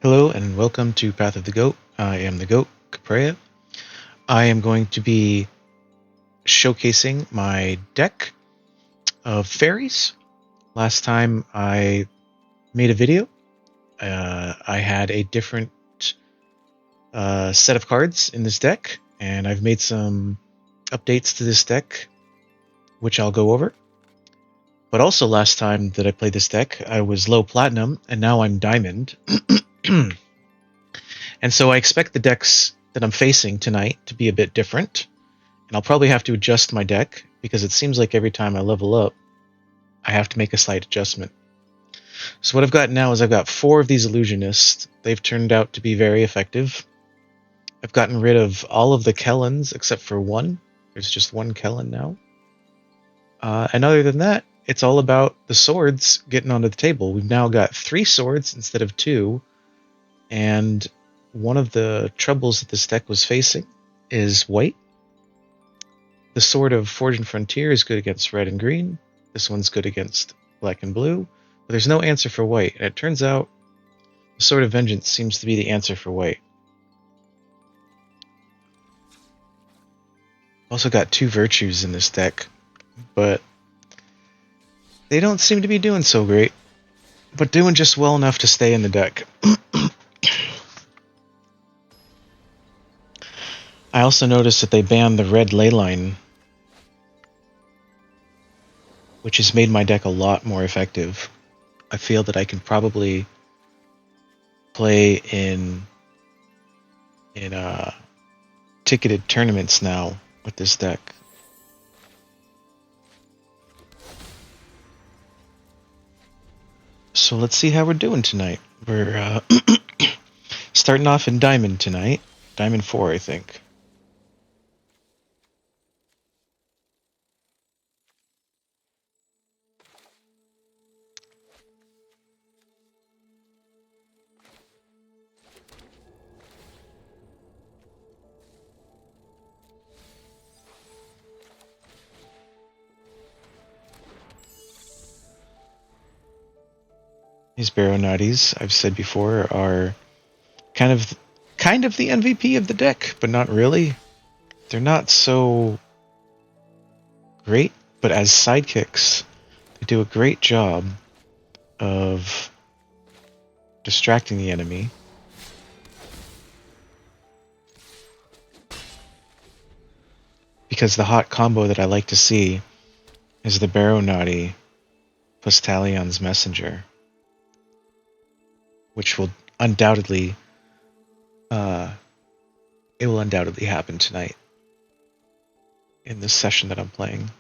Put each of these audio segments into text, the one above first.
Hello and welcome to Path of the Goat. I am the Goat, Caprea. I am going to be showcasing my deck of fairies. Last time I made a video, I had a different set of cards in this deck, and I've made some updates to this deck, which I'll go over. But also last time that I played this deck, I was low platinum, and now I'm diamond. And so I expect the decks that I'm facing tonight to be a bit different. And I'll probably have to adjust my deck, because it seems like every time I level up, I have to make a slight adjustment. So what I've got now is I've got 4 of these illusionists. They've turned out to be very effective. I've gotten rid of all of the Kellens except for one. There's just one Kellen now. And other than that, it's all about the swords getting onto the table. We've now got 3 swords instead of 2. And one of the troubles that this deck was facing is white. The Sword of Forged Frontier is good against red and green. This one's good against black and blue. But there's no answer for white. And it turns out the Sword of Vengeance seems to be the answer for white. Also got 2 virtues in this deck, but they don't seem to be doing so great. But doing just well enough to stay in the deck. I also noticed that they banned the red leyline, which has made my deck a lot more effective. I feel that I can probably play in ticketed tournaments now with this deck. So let's see how we're doing tonight. We're starting off in Diamond tonight. Diamond 4, I think. These Baronautis, I've said before, are kind of the MVP of the deck, but not really. They're not so great, but as sidekicks, they do a great job of distracting the enemy. Because the hot combo that I like to see is the Baronauti plus Talion's Messenger, which will undoubtedly happen tonight in this session that I'm playing.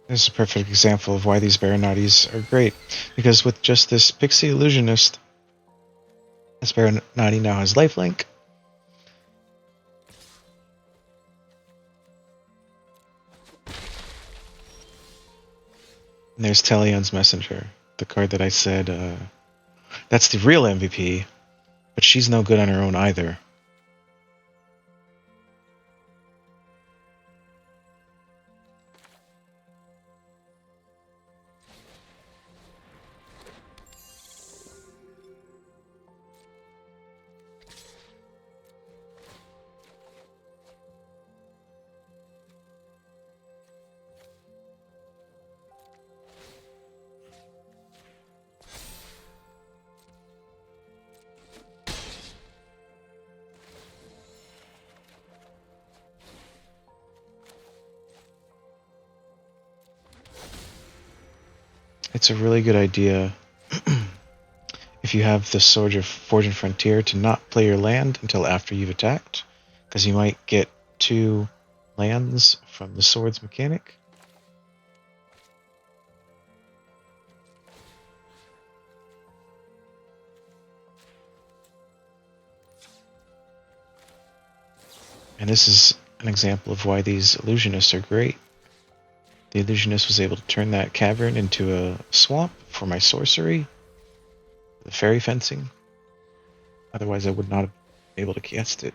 This is a perfect example of why these Baronautis are great, because with just this Pixie Illusionist, this Baronauti now has lifelink. And there's Talion's Messenger, the card that I said, that's the real MVP, but she's no good on her own either. It's a really good idea if you have the Sword of Forged Frontier to not play your land until after you've attacked, because you might get 2 lands from the sword's mechanic. And this is an example of why these illusionists are great. The illusionist was able to turn that cavern into a swamp for my sorcery, the fairy fencing. Otherwise I would not have been able to cast it.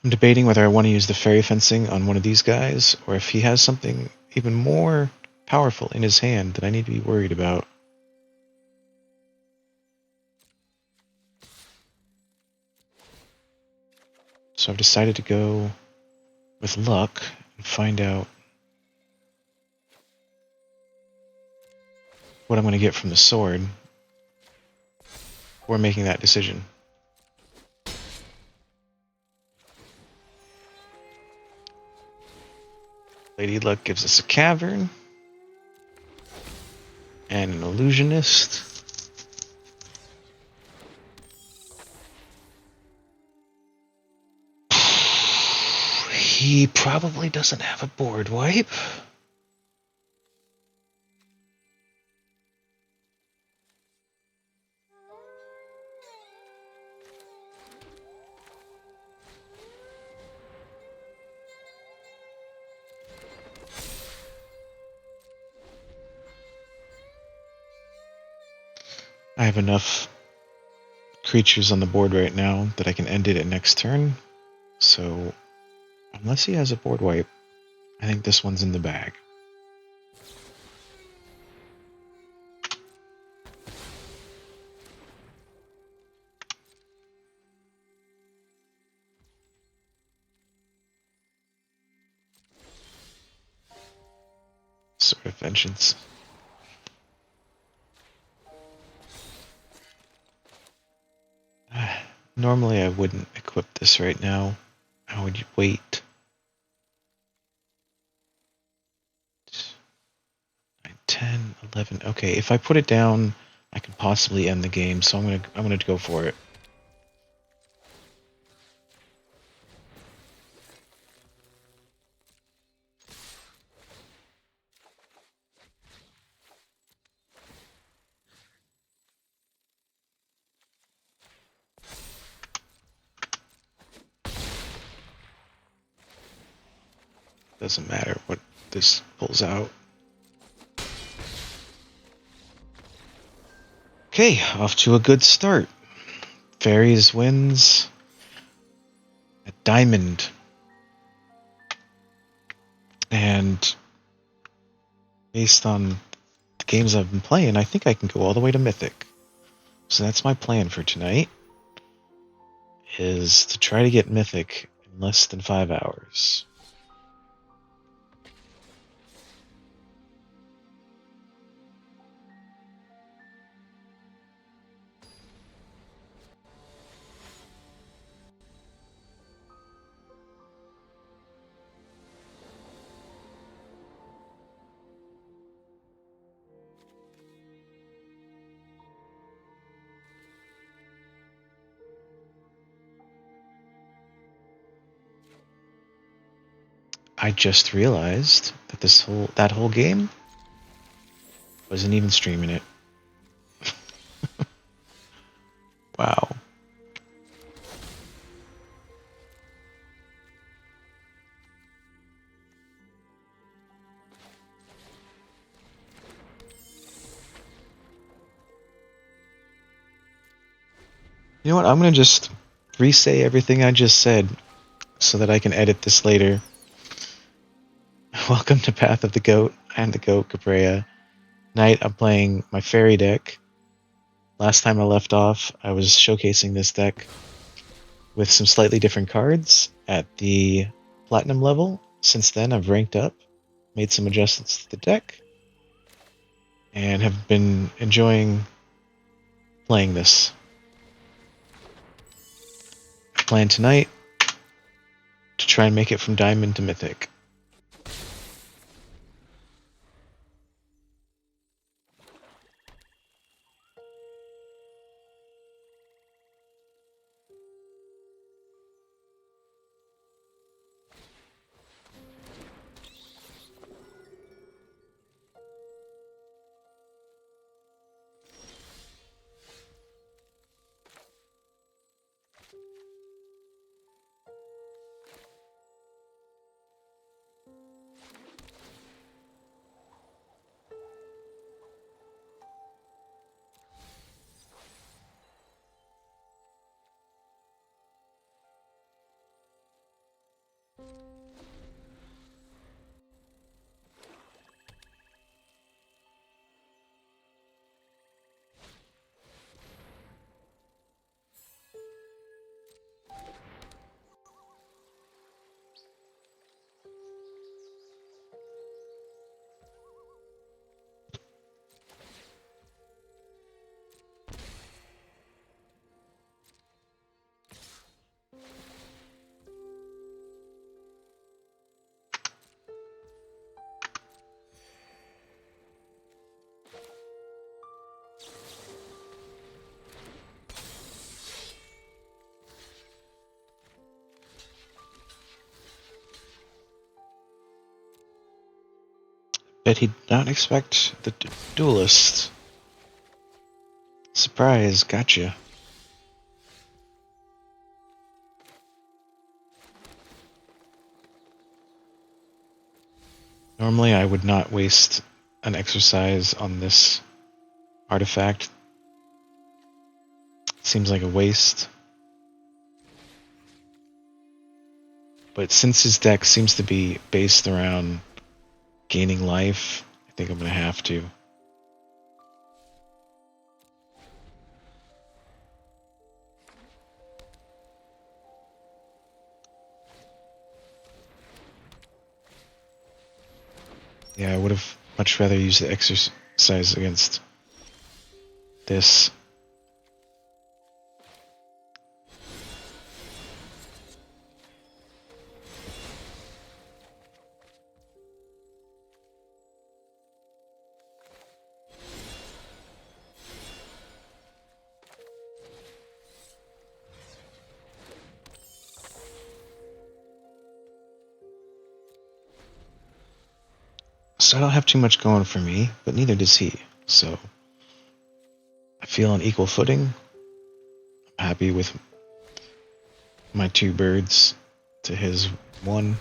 I'm debating whether I want to use the fairy fencing on one of these guys, or if he has something even more powerful in his hand that I need to be worried about. So I've decided to go with luck and find out what I'm going to get from the sword before making that decision. Lady Luck gives us a cavern and an illusionist. He probably doesn't have a board wipe. I have enough creatures on the board right now that I can end it at next turn. So, unless he has a board wipe, I think this one's in the bag. Sword of Vengeance. Normally I wouldn't equip this right now. I would wait. 9, 10, 11. Okay, if I put it down, I could possibly end the game, so I'm gonna go for it. Doesn't matter what this pulls out. Okay, off to a good start. Faeries wins a diamond. And based on the games I've been playing, I think I can go all the way to Mythic. So that's my plan for tonight, is to try to get Mythic in less than 5 hours. I just realized that that whole game wasn't even streaming it. Wow. You know what? I'm gonna just re-say everything I just said so that I can edit this later. Welcome to Path of the Goat. I'm the Goat, Cabrera. Tonight I'm playing my fairy deck. Last time I left off, I was showcasing this deck with some slightly different cards at the platinum level. Since then, I've ranked up, made some adjustments to the deck, and have been enjoying playing this. I plan tonight to try and make it from Diamond to Mythic. Bet he did not expect the duelist. Surprise, gotcha. Normally I would not waste an exercise on this artifact. Seems like a waste. But since his deck seems to be based around gaining life, I think I'm going to have to. Yeah, I would have much rather used the exercise against this. So I don't have too much going for me, but neither does he. So I feel on equal footing. I'm happy with my 2 birds to his 1.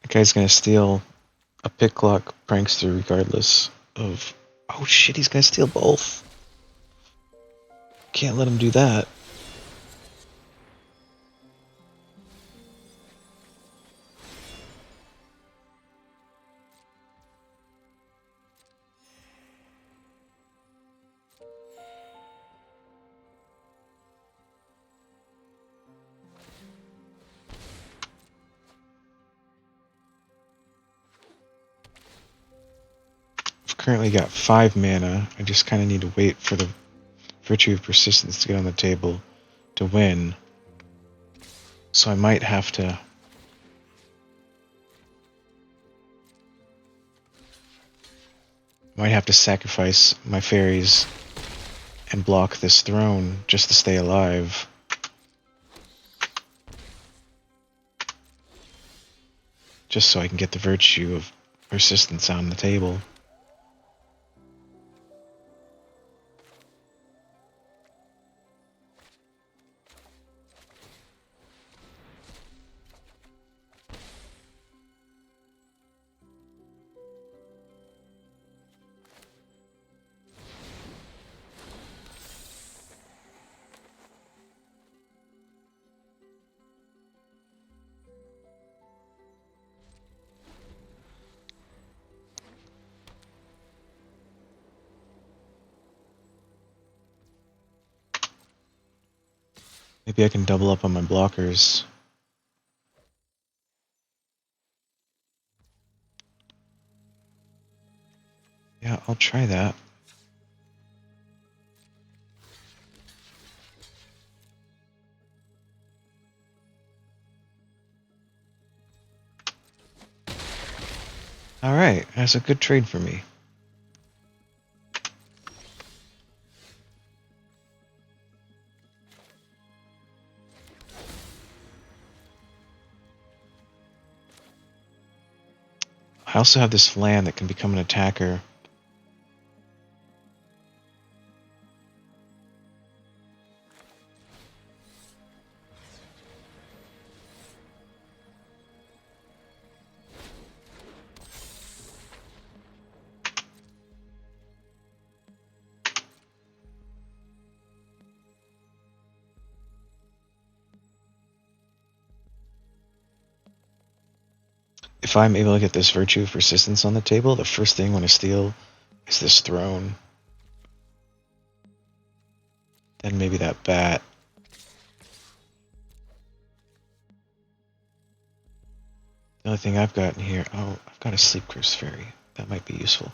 That guy's gonna steal a picklock prankster regardless of... Oh shit, he's gonna steal both. Can't let him do that. I've currently got 5 mana. I just kind of need to wait for the Virtue of Persistence to get on the table to win. So I might have to... Might have to sacrifice my fairies and block this throne just to stay alive. Just so I can get the virtue of persistence on the table. Maybe I can double up on my blockers. Yeah, I'll try that. Alright, that's a good trade for me. I also have this land that can become an attacker. If I'm able to get this virtue of persistence on the table, the first thing I want to steal is this throne. Then maybe that bat. The only thing I've got in here, oh, I've got a sleep curse fairy. That might be useful.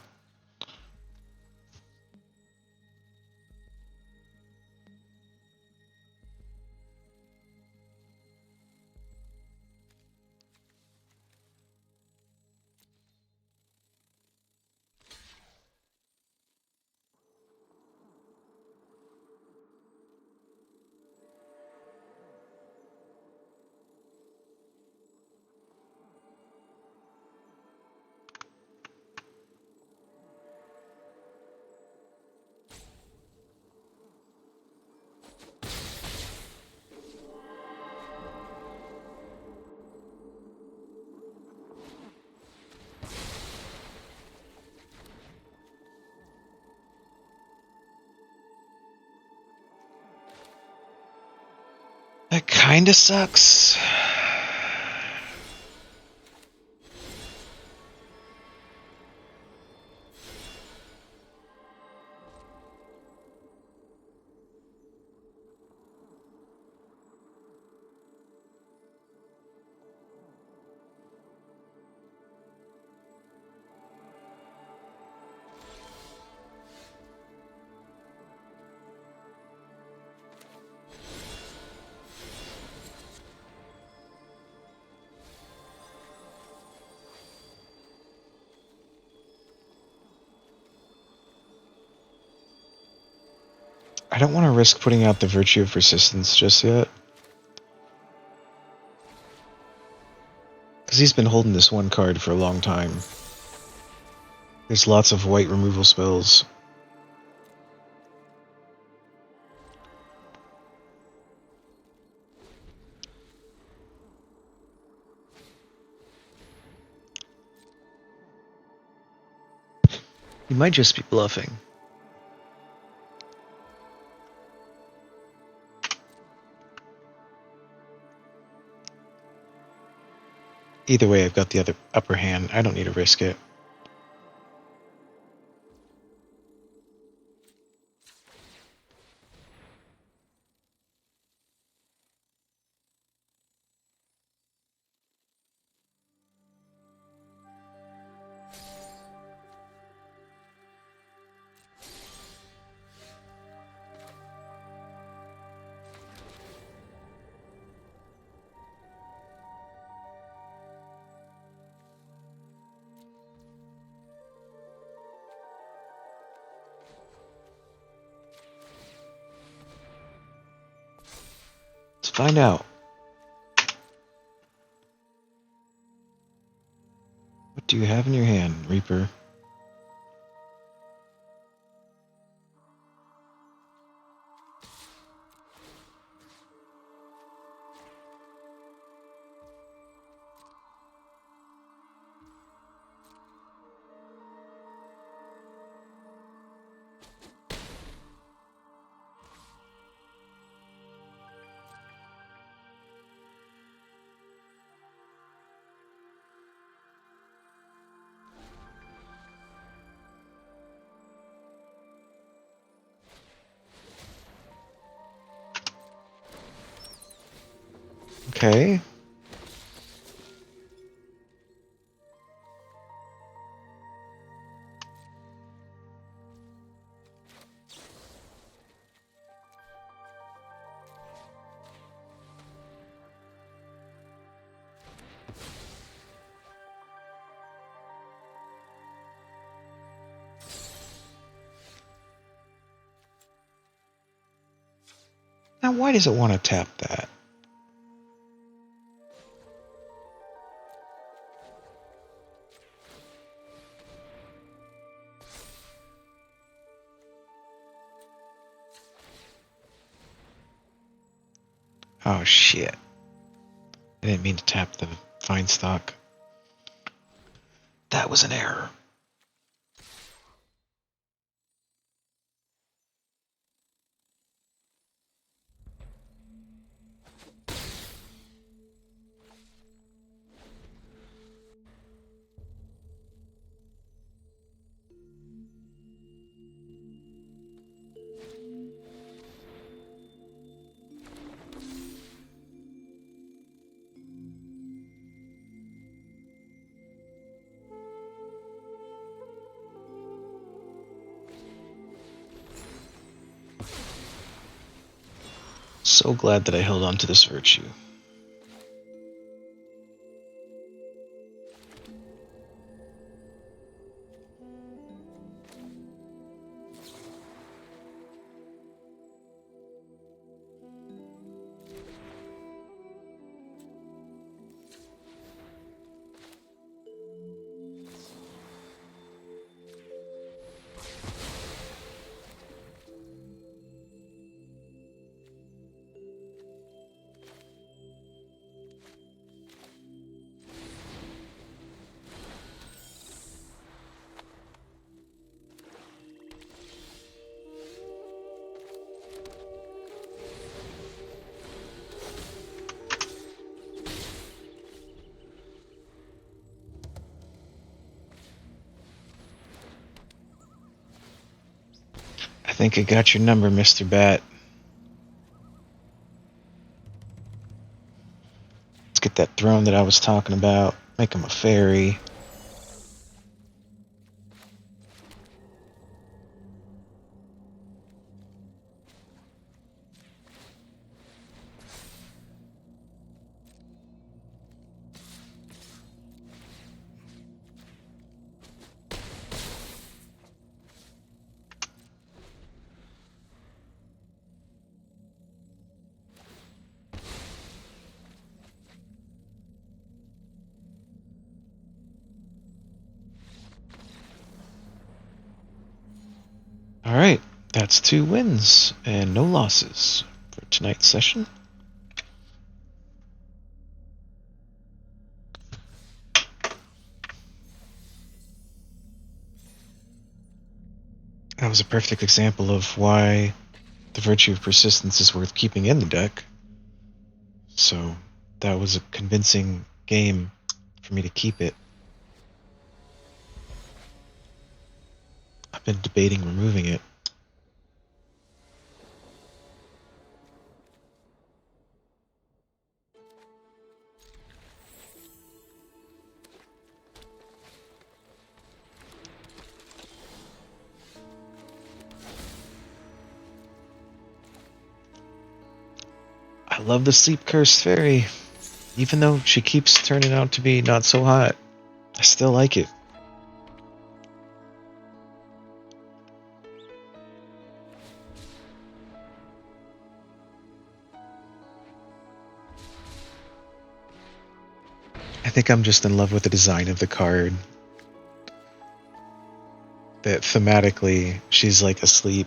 That kinda sucks. I don't want to risk putting out the virtue of persistence just yet. Because he's been holding this one card for a long time. There's lots of white removal spells. He might just be bluffing. Either way, I've got the other upper hand. I don't need to risk it. find out. What do you have in your hand, Reaper? Okay. Now, why does it want to tap that? Oh, shit. I didn't mean to tap the fine stock. That was an error. So glad that I held on to this virtue. I think I got your number, Mr. Bat. Let's get that throne that I was talking about. Make him a fairy. Alright, that's 2 wins and no losses for tonight's session. That was a perfect example of why the virtue of persistence is worth keeping in the deck. So that was a convincing game for me to keep it. I've been debating removing it. I love the Sleep Cursed Fairy. Even though she keeps turning out to be not so hot, I still like it. think I'm just in love with the design of the card. That thematically, she's like asleep.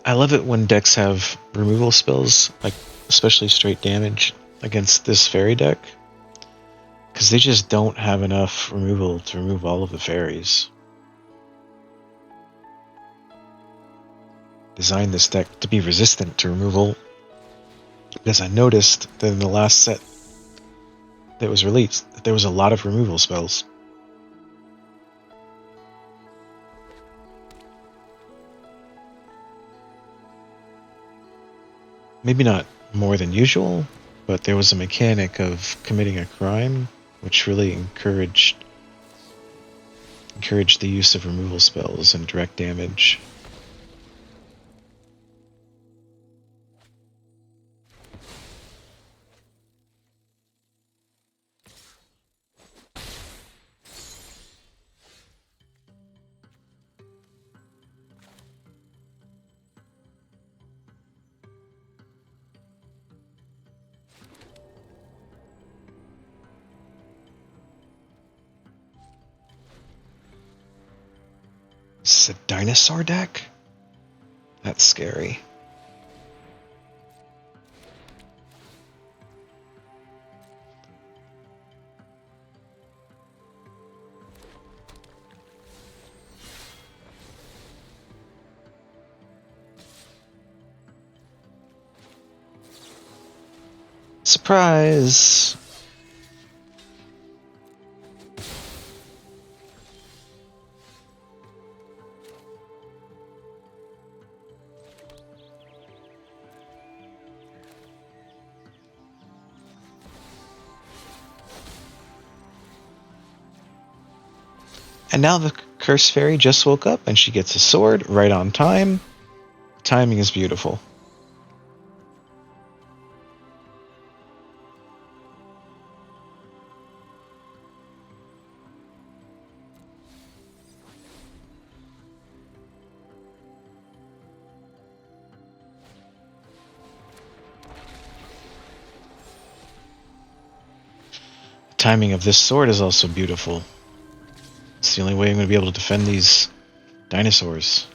I love it when decks have removal spells, like especially straight damage against this fairy deck, because they just don't have enough removal to remove all of the fairies. Design this deck to be resistant to removal, because I noticed that in the last set that was released, that there was a lot of removal spells. Maybe not more than usual, but there was a mechanic of committing a crime which really encouraged the use of removal spells and direct damage. Is this a dinosaur deck? That's scary. Surprise! And now the Curse Fairy just woke up and she gets a sword right on time. Timing is beautiful. The timing of this sword is also beautiful. It's the only way I'm going to be able to defend these dinosaurs.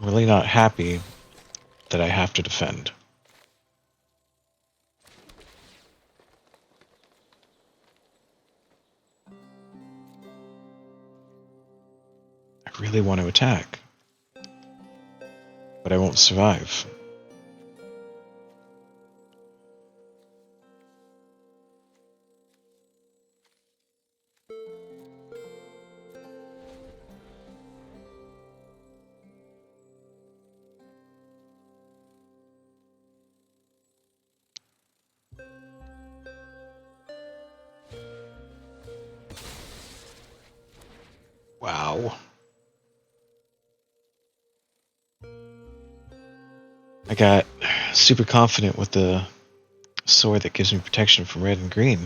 I'm really not happy that I have to defend. I really want to attack, but I won't survive. Wow. I got super confident with the sword that gives me protection from red and green,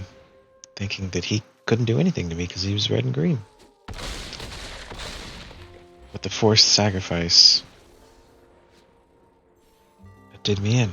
thinking that he couldn't do anything to me because he was red and green. But the forced sacrifice, it did me in.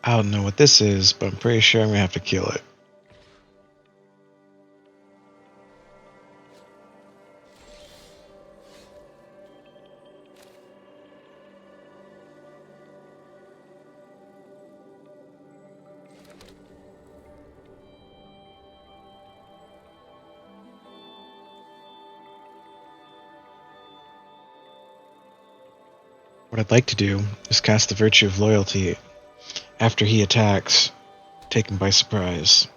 I don't know what this is, but I'm pretty sure I'm gonna have to kill it. What I'd like to do is cast the Virtue of Loyalty after he attacks, take him by surprise.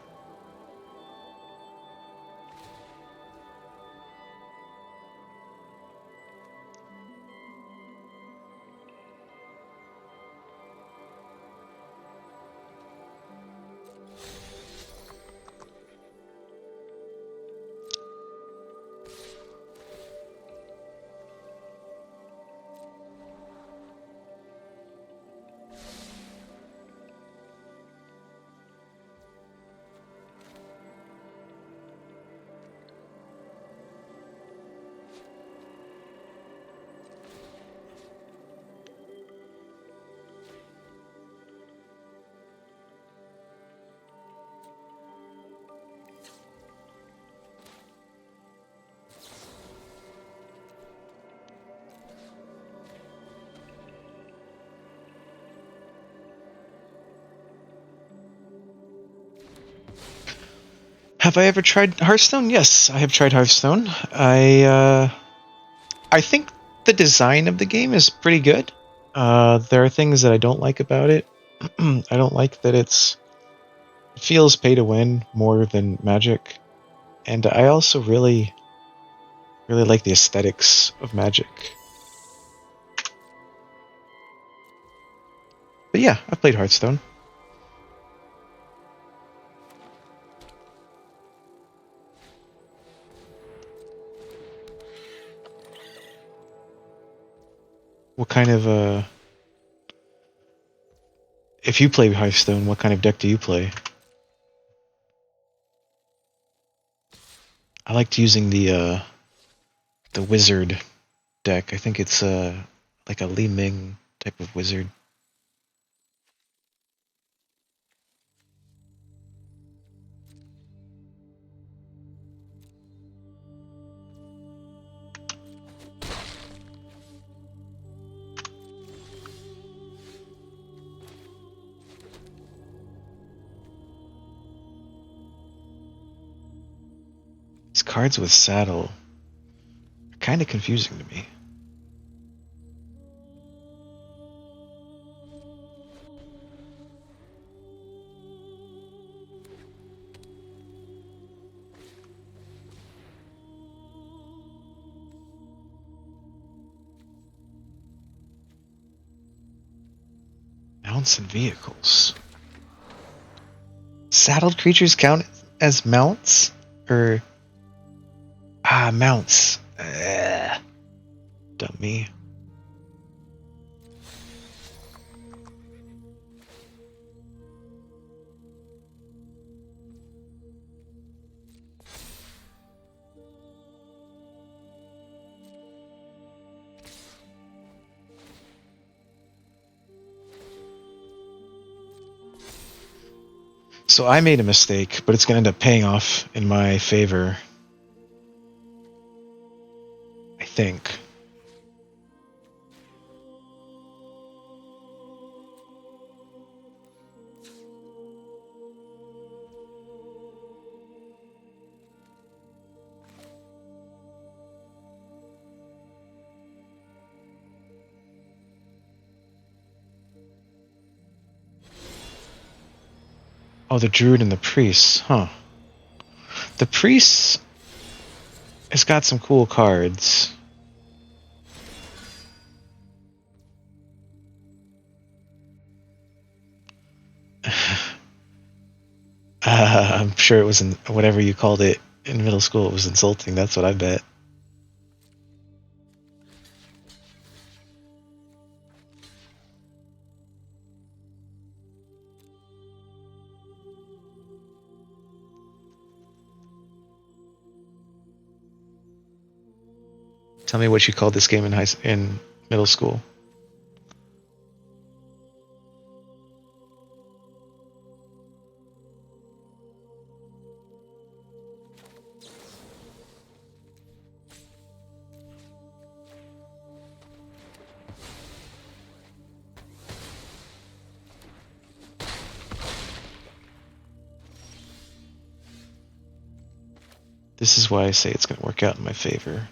Have I ever tried Hearthstone? Yes, I have tried Hearthstone. I think the design of the game is pretty good. There are things that I don't like about it. I don't like that it feels pay to win more than Magic, and I also really like the aesthetics of Magic. But yeah, I've played Hearthstone. What kind of if you play Hearthstone, what kind of deck do you play? I liked using the wizard deck. I think it's like a Li Ming type of wizard. These cards with saddle are kind of confusing to me. Mounts and vehicles. Saddled creatures count as mounts? Or mounts. Dummy. So I made a mistake, but it's going to end up paying off in my favor. I think. Oh, the druid and the priest, huh? The priest has got some cool cards. I'm sure it was whatever you called it in middle school. It was insulting. That's what I bet. Tell me what you called this game in middle school. This is why I say it's going to work out in my favor.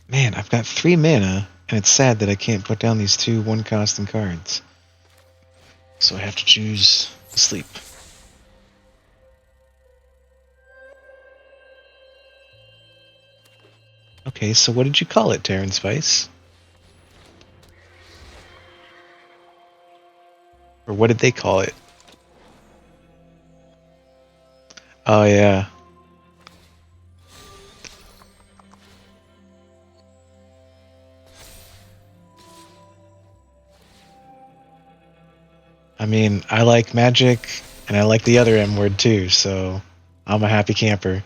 Man, I've got 3 mana, and it's sad that I can't put down these 2 1-costing cards. So I have to choose sleep. Okay, so what did you call it, Terran Spice? Or what did they call it? Oh, yeah. I mean, I like Magic, and I like the other M word too, so I'm a happy camper.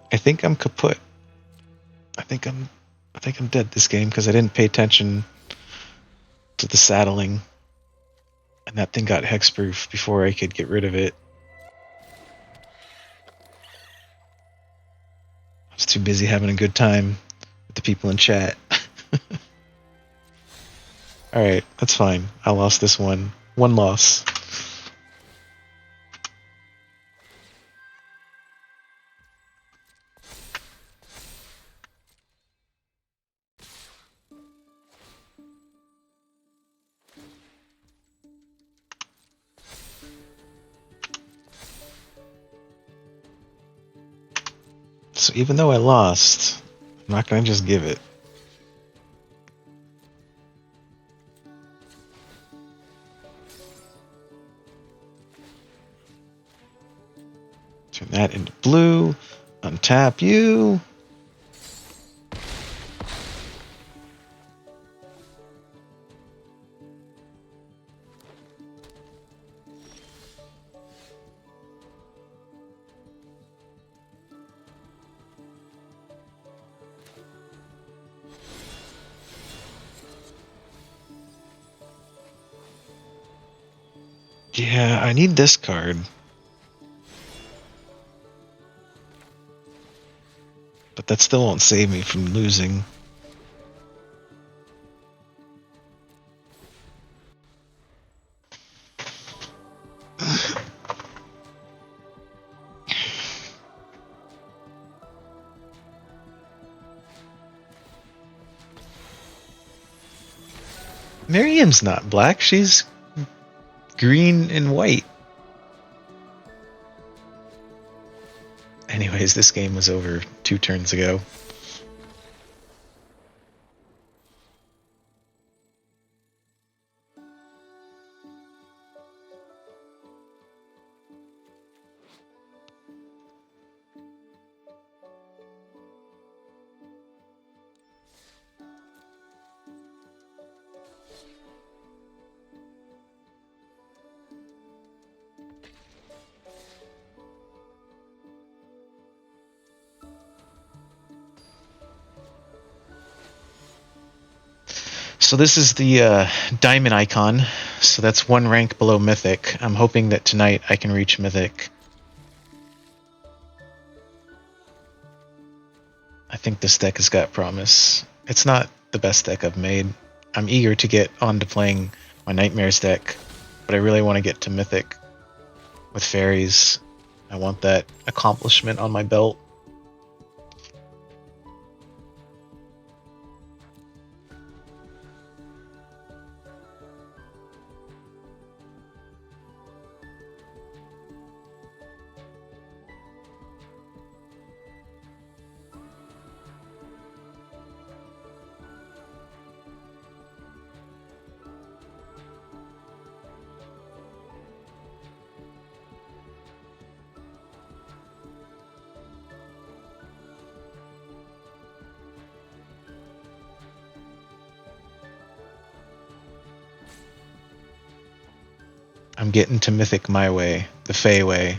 I think I'm kaput. I think I'm dead this game because I didn't pay attention to the saddling, and that thing got hexproof before I could get rid of it. I was too busy having a good time with the people in chat. Alright, that's fine. I lost this one. One loss. So even though I lost, I'm not going to just give it. Turn that into blue. Untap you. Yeah, I need this card. But that still won't save me from losing. Miriam's not black, she's green and white. Anyways, this game was over 2 turns ago. So this is the diamond icon. So that's 1 rank below mythic. I'm hoping that tonight I can reach mythic. I think this deck has got promise. It's not the best deck I've made. I'm eager to get on to playing my Nightmares deck, but I really want to get to mythic with fairies. I want that accomplishment on my belt. I'm getting to Mythic my way, the Fae way.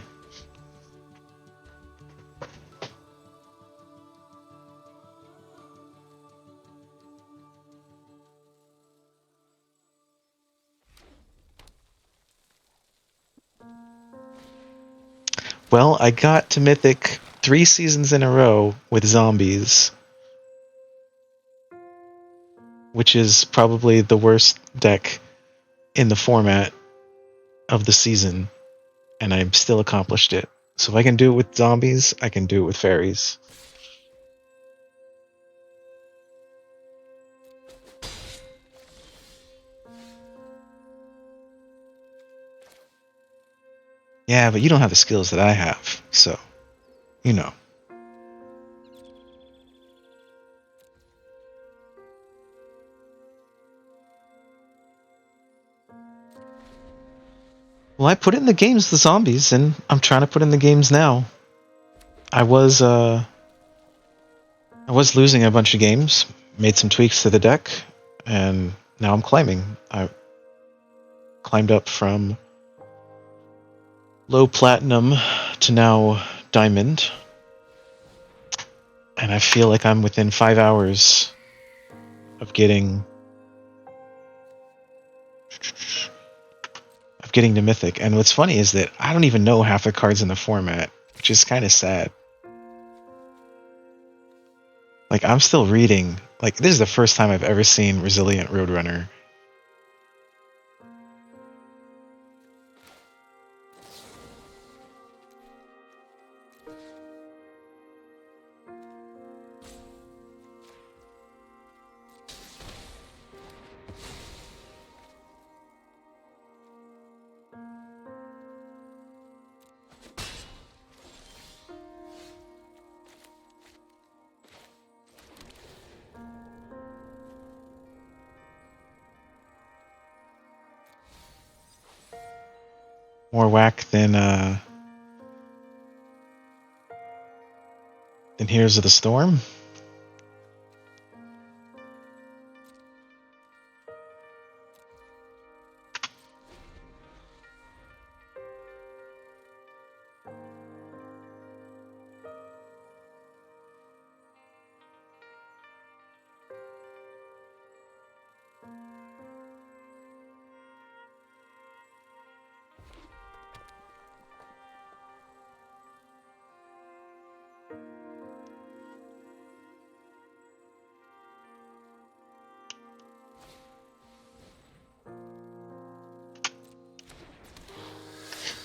Well, I got to Mythic 3 seasons in a row with zombies, which is probably the worst deck in the format of the season, and I still accomplished it. So if I can do it with zombies, I can do it with fairies. Yeah, but you don't have the skills that I have, so, you know. Well, I put in the games the zombies, and I'm trying to put in the games now. I was losing a bunch of games, made some tweaks to the deck, and now I'm climbing. I climbed up from low platinum to now diamond, and I feel like I'm within 5 hours of getting to mythic. And what's funny is that I don't even know half the cards in the format, which is kind of sad. Like, I'm still reading. Like, this is the first time I've ever seen Resilient Roadrunner. More whack than Heroes of the Storm.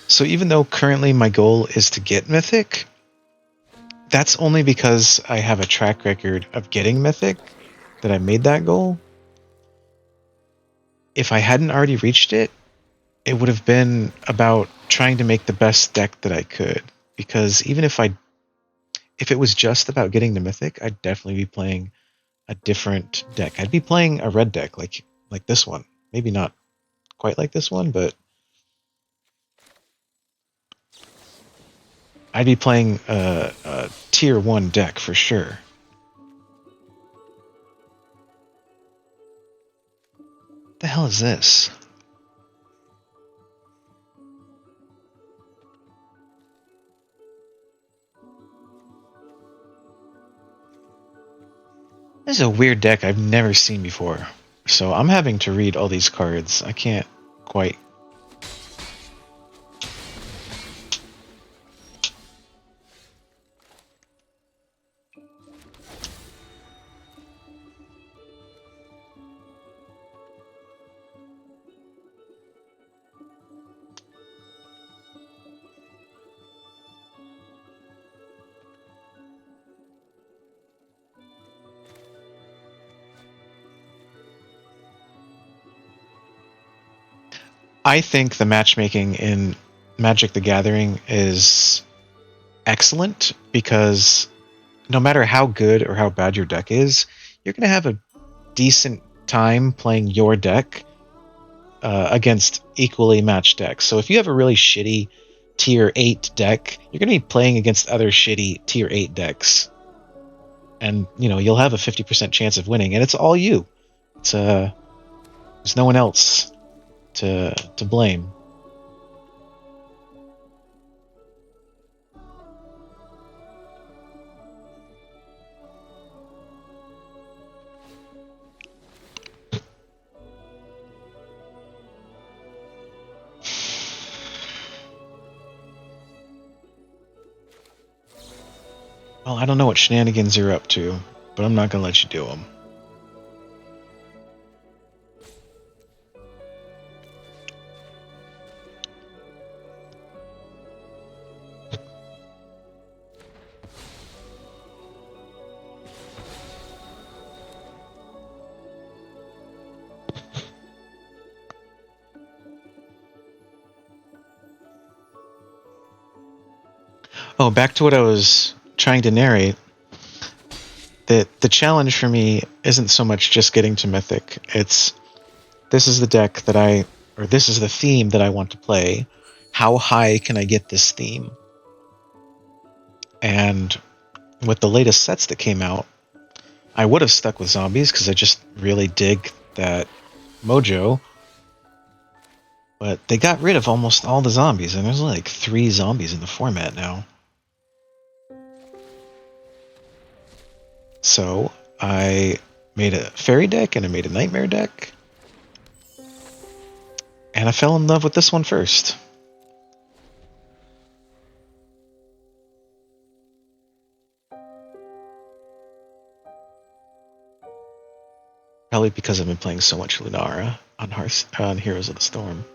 So even though currently my goal is to get mythic, that's only because I have a track record of getting mythic that I made that goal. If I hadn't already reached it, it would have been about trying to make the best deck that I could. Because even if it was just about getting the mythic, I'd definitely be playing a different deck. I'd be playing a red deck like this one. Maybe not quite like this one, but I'd be playing a tier 1 deck for sure. What the hell is this? This is a weird deck I've never seen before. So I'm having to read all these cards. I can't quite. I think the matchmaking in Magic the Gathering is excellent because no matter how good or how bad your deck is, you're going to have a decent time playing your deck against equally matched decks. So if you have a really shitty tier 8 deck, you're going to be playing against other shitty tier 8 decks. And, you'll have a 50% chance of winning, and it's all you. It's there's no one else to blame. Well, I don't know what shenanigans you're up to, but I'm not gonna let you do them. Oh, back to what I was trying to narrate. That the challenge for me isn't so much just getting to Mythic. It's this is the deck that or this is the theme that I want to play. How high can I get this theme? And with the latest sets that came out, I would have stuck with zombies because I just really dig that mojo. But they got rid of almost all the zombies, and there's like 3 zombies in the format now. So I made a fairy deck and I made a nightmare deck. And I fell in love with this one first. Probably because I've been playing so much Lunara on Heroes of the Storm.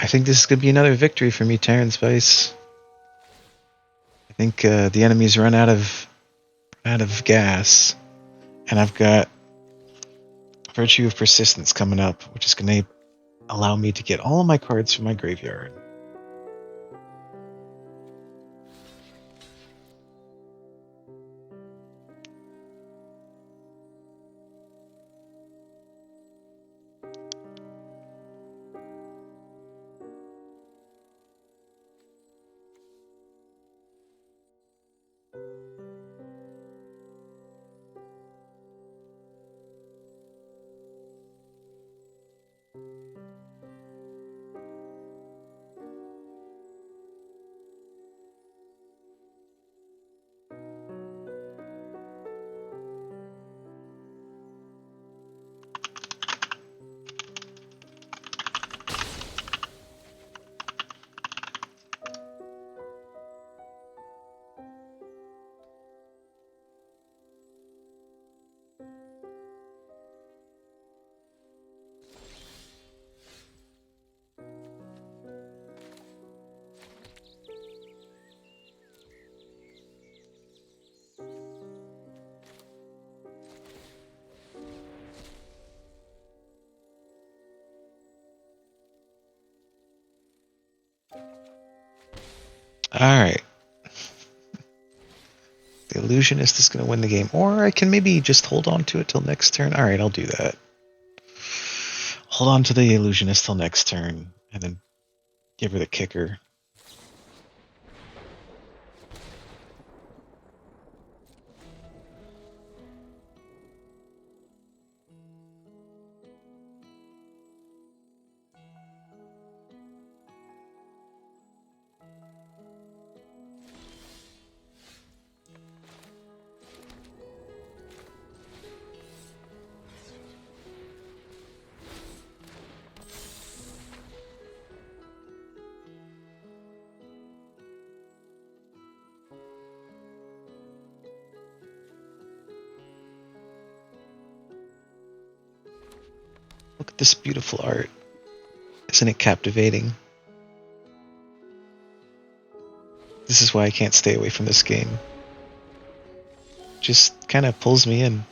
I think this is going to be another victory for me, Terran Spice. I think the enemies run out of gas, and I've got Virtue of Persistence coming up, which is going to allow me to get all of my cards from my graveyard. Alright. The Illusionist is going to win the game. Or I can maybe just hold on to it till next turn. Alright, I'll do that. Hold on to the Illusionist till next turn, and then give her the kicker. Look at this beautiful art. Isn't it captivating? This is why I can't stay away from this game. Just kind of pulls me in.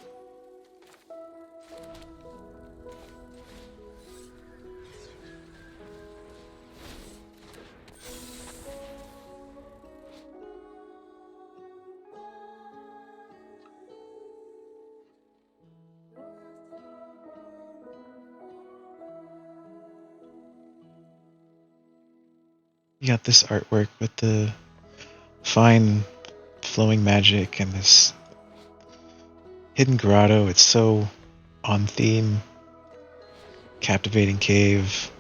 You got this artwork with the fine flowing magic and this hidden grotto. It's so On theme. Captivating cave.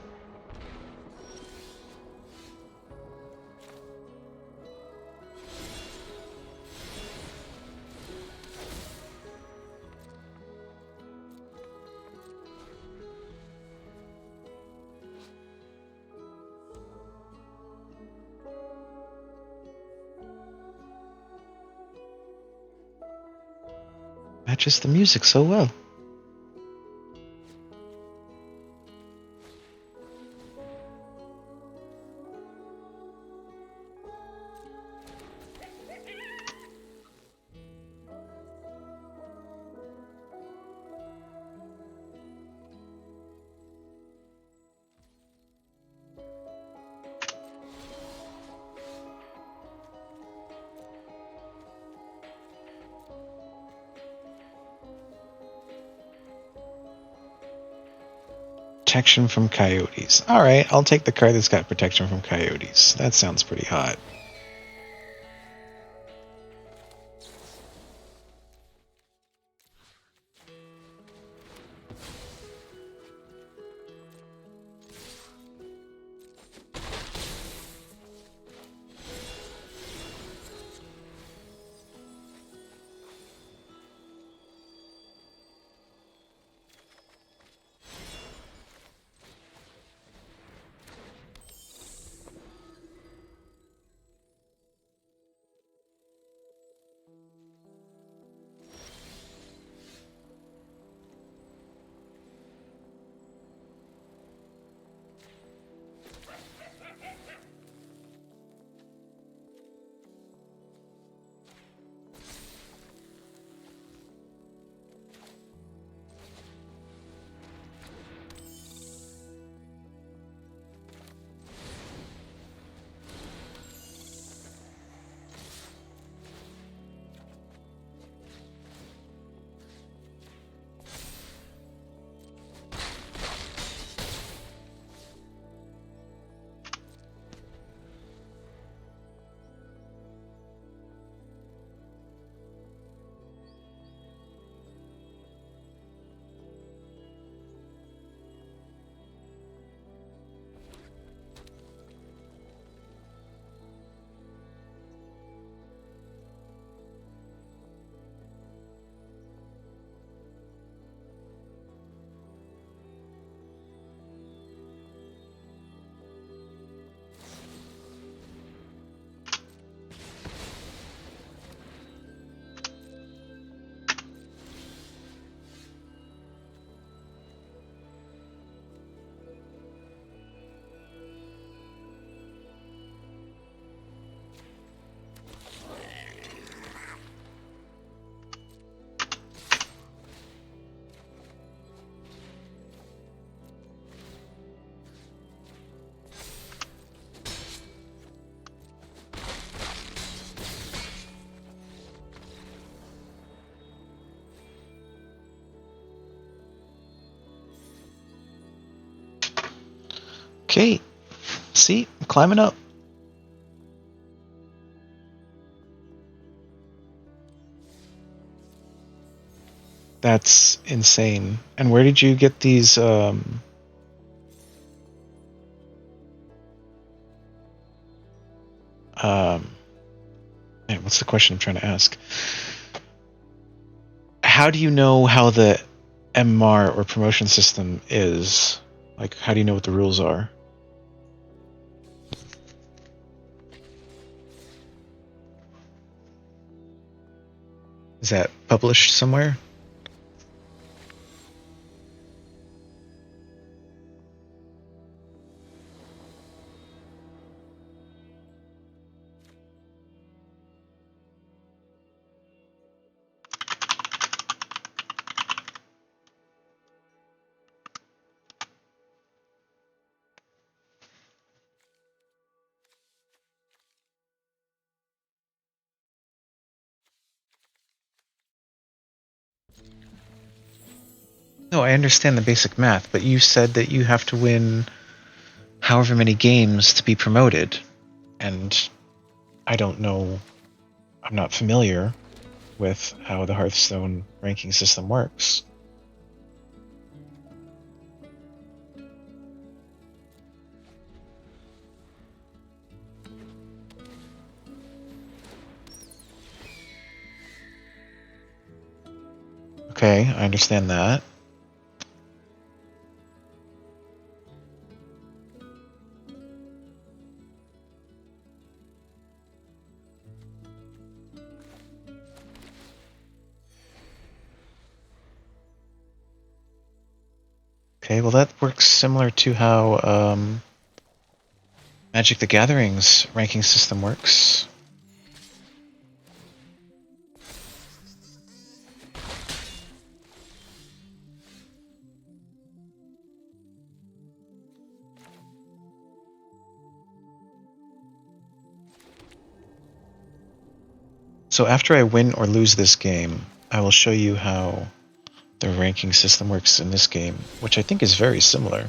Matches the music so well. Protection from coyotes. Alright, I'll take the card that's got protection from coyotes. That sounds pretty hot. Okay, see, I'm climbing up. That's insane. And where did you get these? Man, what's the question I'm trying to ask? How do you know how the MR or promotion system is? Like, how do you know what the rules are? Is that published somewhere? No, I understand the basic math, but you said that you have to win however many games to be promoted, and I don't know. I'm not familiar with how the Hearthstone ranking system works. Okay, I understand that. Okay, well that works similar to how Magic the Gathering's ranking system works. So after I win or lose this game, I will show you how the ranking system works in this game, which I think is very similar.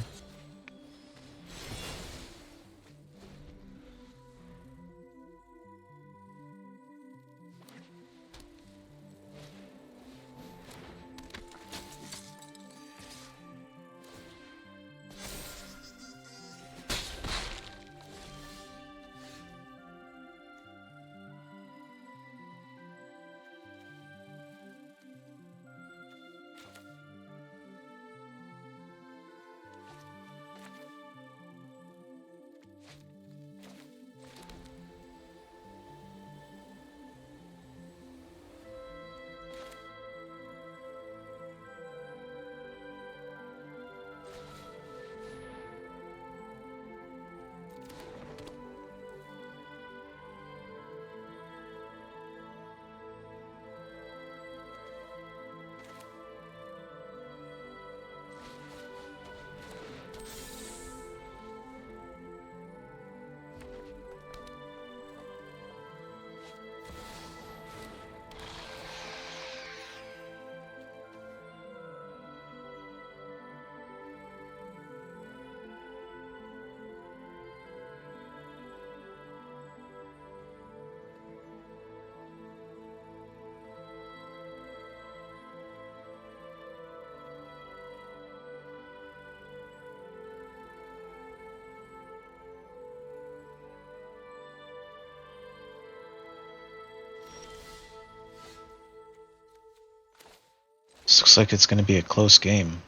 This looks like it's going to be a close game.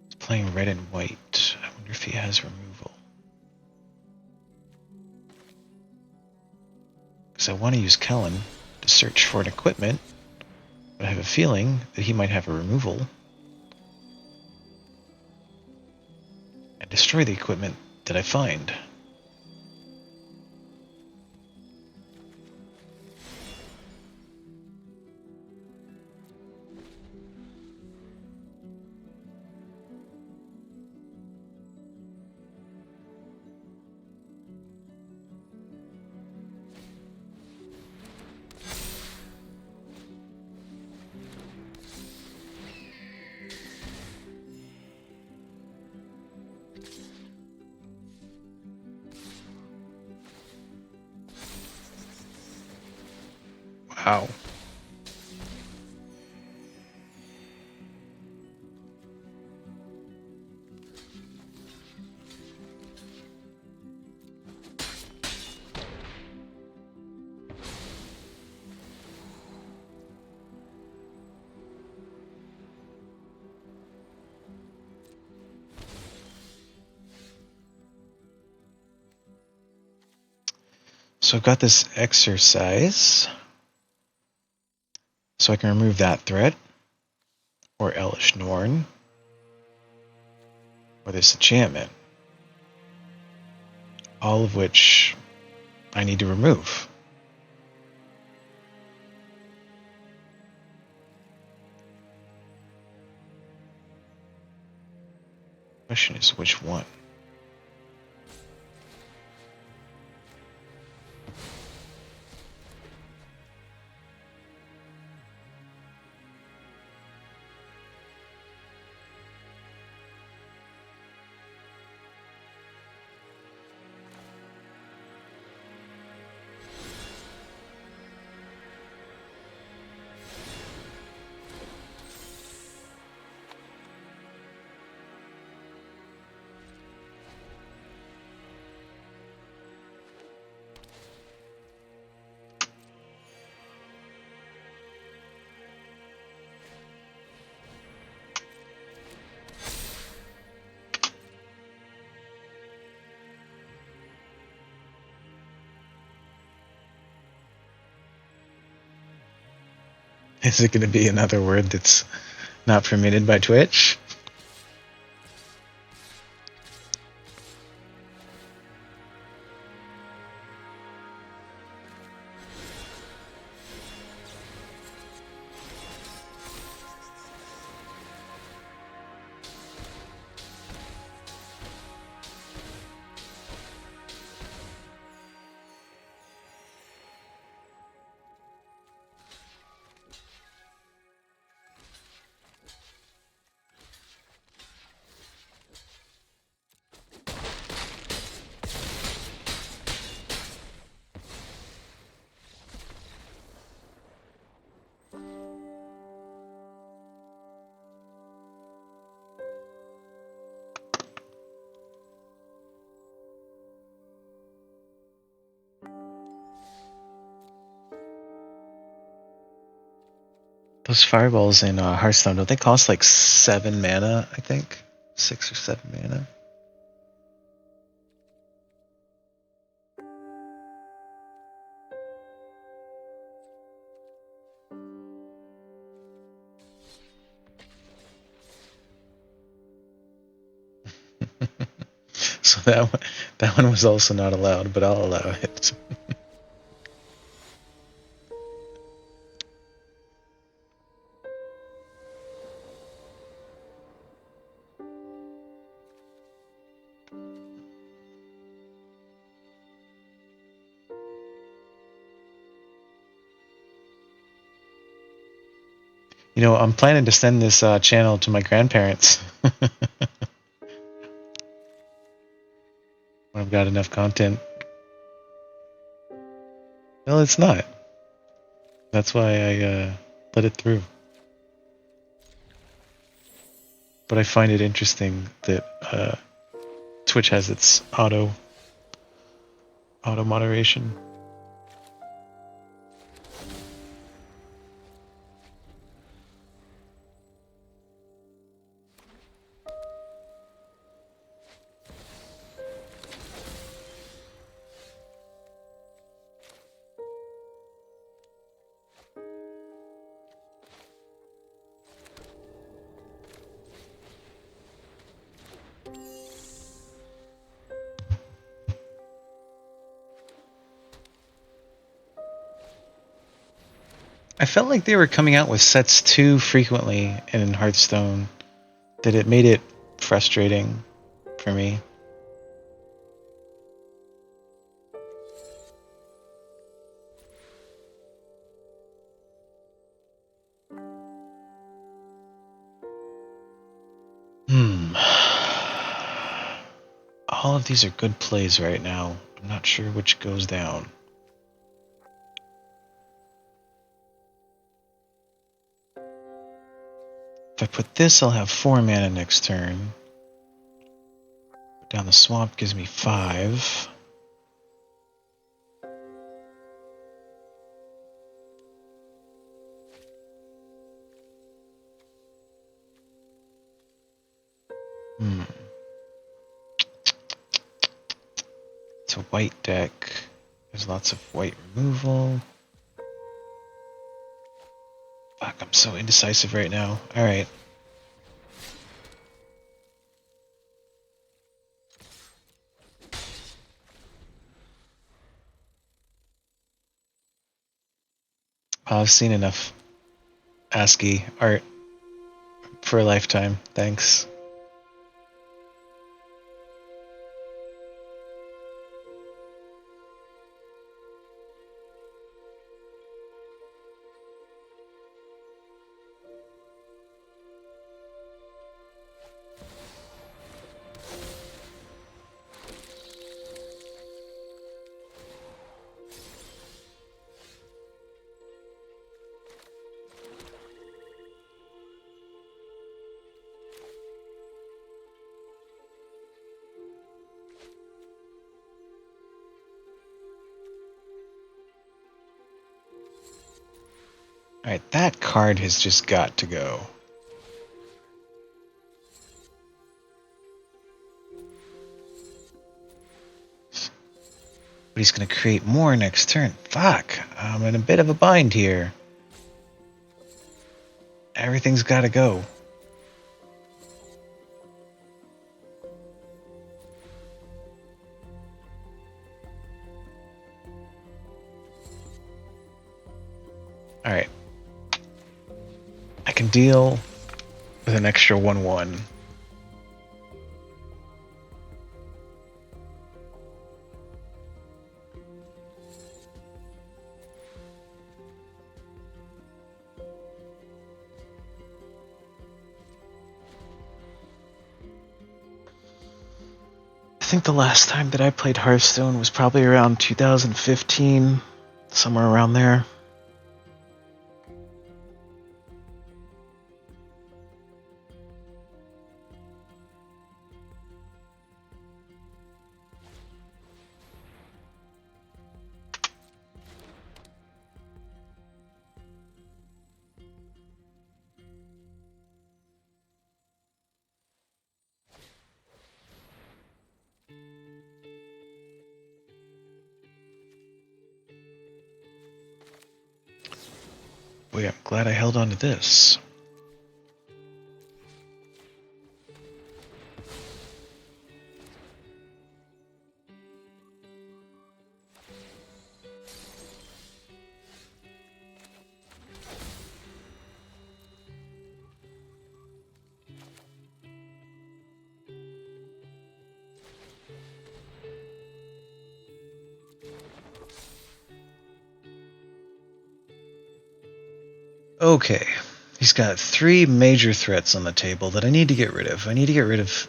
He's playing red and white. I wonder if he has removal. Because I want to use Kellen to search for an equipment, but I have a feeling that he might have a removal. And destroy the equipment that I find. Wow. So I've got this exercise. So I can remove that threat, or Elish Norn, or this enchantment. All of which I need to remove. Question is which one? Is it going to be another word that's not permitted by Twitch? Those fireballs in Hearthstone, don't they cost like 7 mana, I think? 6 or 7 mana? So that one was also not allowed, but I'll allow it. You know, I'm planning to send this channel to my grandparents when I've got enough content. No, it's not. That's why I let it through. But I find it interesting that Twitch has its auto moderation. I felt like they were coming out with sets too frequently in Hearthstone, that it made it frustrating for me. All of these are good plays right now. I'm not sure which goes down. If I put this, I'll have 4 mana next turn. Put down the swamp gives me 5. It's a white deck. There's lots of white removal. Fuck, I'm so indecisive right now. Alright. I've seen enough ASCII art for a lifetime. Thanks. Alright, that card has just got to go. But he's going to create more next turn. Fuck, I'm in a bit of a bind here. Everything's got to go. All right. I can deal with an extra 1/1. I think the last time that I played Hearthstone was probably around 2015, somewhere around there. Boy, I'm glad I held on to this. Okay, he's got 3 major threats on the table that I need to get rid of. I need to get rid of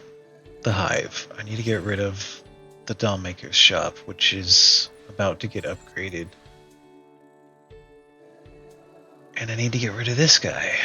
the Hive. I need to get rid of the Dollmaker's Shop, which is about to get upgraded. And I need to get rid of this guy.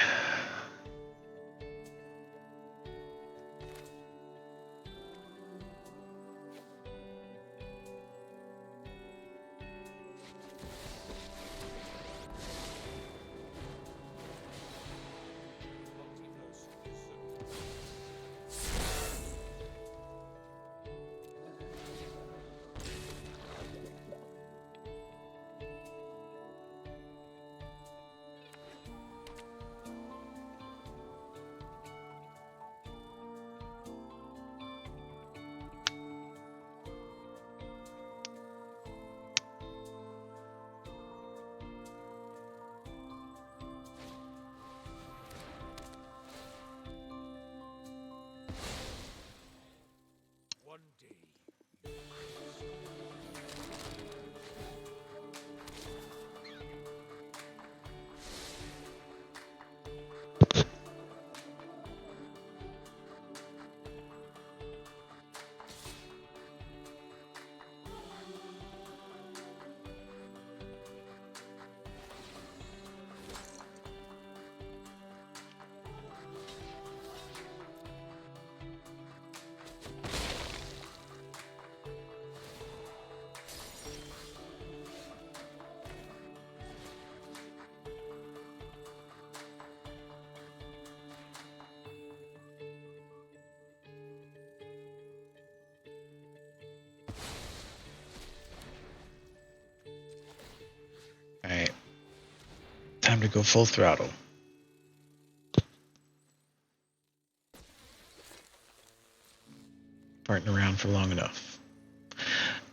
Alright. Time to go full throttle. Farting around for long enough.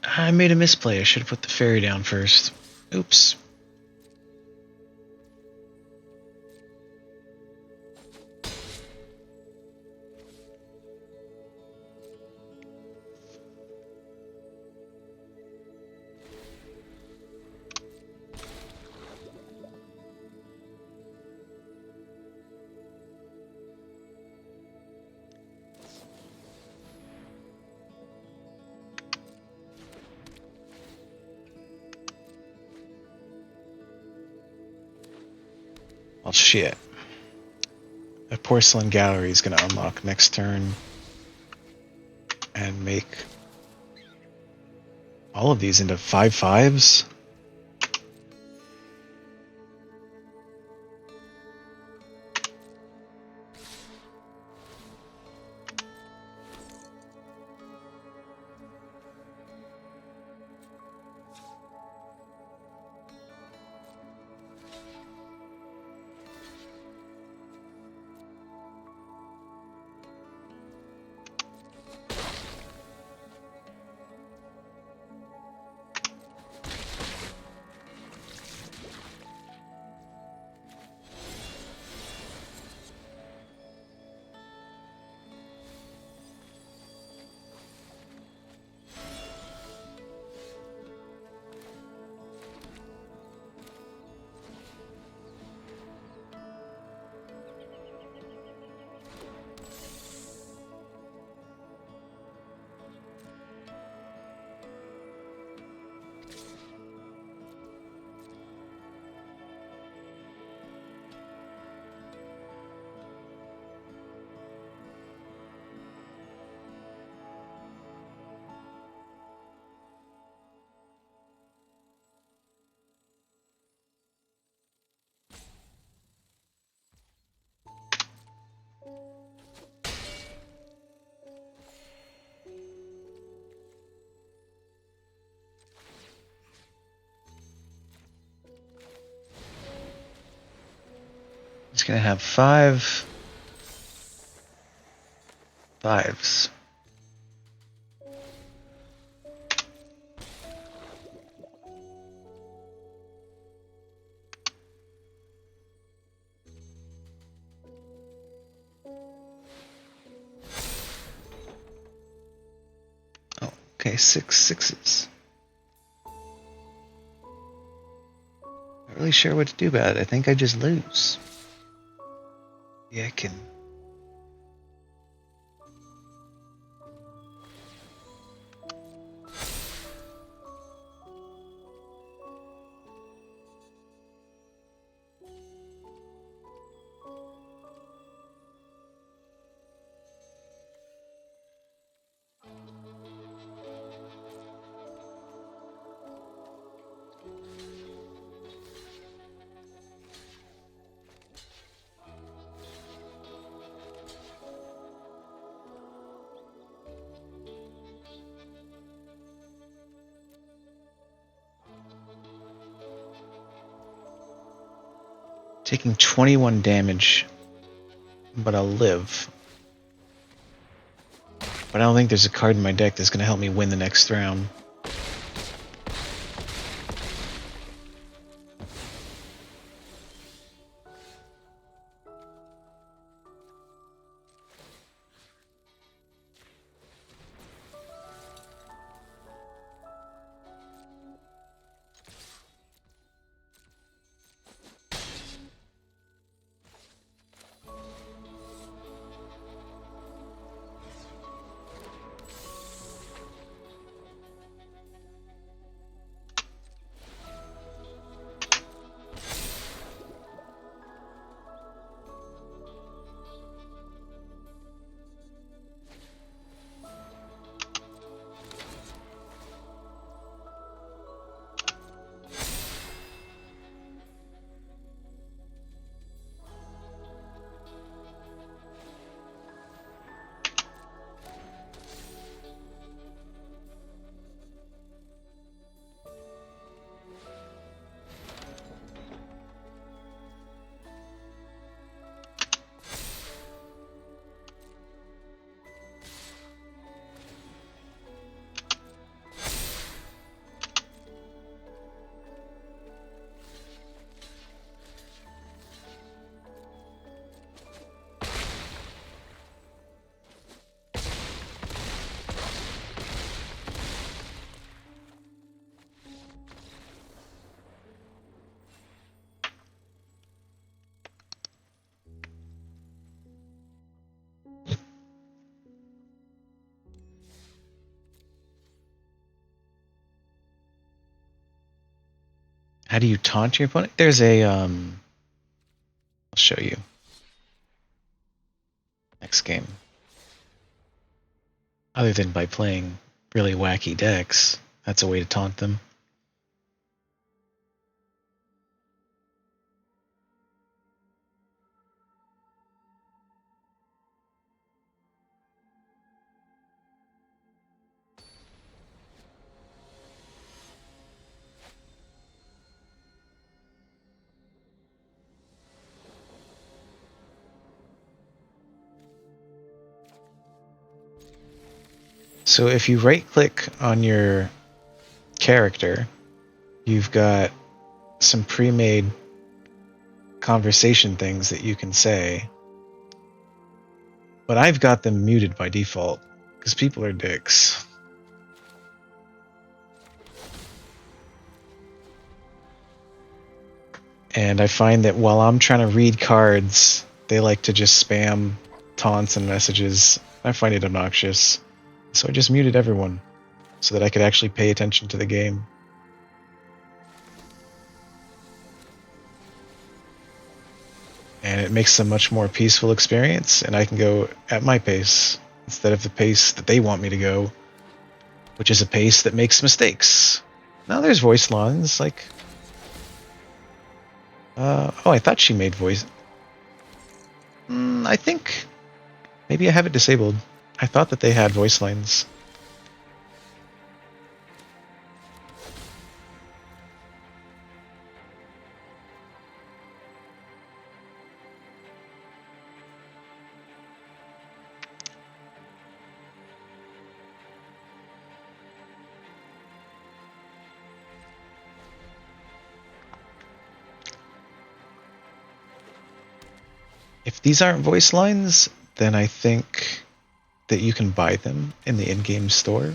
I made a misplay. I should have put the fairy down first. Oops. Well, shit. A porcelain gallery is going to unlock next turn and make all of these into 5/5s. It's going to have 5 5s. Oh, okay, 6 6s. Not really sure what to do about it. I think I just lose. Yeah, I can. Taking 21 damage, but I'll live. But I don't think there's a card in my deck that's going to help me win the next round. How do you taunt your opponent? There's a, I'll show you. Next game. Other than by playing really wacky decks, that's a way to taunt them. So if you right-click on your character, you've got some pre-made conversation things that you can say. But I've got them muted by default, because people are dicks. And I find that while I'm trying to read cards, they like to just spam taunts and messages. I find it obnoxious. So I just muted everyone, so that I could actually pay attention to the game. And it makes a much more peaceful experience, and I can go at my pace, instead of the pace that they want me to go, which is a pace that makes mistakes. Now there's voice lines, like... oh, I thought she made voice... I think... Maybe I have it disabled. I thought that they had voice lines. If these aren't voice lines, then I think that you can buy them in the in-game store.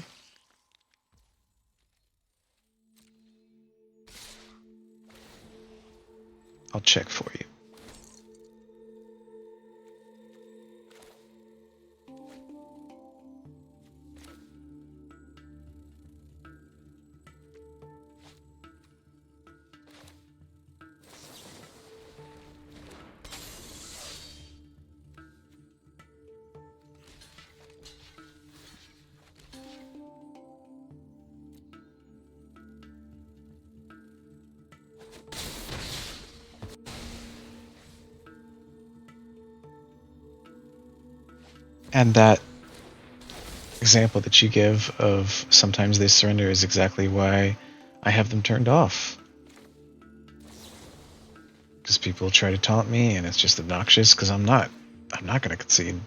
I'll check for you. And that example that you give of sometimes they surrender is exactly why I have them turned off. Because people try to taunt me and it's just obnoxious because I'm not going to concede.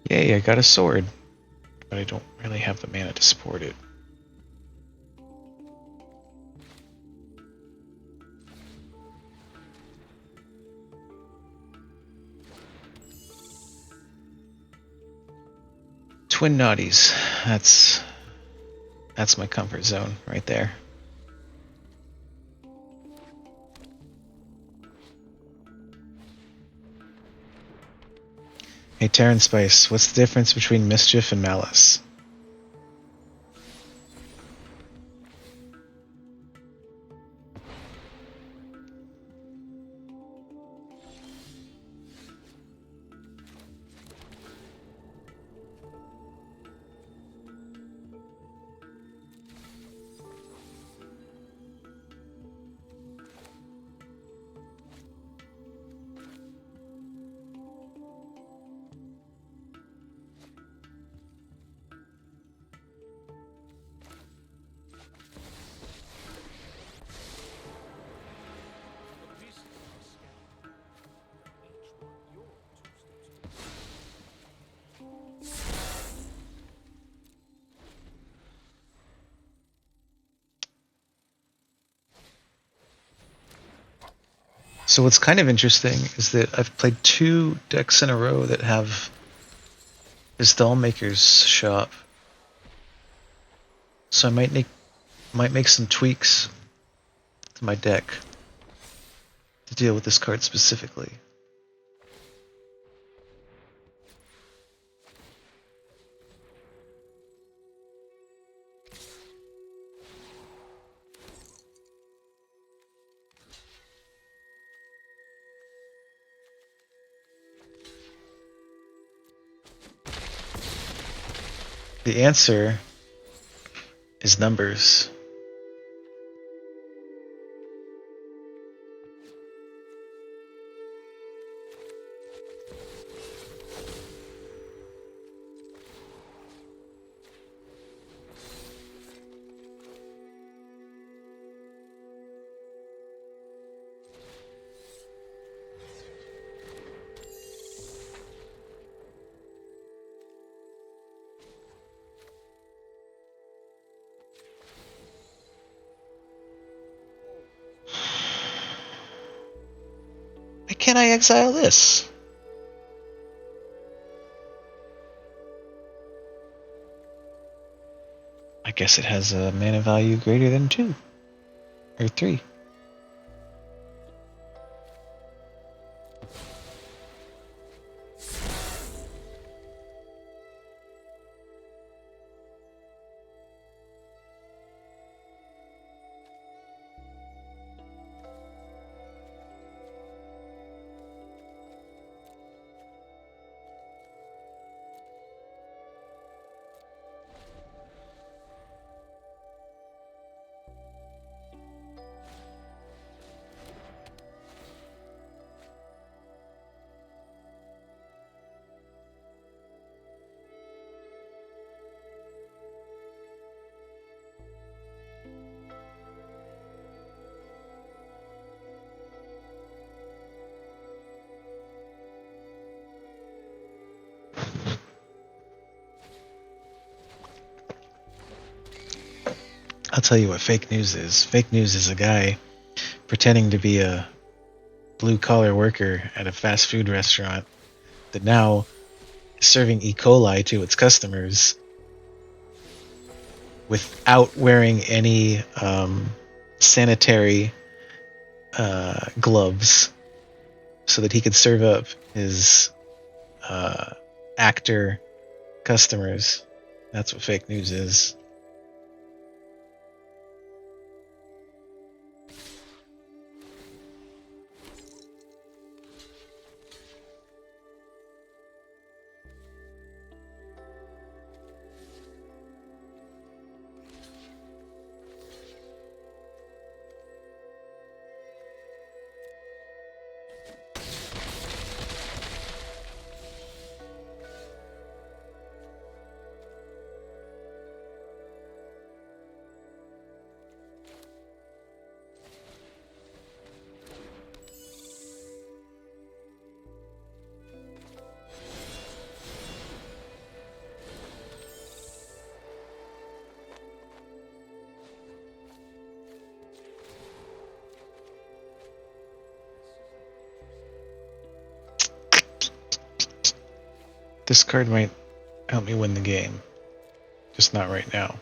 Yay, I got a sword, but I don't really have the mana to support it. Twin Naughties. That's my comfort zone right there. Hey, Terran Spice, what's the difference between Mischief and Malice? So what's kind of interesting is that I've played 2 decks in a row that have this Dollmaker's shop. So I might make some tweaks to my deck to deal with this card specifically. The answer is numbers. Why can't I exile this? I guess it has a mana value greater than 2 or 3. I'll tell you what fake news is. Fake news is a guy pretending to be a blue-collar worker at a fast food restaurant that now is serving E. coli to its customers without wearing any sanitary gloves so that he could serve up his actor customers. That's what fake news is. This card might help me win the game. Just not right now.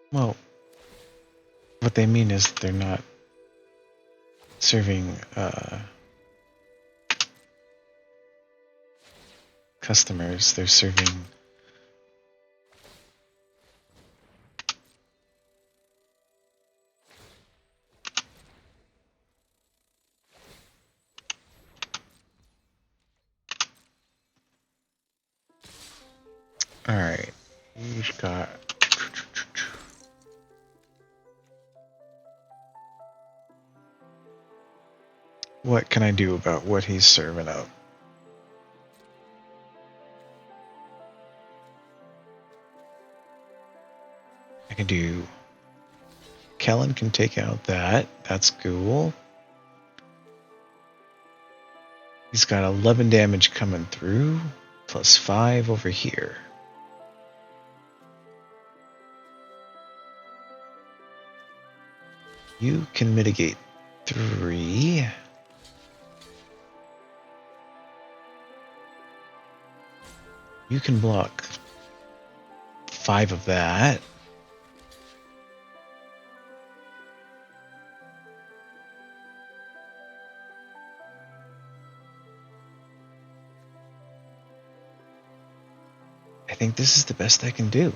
Well, what they mean is they're not serving customers. They're serving Alright. He's got what can I do about what he's serving up? I can do Kellen can take out that. That's cool. He's got 11 damage coming through, plus 5 over here. You can mitigate 3. You can block 5 of that. I think this is the best I can do.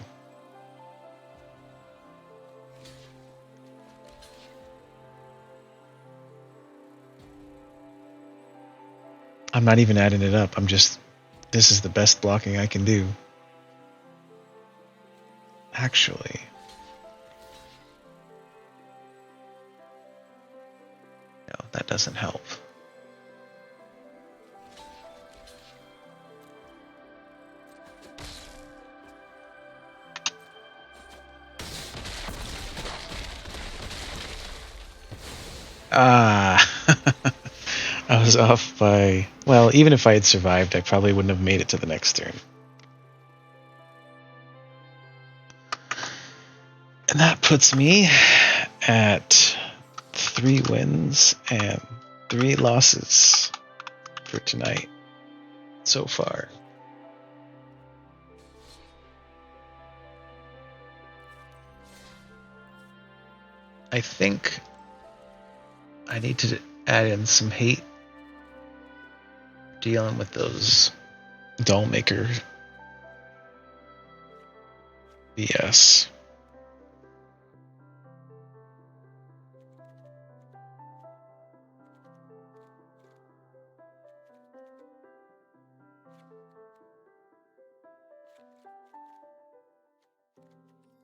I'm not even adding it up. This is the best blocking I can do. Actually, no, that doesn't help. Ah, I was off by, well, even if I had survived, I probably wouldn't have made it to the next turn. And that puts me at 3 wins and 3 losses for tonight so far. I think I need to add in some hate dealing with those doll maker BS.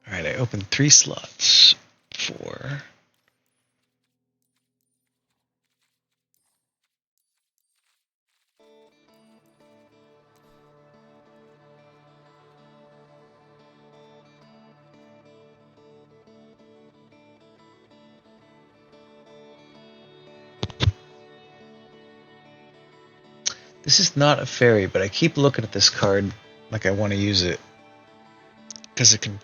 Alright, I opened 3 slots for This is not a fairy, but I keep looking at this card like I want to use it. Because it can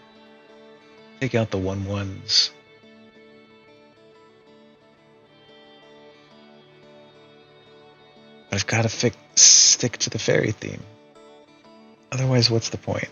take out the 1/1s. I've got to stick to the fairy theme. Otherwise, what's the point?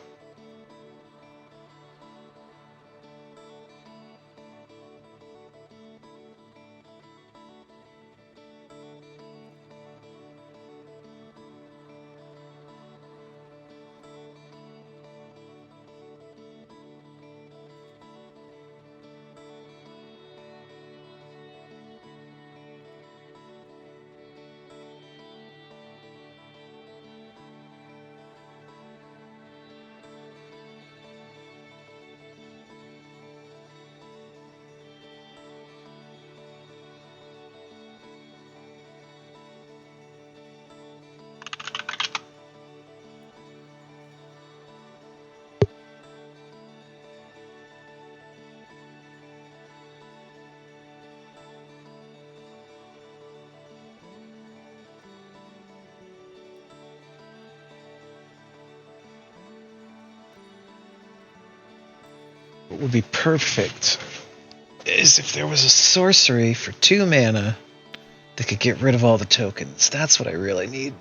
What would be perfect is if there was a sorcery for 2 mana that could get rid of all the tokens. That's what I really need.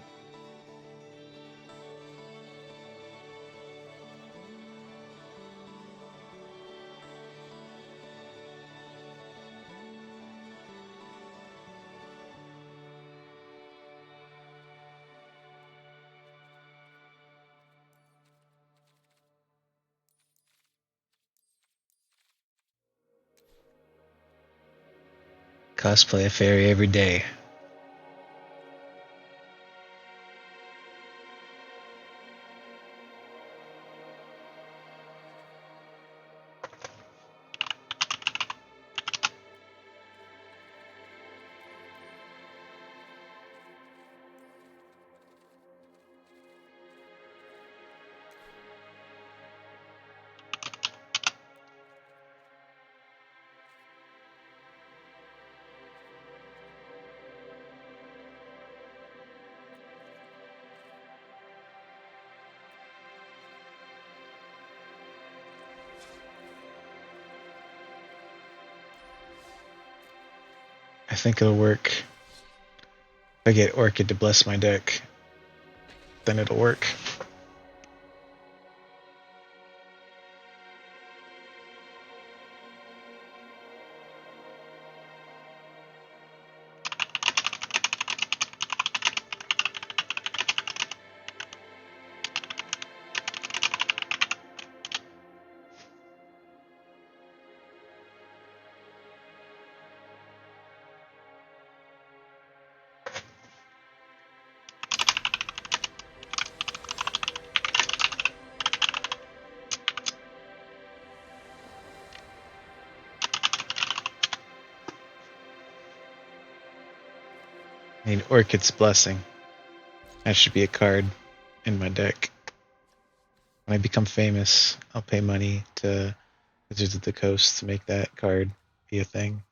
Cosplay a fairy every day. I think it'll work. If I get Orchid to bless my deck, then it'll work. I need Orchid's Blessing. That should be a card in my deck. When I become famous, I'll pay money to Wizards of the Coast to make that card be a thing.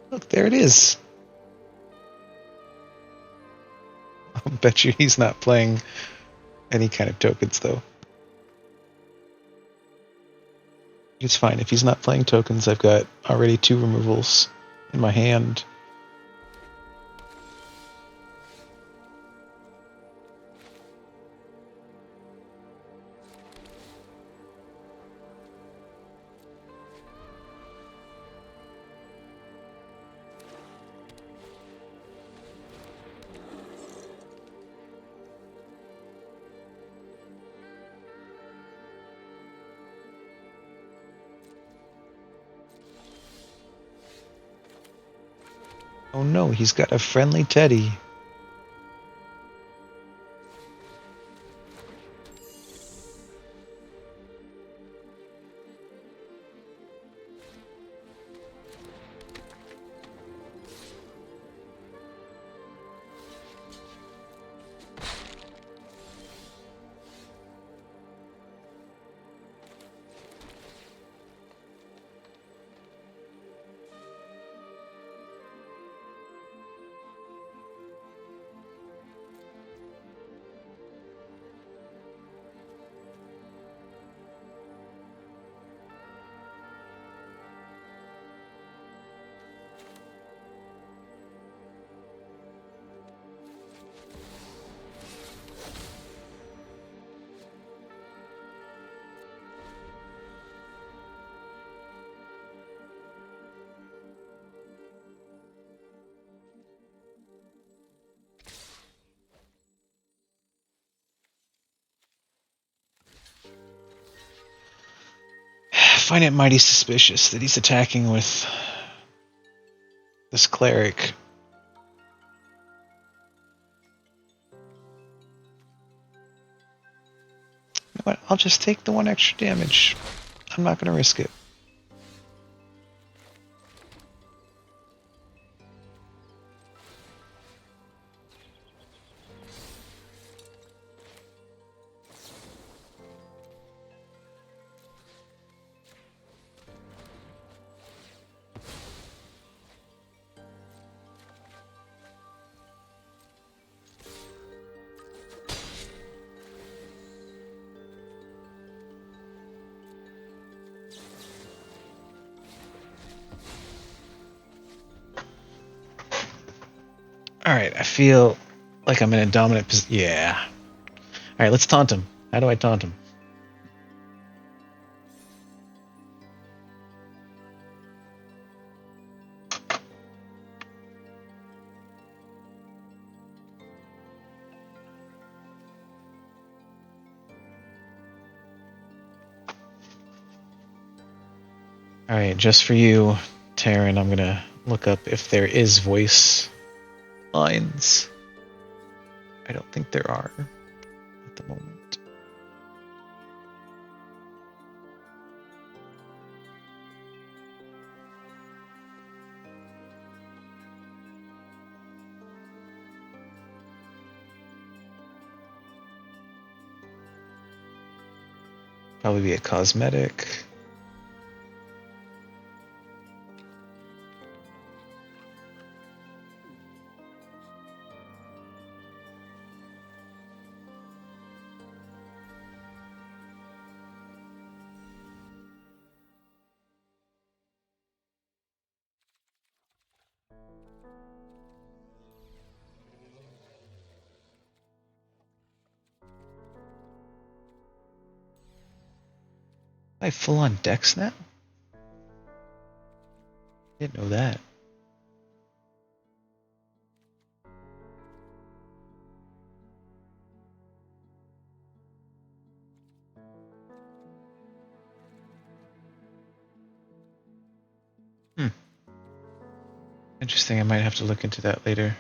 Look, there it is. I'll bet you he's not playing any kind of tokens, though. It's fine. If he's not playing tokens, I've got already 2 removals in my hand. Oh no, he's got a friendly teddy. I find it mighty suspicious that he's attacking with this cleric. You know what? I'll just take the 1 extra damage. I'm not going to risk it. Alright, I feel like I'm in a dominant position. Yeah. Alright, let's taunt him. How do I taunt him? Alright, just for you, Taryn, I'm gonna look up if there is voice lines. I don't think there are at the moment. Probably be a cosmetic. I full on dex now? Didn't know that. Interesting, I might have to look into that later.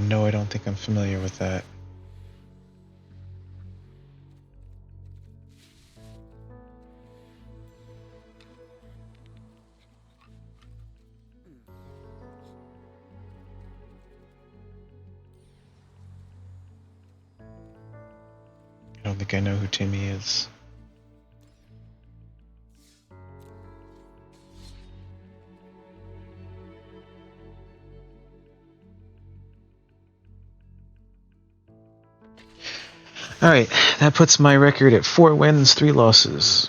No, I don't think I'm familiar with that. I don't think I know who Timmy is. Alright, that puts my record at 4 wins, 3 losses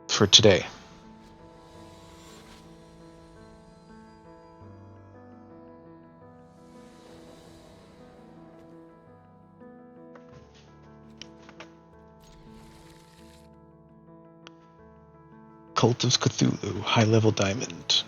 for today. Cult of Cthulhu, high level diamond.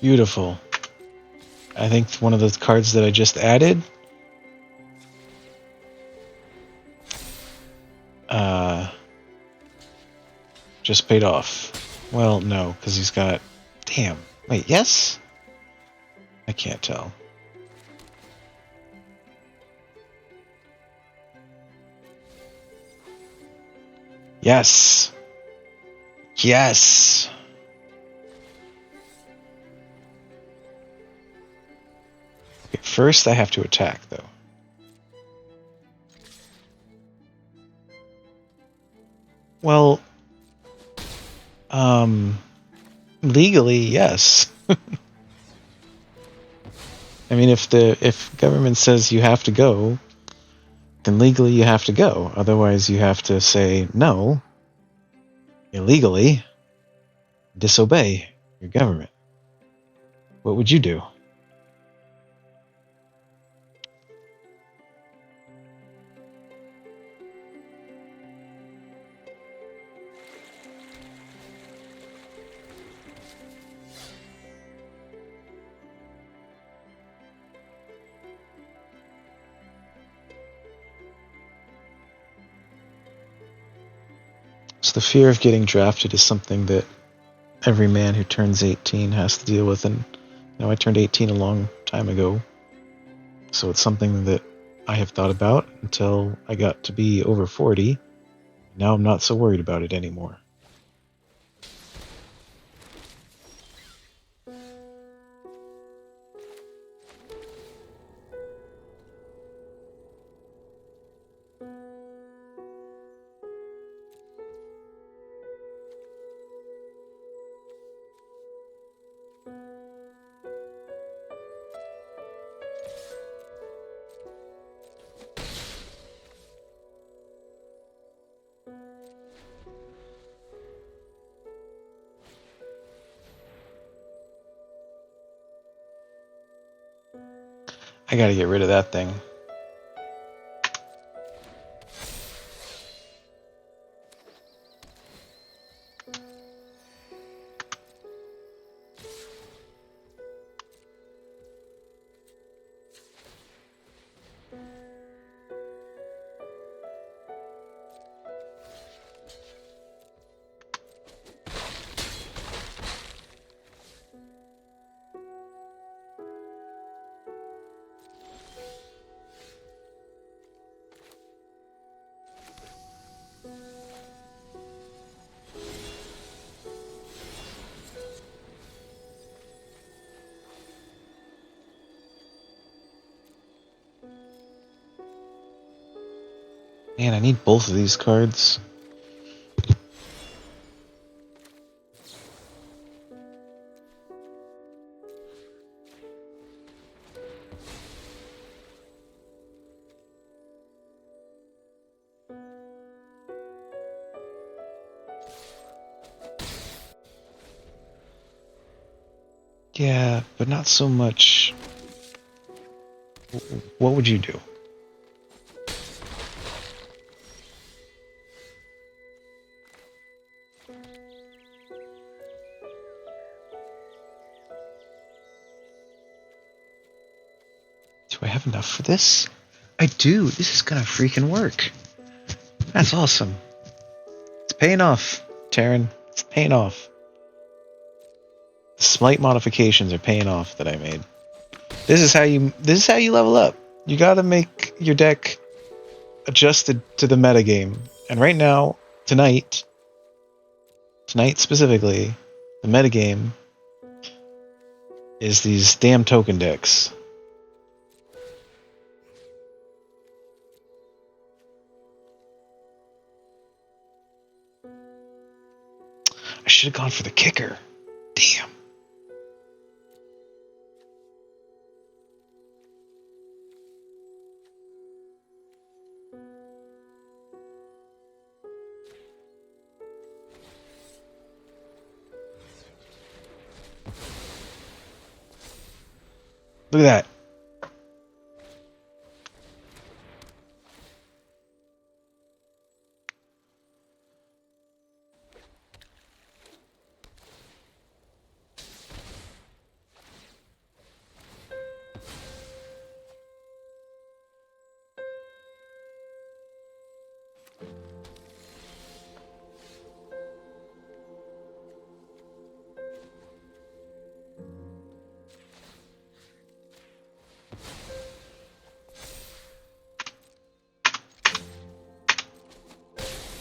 Beautiful. I think one of the cards that I just added just paid off. Well, no, because he's got... Damn. Wait, yes? I can't tell. Yes! Yes! Okay, first I have to attack, though. Well, legally, yes. I mean, if government says you have to go, then legally you have to go. Otherwise, you have to say no, illegally, disobey your government. What would you do? So the fear of getting drafted is something that every man who turns 18 has to deal with, and you know, I turned 18 a long time ago, so it's something that I have thought about until I got to be over 40. Now I'm not so worried about it anymore. I gotta get rid of that thing. Man, I need both of these cards. Yeah, but not so much. What would you do? Do I have enough for this? I do. This is gonna freaking work. That's awesome. It's paying off, Taryn. It's paying off. The slight modifications are paying off that I made. This is how you level up. You gotta make your deck adjusted to the metagame. And right now, tonight specifically, the metagame is these damn token decks. I should have gone for the kicker. Damn. Look at that.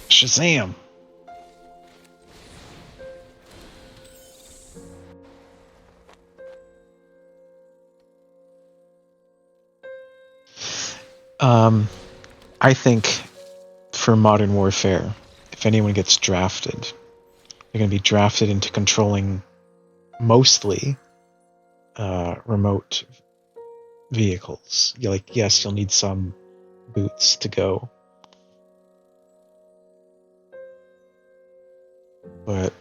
Shazam. I think for Modern Warfare, if anyone gets drafted, they're going to be drafted into controlling mostly remote vehicles. Yes, you'll need some boots to go, but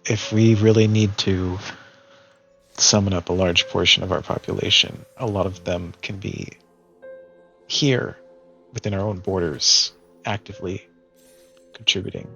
if we really need to summon up a large portion of our population, a lot of them can be here within our own borders, actively contributing.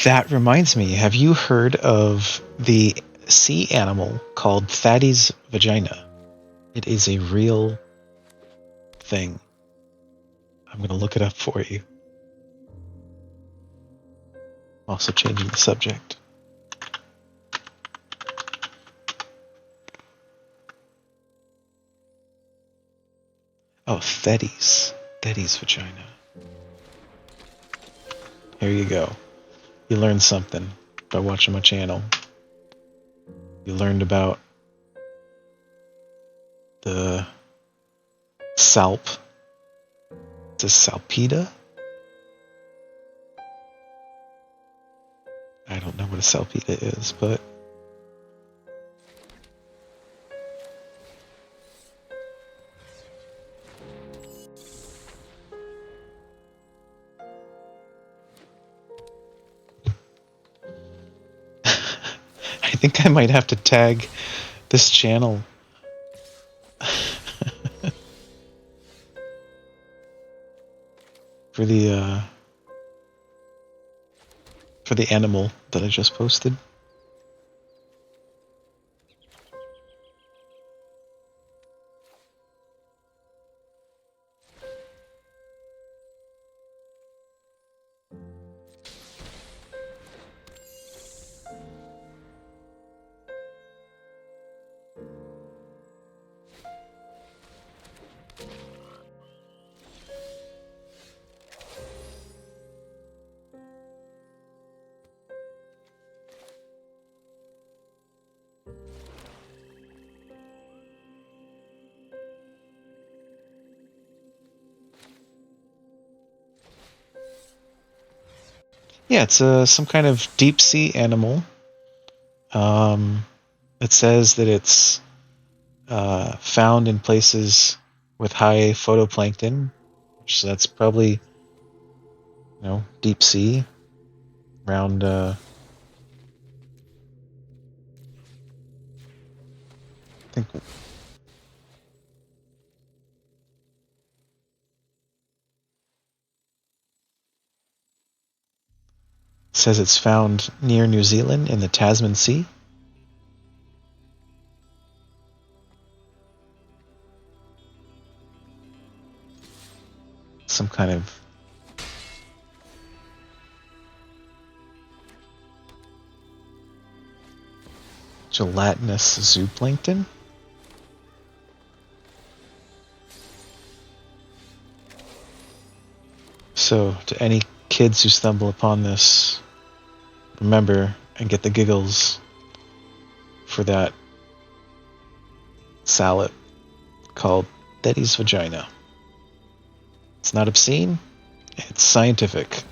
That reminds me, have you heard of the sea animal called Fatty's vagina? It is a real thing. I'm going to look it up for you. Also changing the subject. Oh, Thetty's vagina. Here you go. You learned something by watching my channel. You learned about the salp. Is this salpida? I don't know what a salpida is, but I think I might have to tag this channel. For the animal that I just posted. Yeah, it's some kind of deep sea animal It says that it's found in places with high phytoplankton, so that's probably deep sea around. I think it says it's found near New Zealand in the Tasman Sea. Some kind of gelatinous zooplankton. So, to any kids who stumble upon this, remember and get the giggles for that salad called Daddy's Vagina. It's not obscene, it's scientific.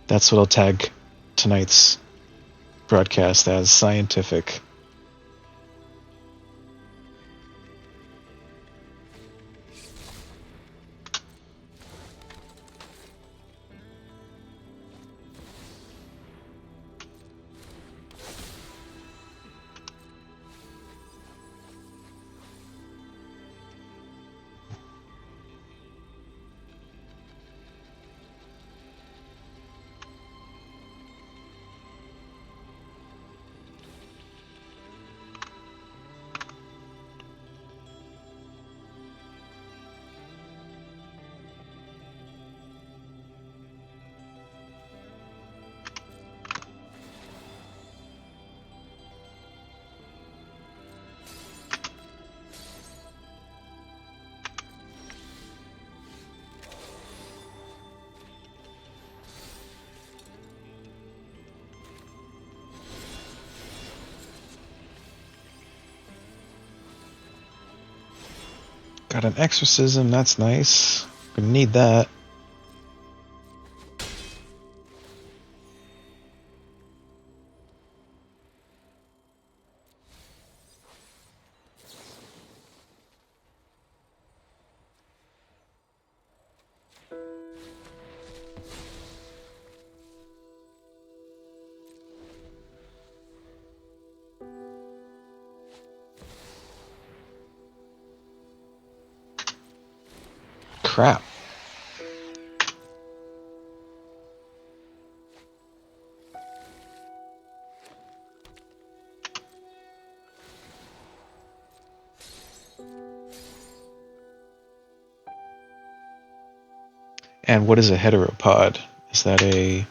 That's what I'll tag tonight's broadcast as scientific. Got an exorcism, that's nice. Gonna need that. Crap. And what is a heteropod? Is that a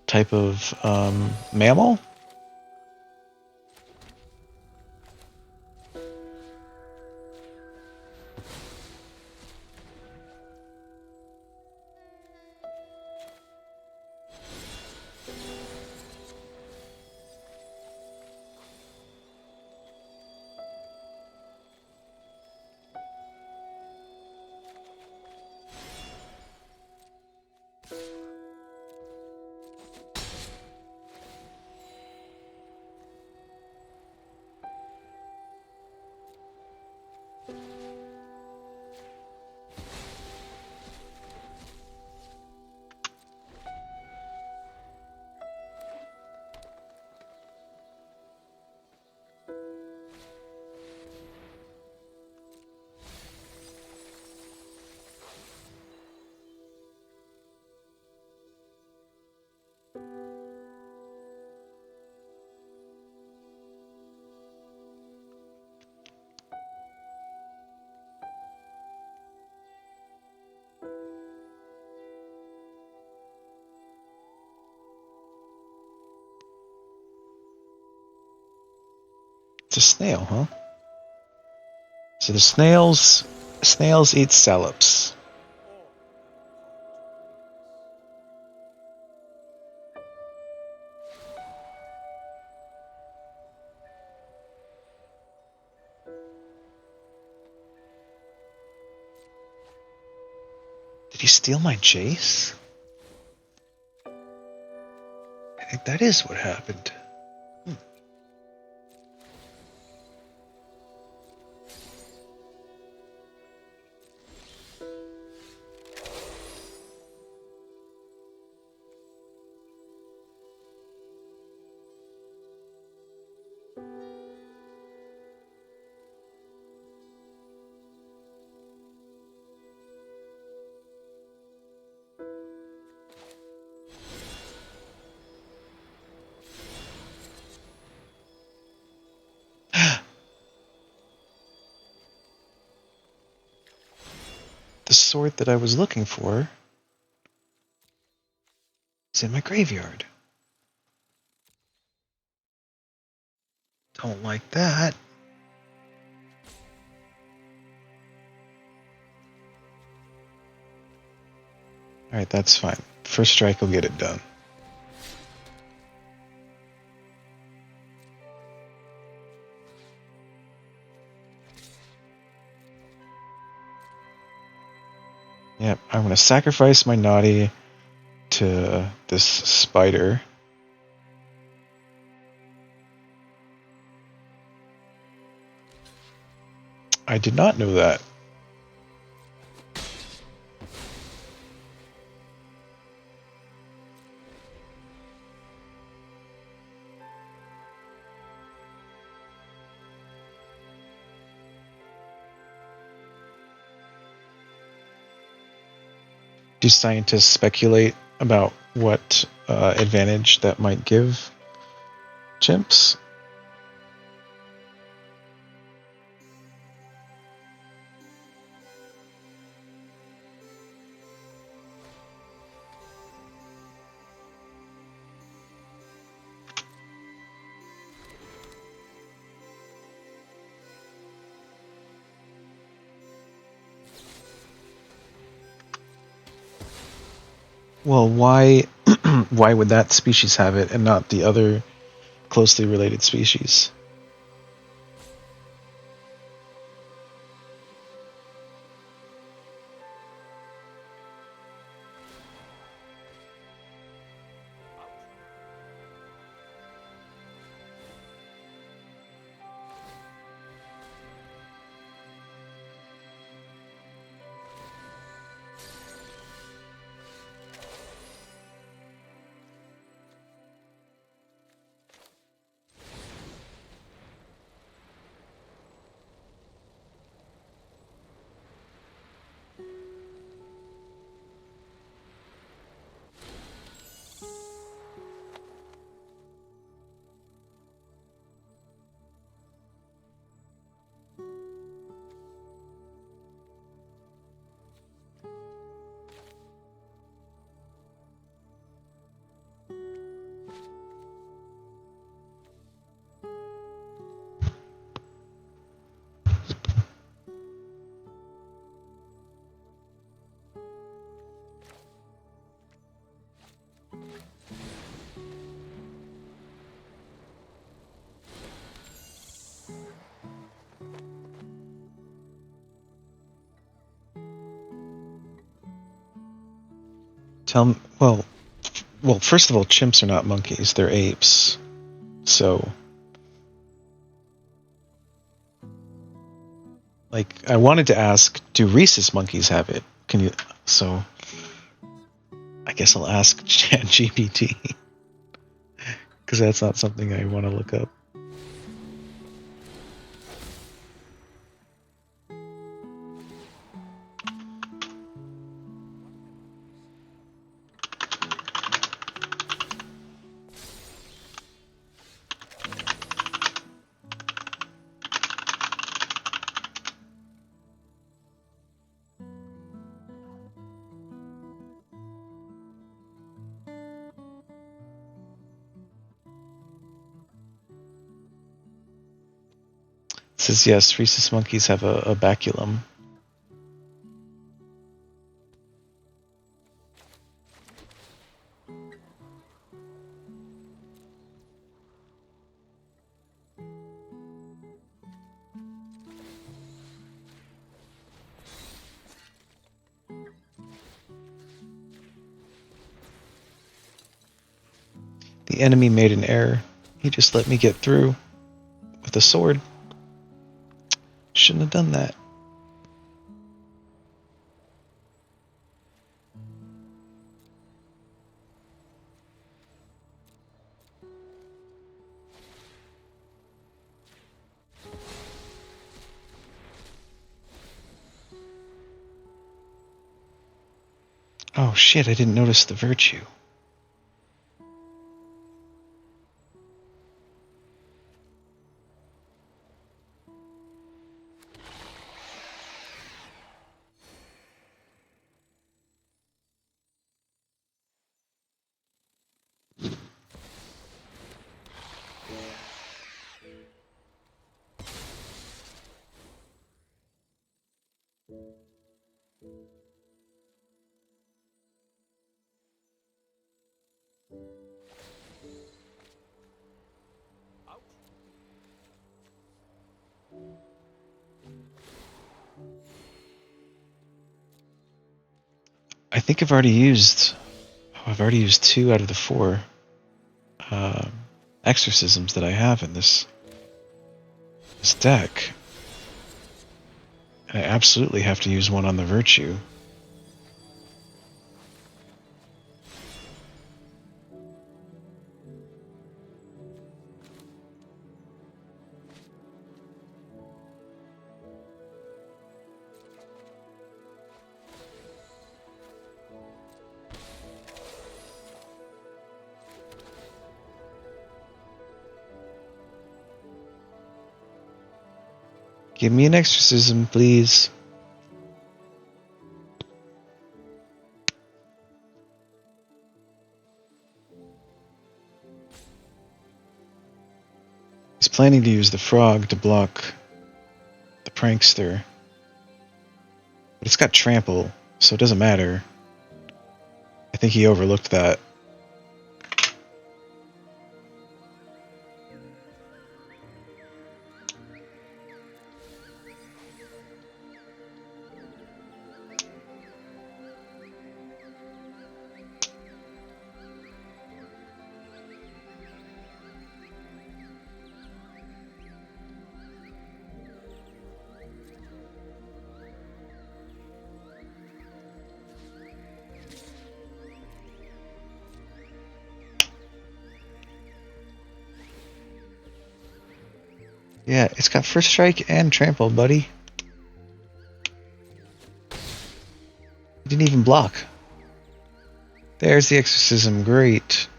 type of mammal? It's a snail, huh? So the snails eat sallops. Did he steal my Jace? I think that is what happened. The sword that I was looking for is in my graveyard. Don't like that. Alright, that's fine. First strike will get it done. Yep, I'm gonna sacrifice my naughty to this spider. I did not know that. Do scientists speculate about what advantage that might give chimps? Well, why why would that species have it and not the other closely related species? Well, first of all, chimps are not monkeys; they're apes. So, like, I wanted to ask, do rhesus monkeys have it? Can you? So, I guess I'll ask ChatGPT because that's not something I want to look up. It says yes, rhesus monkeys have a baculum. The enemy made an error. He just let me get through with a sword. Shouldn't have done that. Oh shit, I didn't notice the virtue. I think I've already used 2 out of the 4 exorcisms that I have in this deck. And I absolutely have to use one on the virtue. Give me an exorcism, please. He's planning to use the frog to block the prankster. But it's got trample, so it doesn't matter. I think he overlooked that. Yeah, it's got first strike and trample, buddy. He didn't even block. There's the exorcism, great.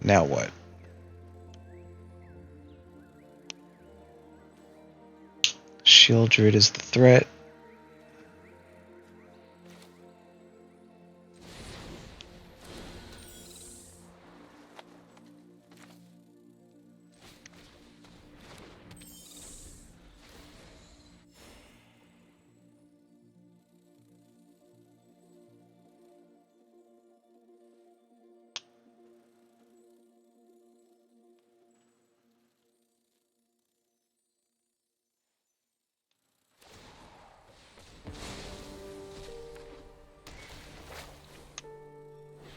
Now what? Shieldred is the threat.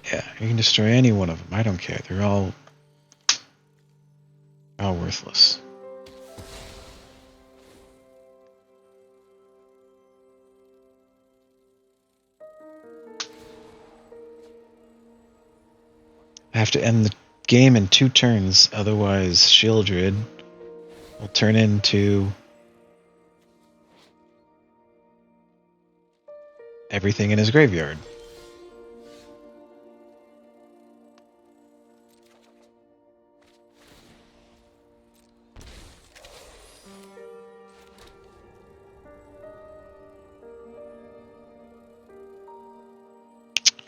Yeah, you can destroy any one of them. I don't care. They're all worthless. I have to end the game in 2 turns, otherwise Shieldred will turn into everything in his graveyard.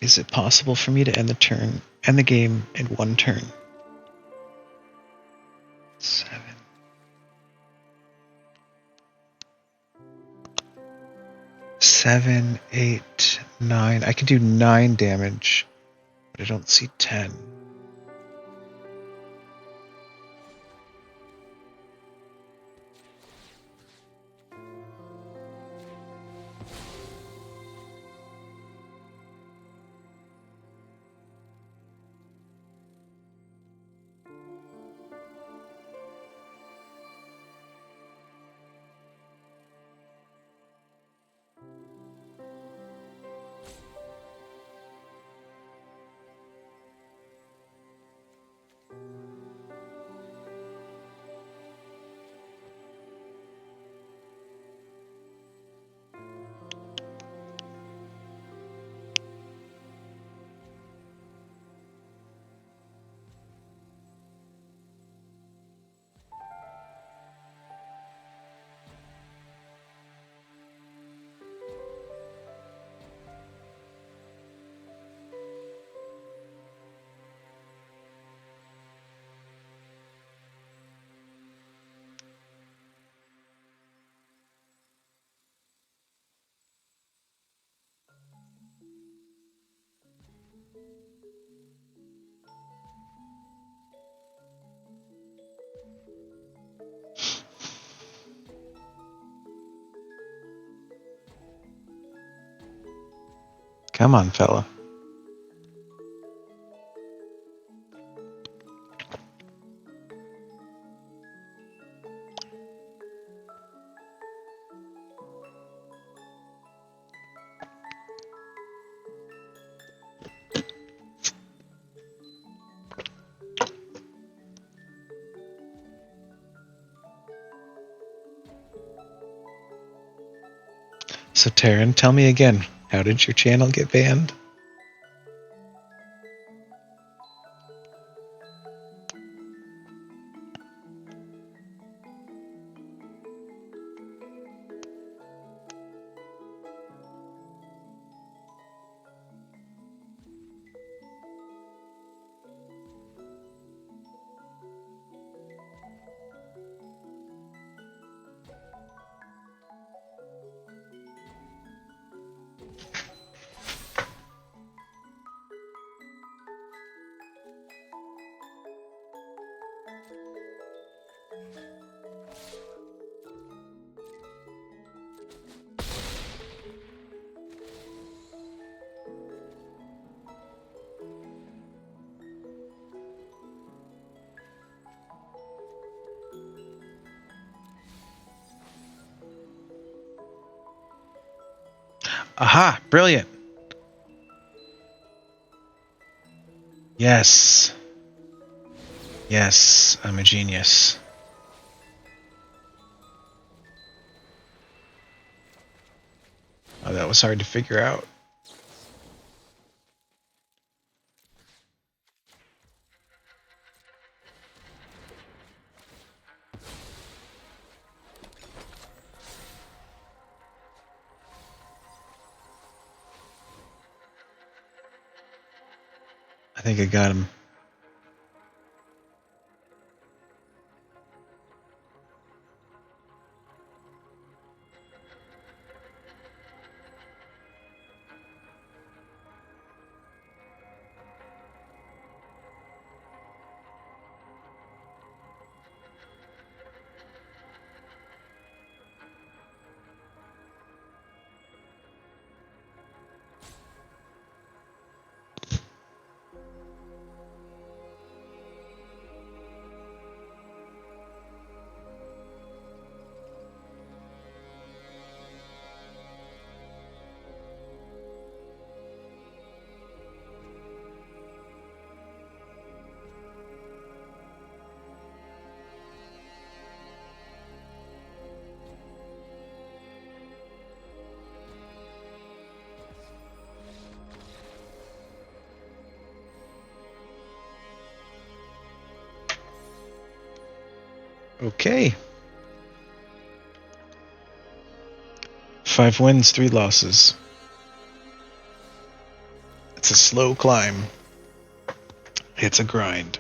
Is it possible for me to end the game in 1 turn? 7. 7, 8, 9. I can do 9 damage, but I don't see 10. Come on, fella. So, Taryn, tell me again, how did your channel get banned? Aha! Brilliant! Yes. Yes, I'm a genius. Oh, that was hard to figure out. I think I got him. Okay. 5 wins, 3 losses. It's a slow climb. It's a grind.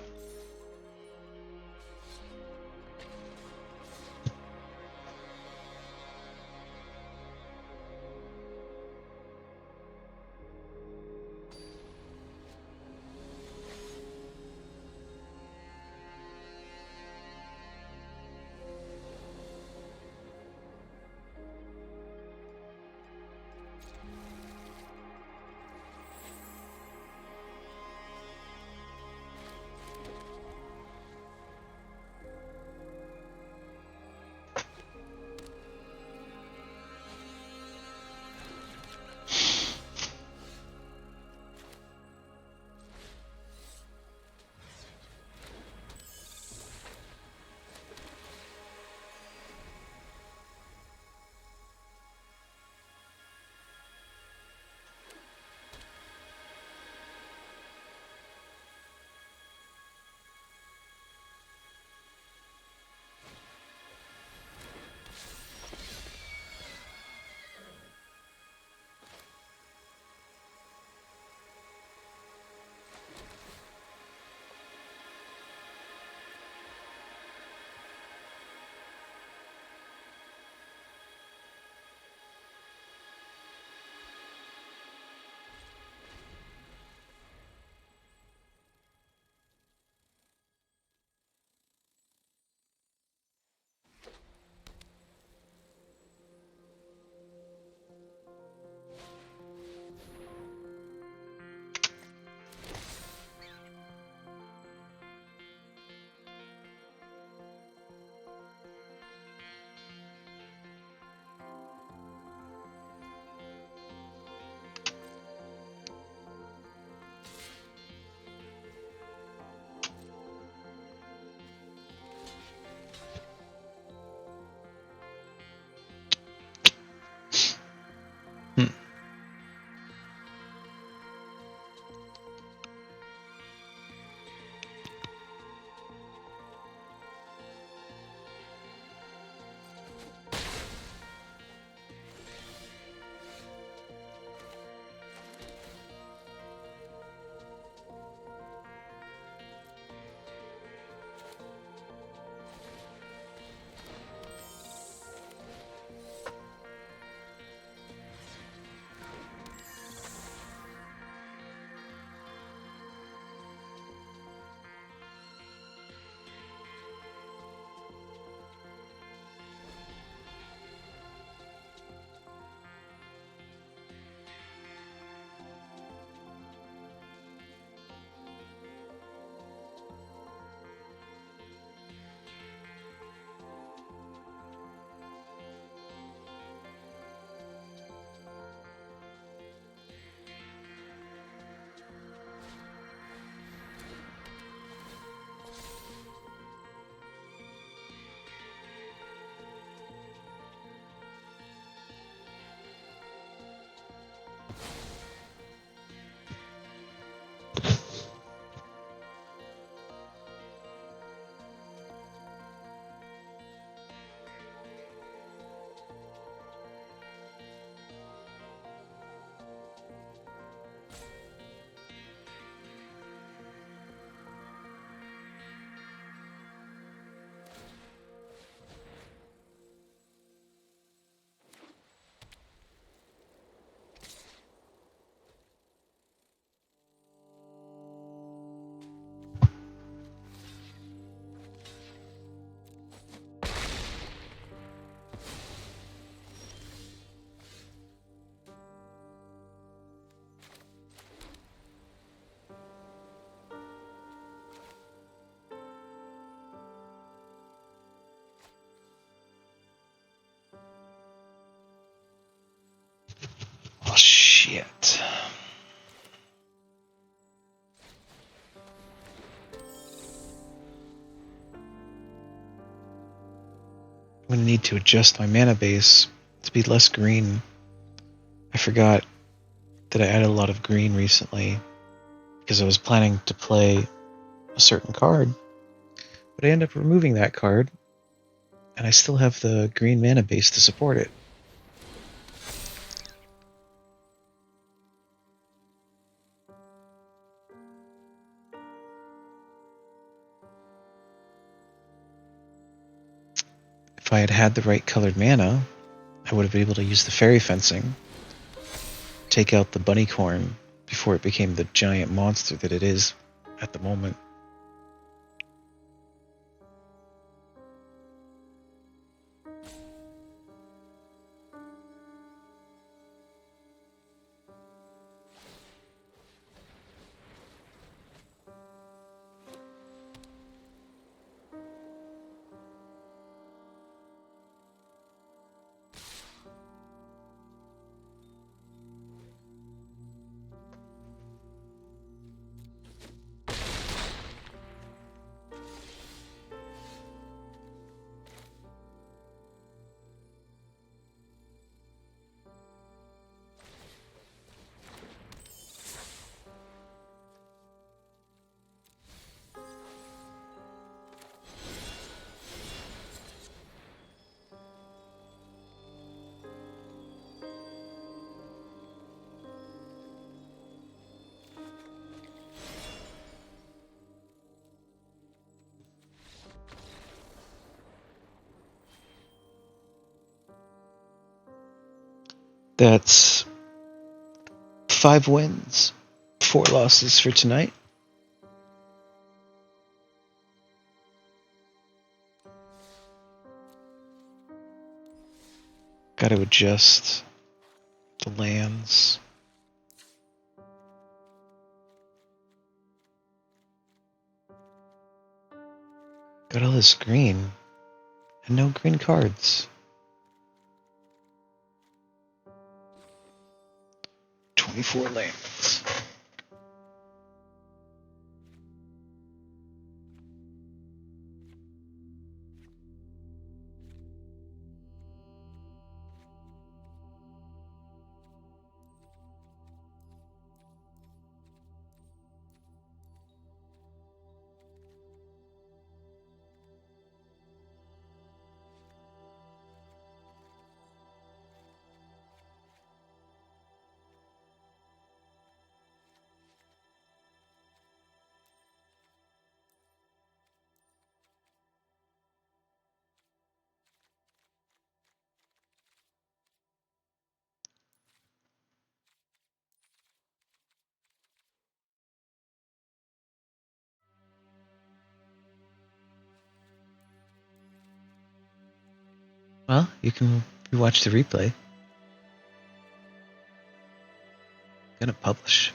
Oh, shit. I'm going to need to adjust my mana base to be less green. I forgot that I added a lot of green recently because I was planning to play a certain card, but I ended up removing that card, and I still have the green mana base to support it. If I had had the right colored mana, I would have been able to use the fairy fencing, take out the bunny corn before it became the giant monster that it is at the moment. That's 5 wins, 4 losses for tonight. Got to adjust the lands. Got all this green and no green cards. 24 lands. Well, you can watch the replay. Gonna publish.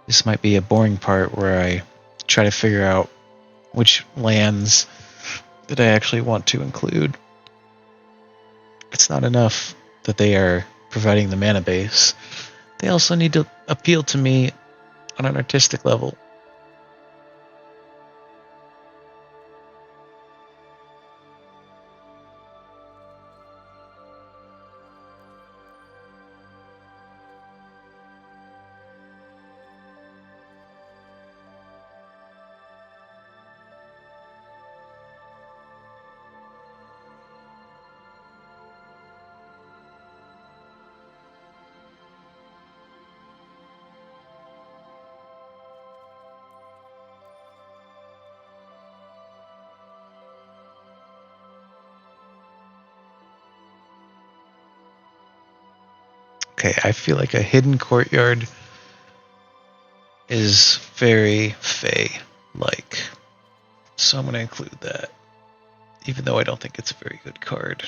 This might be a boring part where I try to figure out which lands that I actually want to include. It's not enough that they are providing the mana base. They also need to appeal to me on an artistic level. Okay, I feel like a hidden courtyard is very Fae-like. So I'm going to include that, even though I don't think it's a very good card.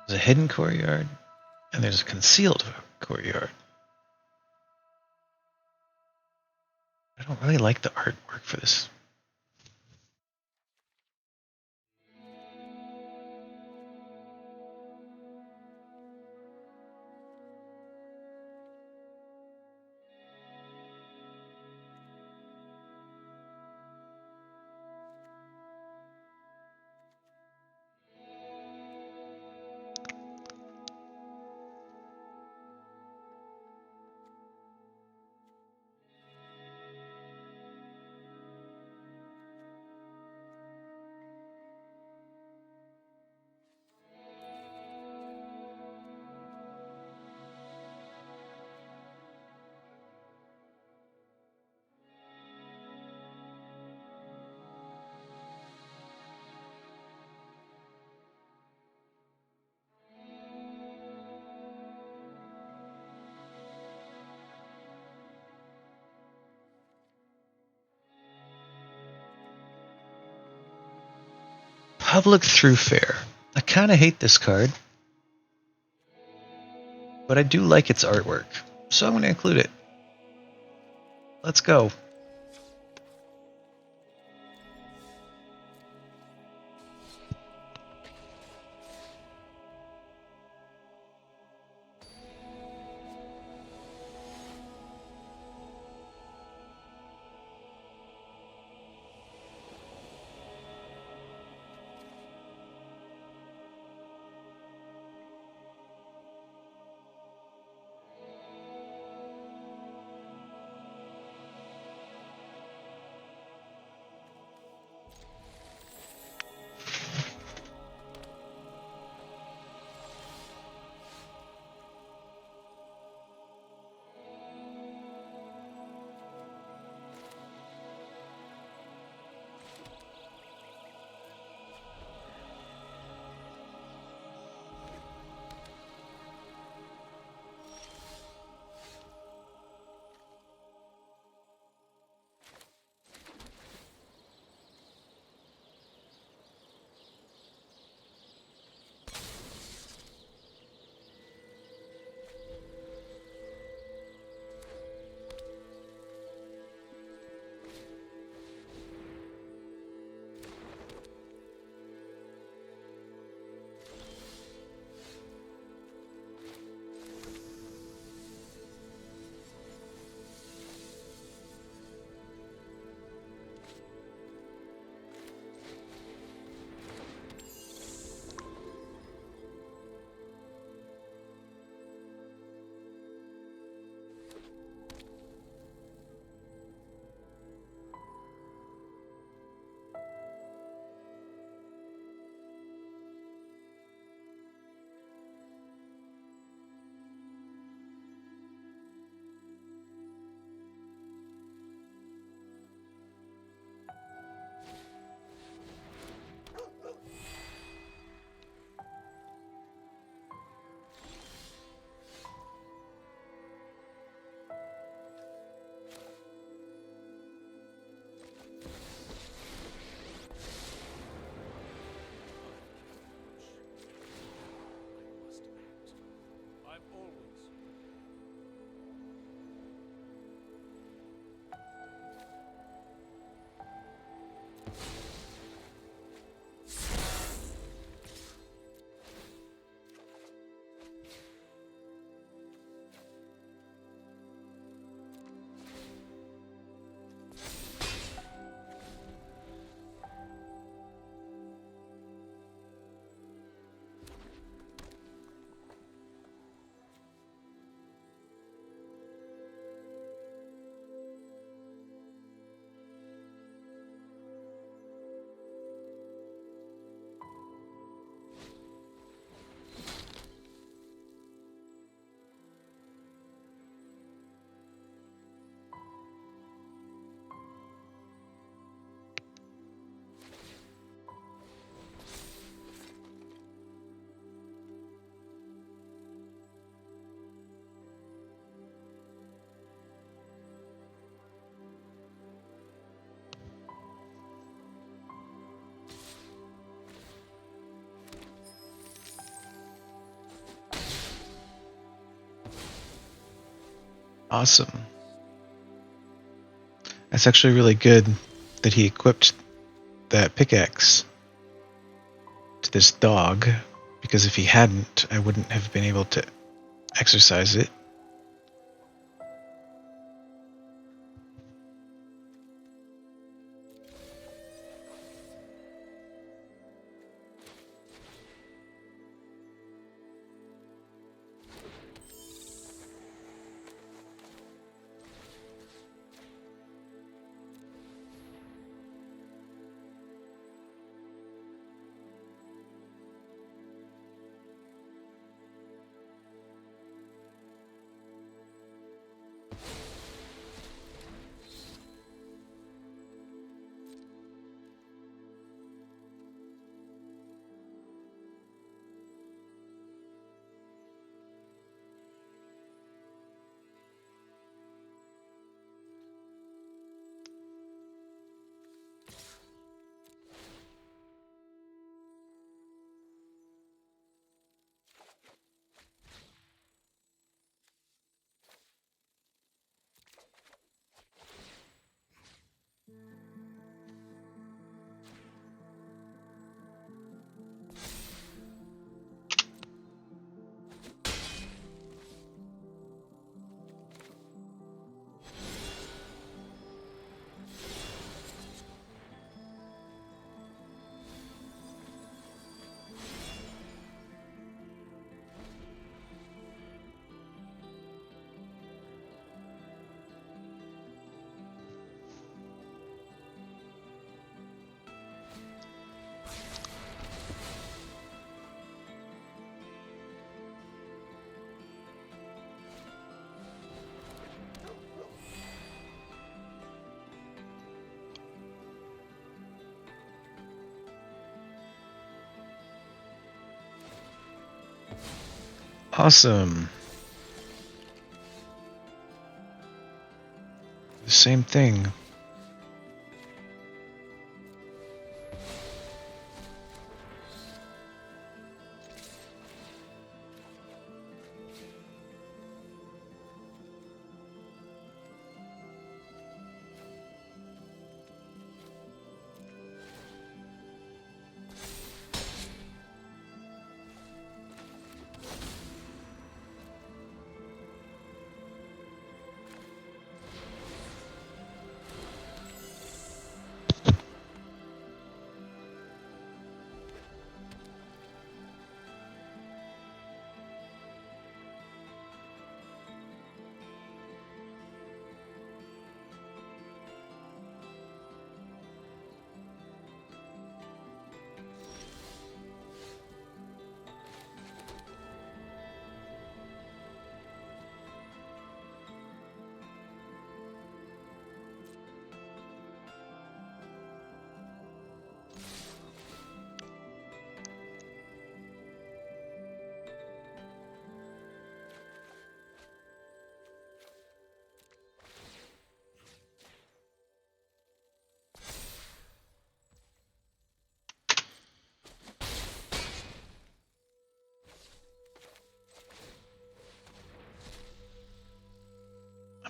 There's a hidden courtyard, and there's a concealed courtyard. I don't really like the artwork for this. Public Throughfare. I kind of hate this card, but I do like its artwork, so I'm going to include it. Let's go. Awesome. That's actually really good that he equipped that pickaxe to this dog, because if he hadn't, I wouldn't have been able to exercise it. Awesome. The same thing.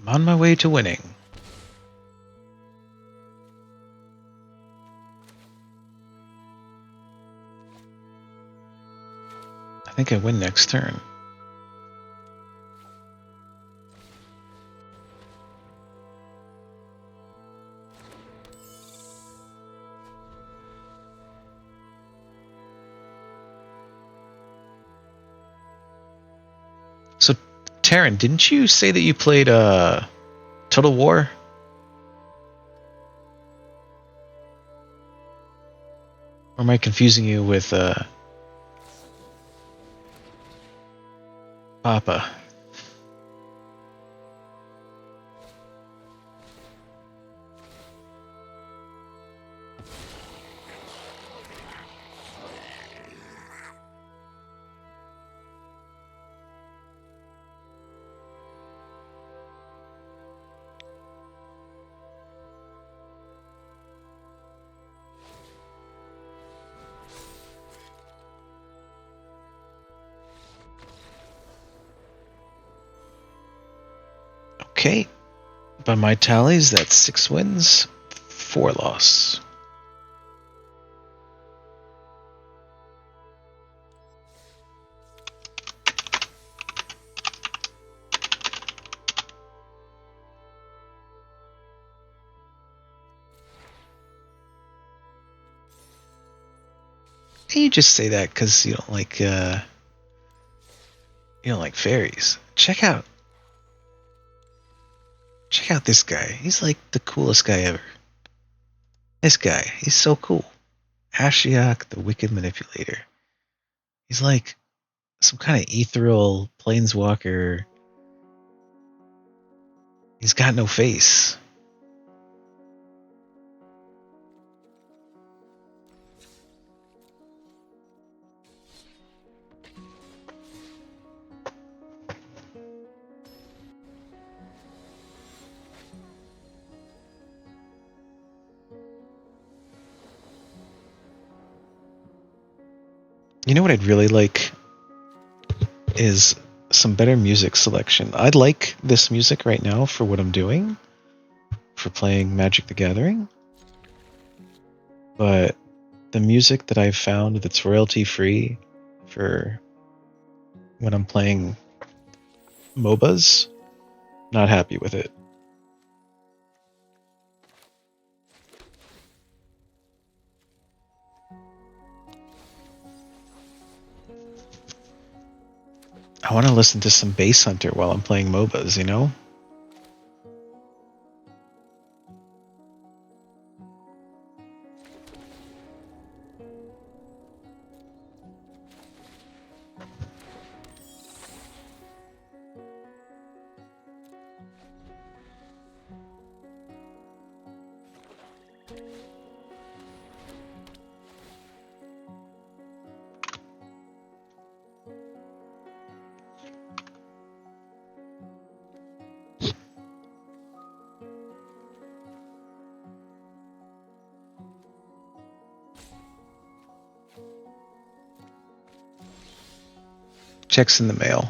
I'm on my way to winning. I think I win next turn. So, Taryn, didn't you say that you played Total War? Or am I confusing you with Papa? Okay. By my tallies, that's 6 wins, 4 loss. You just say that because you don't like fairies. Check out this guy. He's like the coolest guy ever. This guy, he's so cool. Ashiok, the Wicked Manipulator. He's like some kind of ethereal planeswalker. He's got no face. You know what I'd really like is some better music selection. I like this music right now for what I'm doing, for playing Magic the Gathering. But the music that I've found that's royalty free for when I'm playing MOBAs, not happy with it. I want to listen to some Bass Hunter while I'm playing MOBAs, you know? Checks in the mail.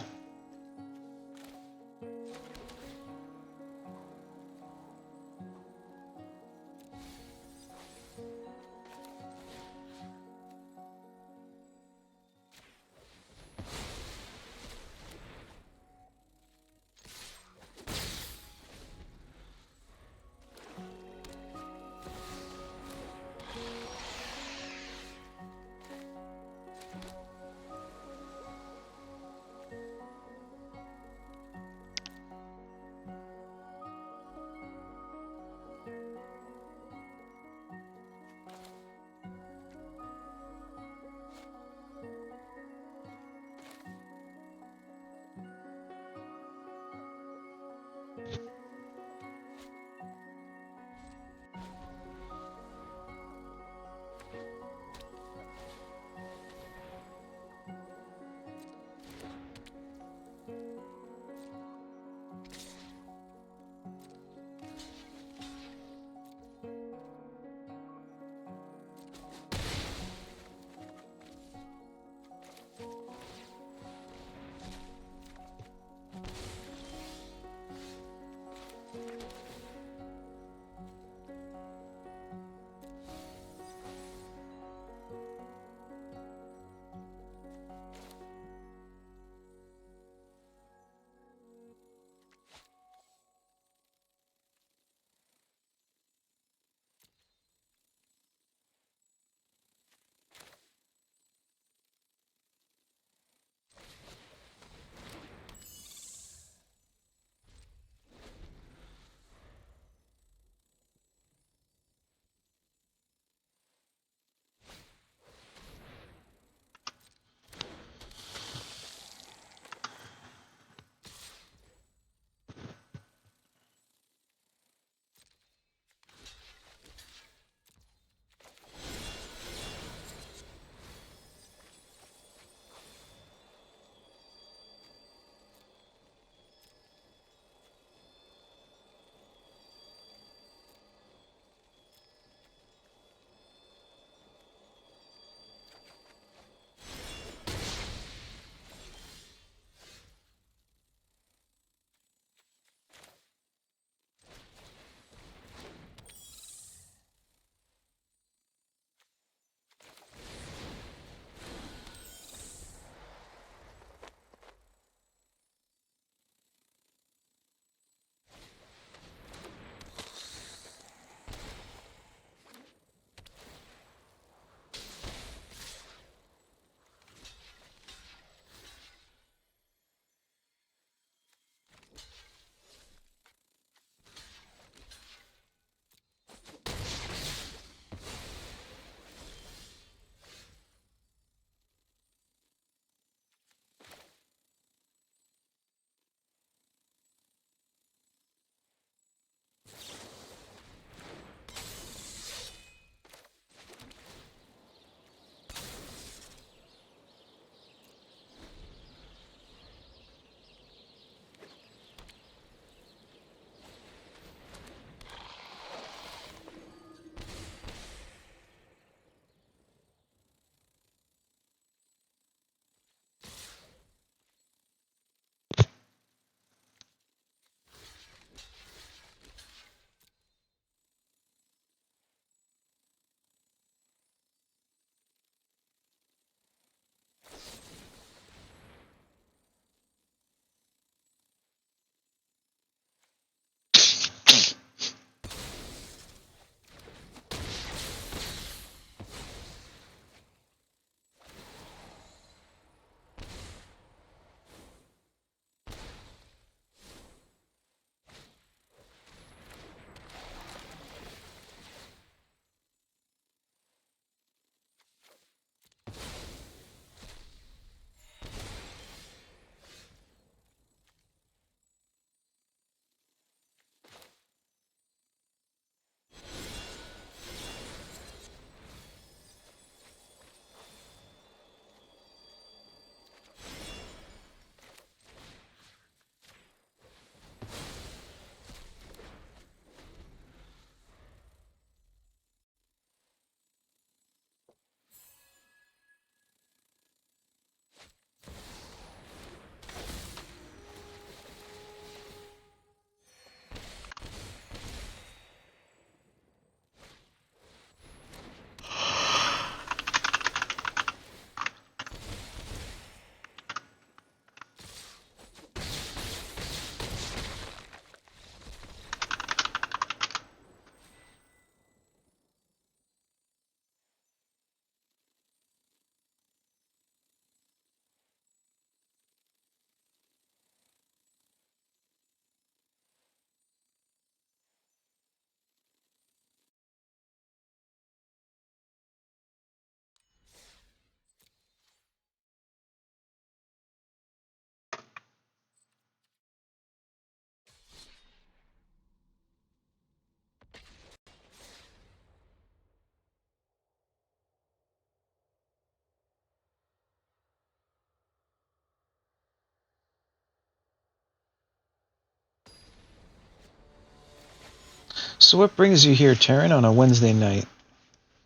So what brings you here, Taryn, on a Wednesday night,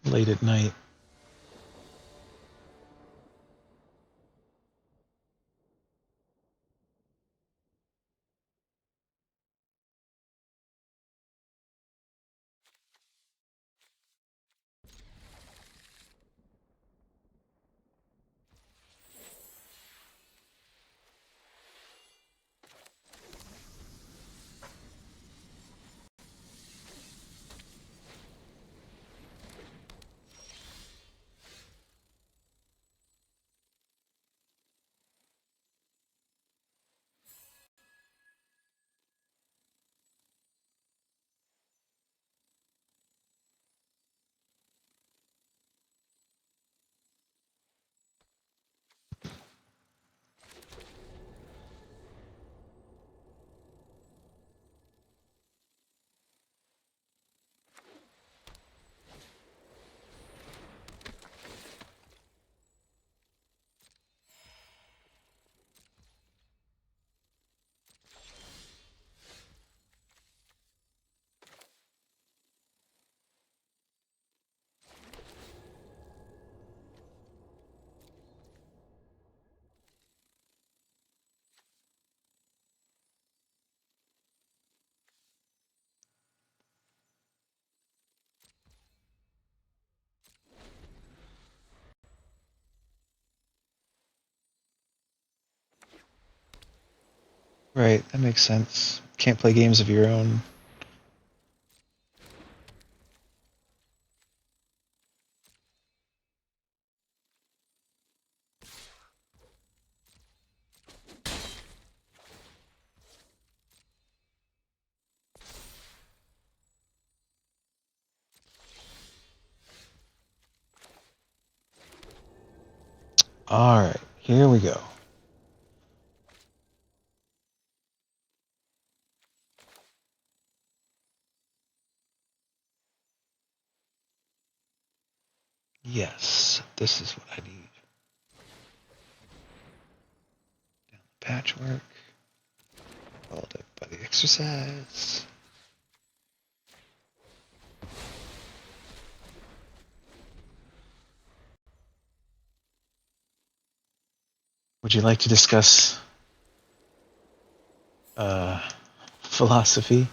late at night? Right, that makes sense. Can't play games of your own. Alright, here we go. Yes, this is what I need. Down the patchwork. Followed up by the exercise. Would you like to discuss philosophy,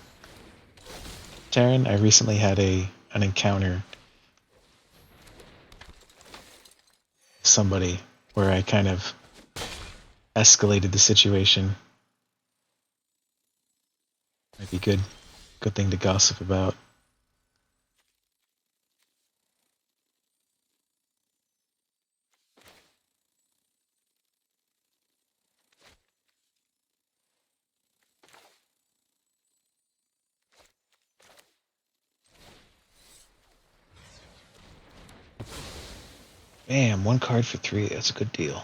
Taryn? I recently had an encounter with somebody where I kind of escalated the situation. Might be good thing to gossip about. Bam, one card for 3. That's a good deal.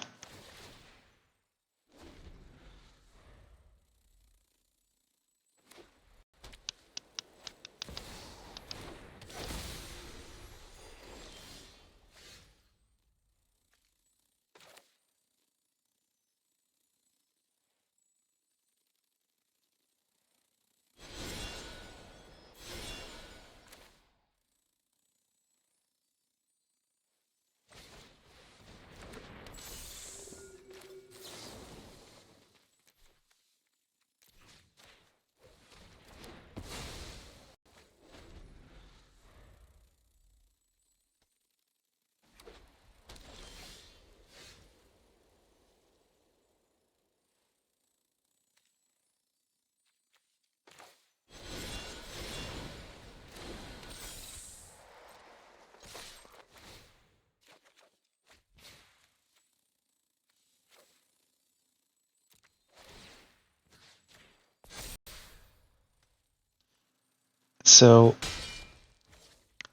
So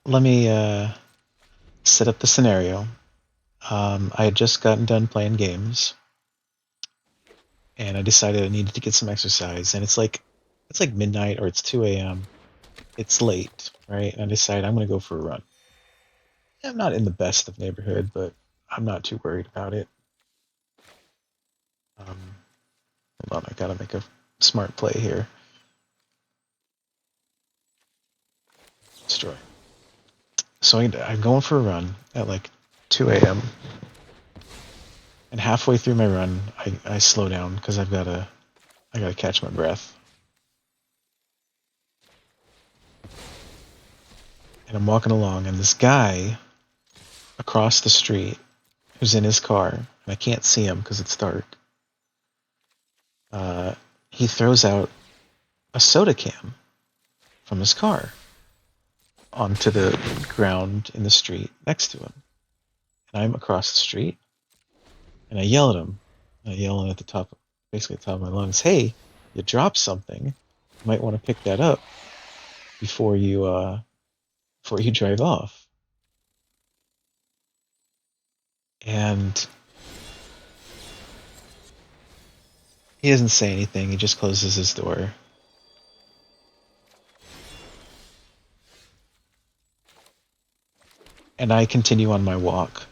let me set up the scenario. I had just gotten done playing games, and I decided I needed to get some exercise. And it's like midnight or it's 2 a.m. It's late, right? And I decided I'm going to go for a run. I'm not in the best of neighborhood, but I'm not too worried about it. Hold on, I gotta make a smart play here. Destroy. So I'm going for a run at like 2 a.m. And halfway through my run, I slow down because I gotta catch my breath. And I'm walking along, and this guy across the street who's in his car, and I can't see him because it's dark. He throws out a soda can from his car onto the ground in the street next to him. And I'm across the street, and I yell at him. I yell at the top, basically at the top of my lungs, "Hey, you dropped something. You might want to pick that up before you drive off." And he doesn't say anything. He just closes his door. And I continue on my walk.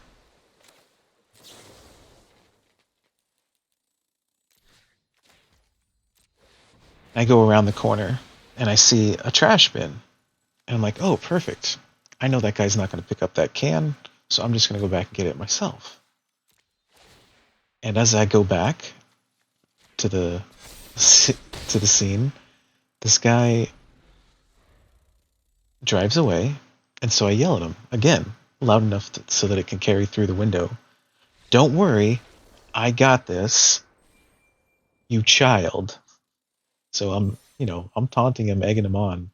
I go around the corner and I see a trash bin. And I'm like, oh, perfect. I know that guy's not going to pick up that can, so I'm just going to go back and get it myself. And as I go back to the scene, this guy drives away, and so I yell at him again, loud enough so that it can carry through the window. "Don't worry, I got this, you child." So I'm taunting him, egging him on,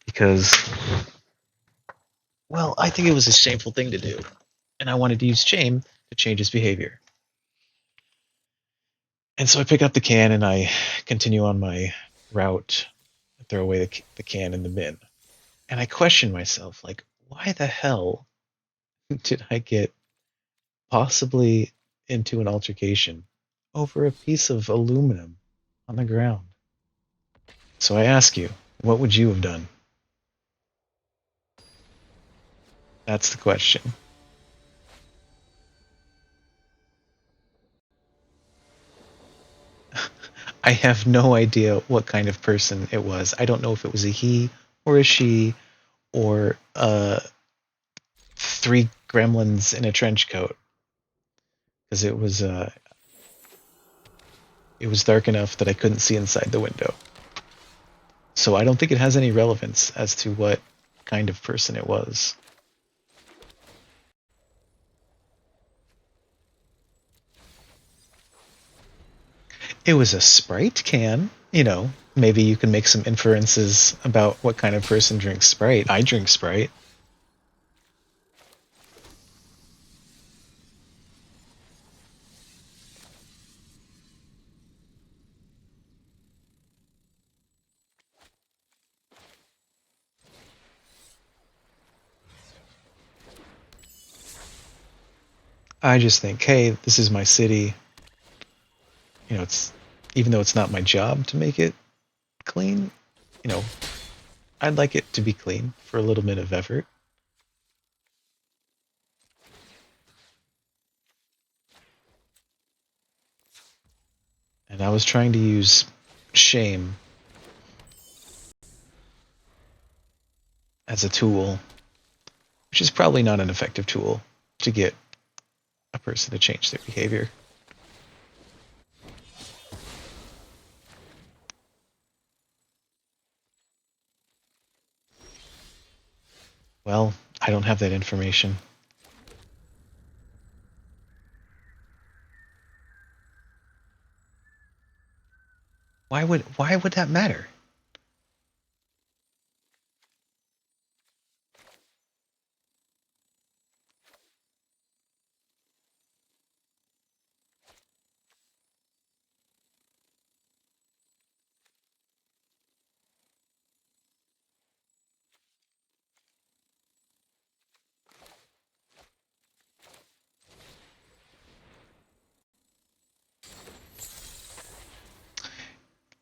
because, well, I think it was a shameful thing to do, and I wanted to use shame to change his behavior. And so I pick up the can and I continue on my route, throw away the can in the bin. And I question myself, like, why the hell did I get possibly into an altercation over a piece of aluminum on the ground? So I ask you, what would you have done? That's the question. I have no idea what kind of person it was. I don't know if it was a he or a she or three gremlins in a trench coat, because it was dark enough that I couldn't see inside the window. So I don't think it has any relevance as to what kind of person it was. It was a Sprite can. Maybe you can make some inferences about what kind of person drinks Sprite. I drink Sprite. I just think, hey, this is my city. It's, even though it's not my job to make it clean, you know, I'd like it to be clean for a little bit of effort. And I was trying to use shame as a tool, which is probably not an effective tool to get a person to change their behavior. Well, I don't have that information. Why would that matter?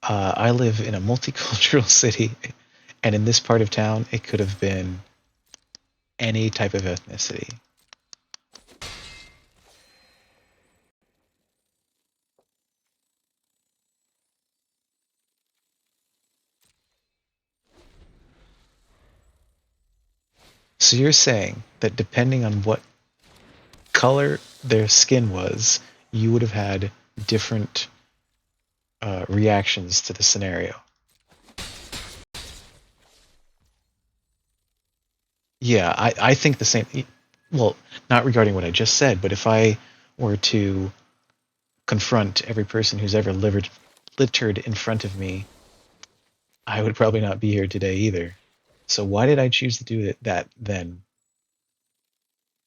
I live in a multicultural city, and in this part of town, it could have been any type of ethnicity. So you're saying that depending on what color their skin was, you would have had different reactions to the scenario. Yeah, I think the same. Well, not regarding what I just said, but if I were to confront every person who's ever littered in front of me, I would probably not be here today either. So why did I choose to do that then?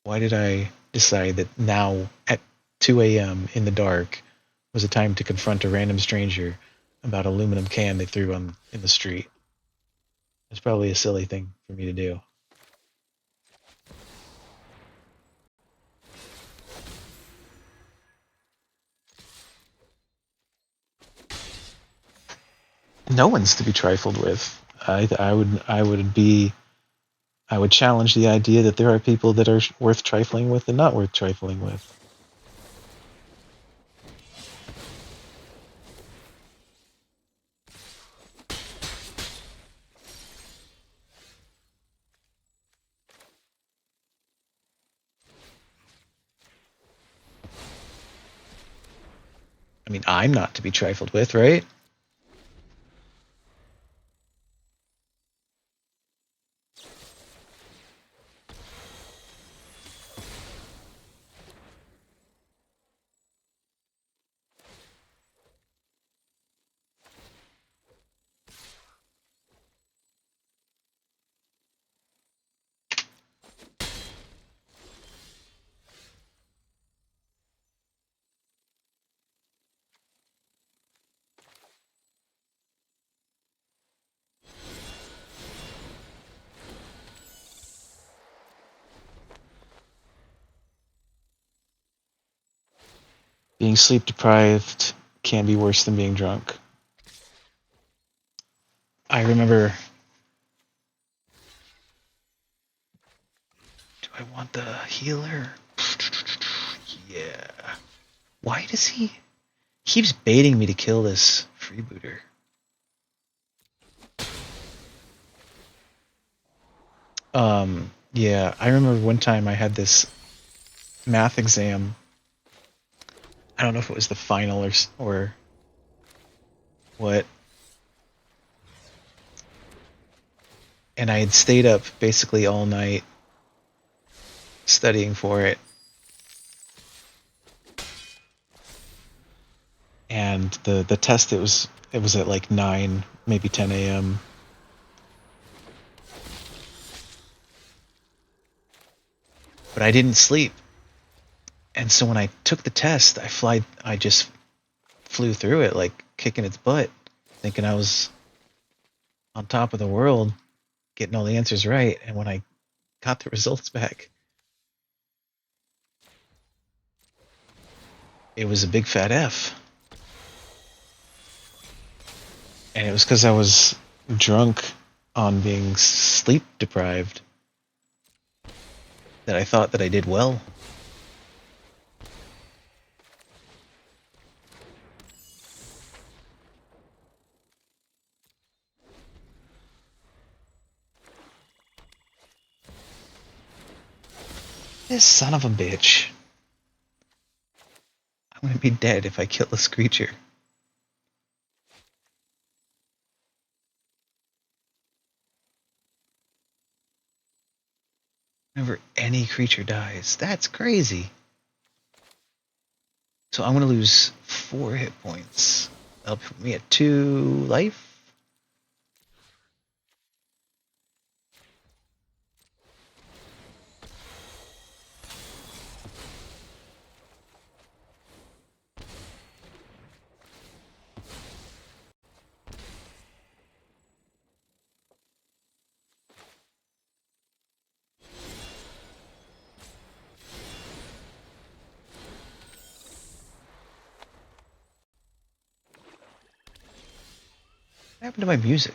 Why did I decide that now at 2 a.m. in the dark was a time to confront a random stranger about an aluminum can they threw in the street? It's probably a silly thing for me to do. No one's to be trifled with. I would challenge the idea that there are people that are worth trifling with and not worth trifling with. I mean, I'm not to be trifled with, right? Being sleep deprived can be worse than being drunk. I remember. Do I want the healer? Yeah. Why does he keeps baiting me to kill this freebooter? Yeah, I remember one time I had this math exam. I don't know if it was the final or what. And I had stayed up basically all night studying for it. And the test it was at like 9, maybe 10 a.m. But I didn't sleep. And so when I took the test, I just flew through it like kicking its butt, thinking I was on top of the world, getting all the answers right. And when I got the results back, it was a big fat F. And it was because I was drunk on being sleep deprived that I thought that I did well. This son of a bitch. I'm gonna be dead if I kill this creature. Whenever any creature dies. That's crazy. So I'm gonna lose 4 hit points. That'll put me at 2 life. What happened to my music?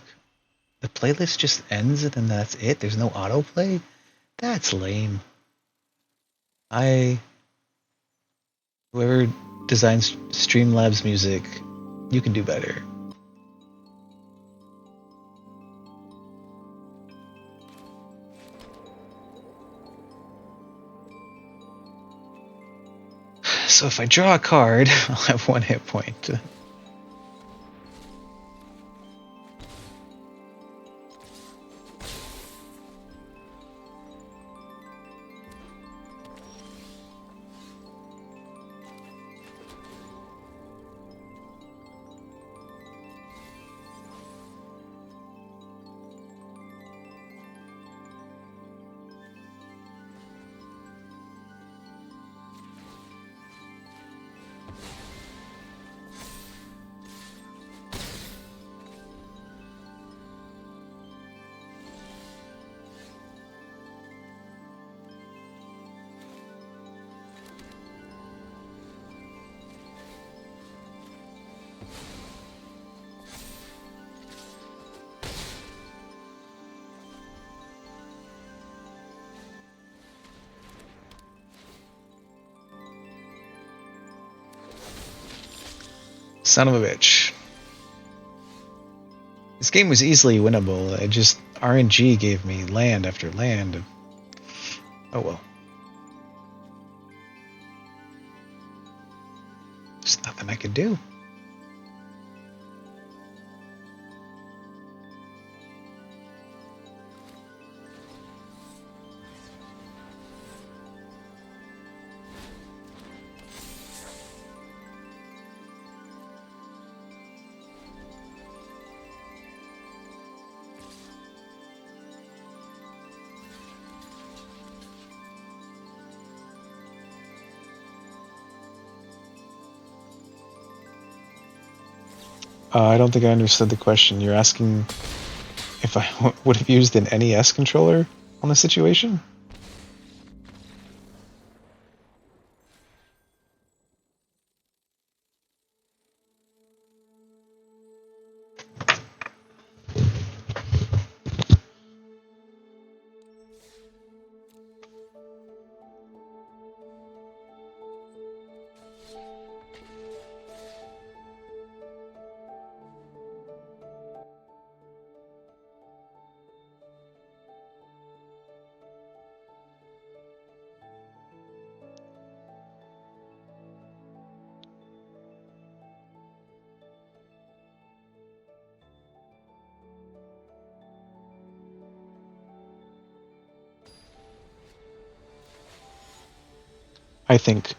The playlist just ends and then that's it? There's no autoplay? That's lame. Whoever designs Streamlabs music, you can do better. So if I draw a card, I'll have 1 hit point. Son of a bitch. This game was easily winnable. It just RNG gave me land after land. Oh well. There's nothing I could do. I don't think I understood the question. You're asking if I would have used an NES controller on the situation? I think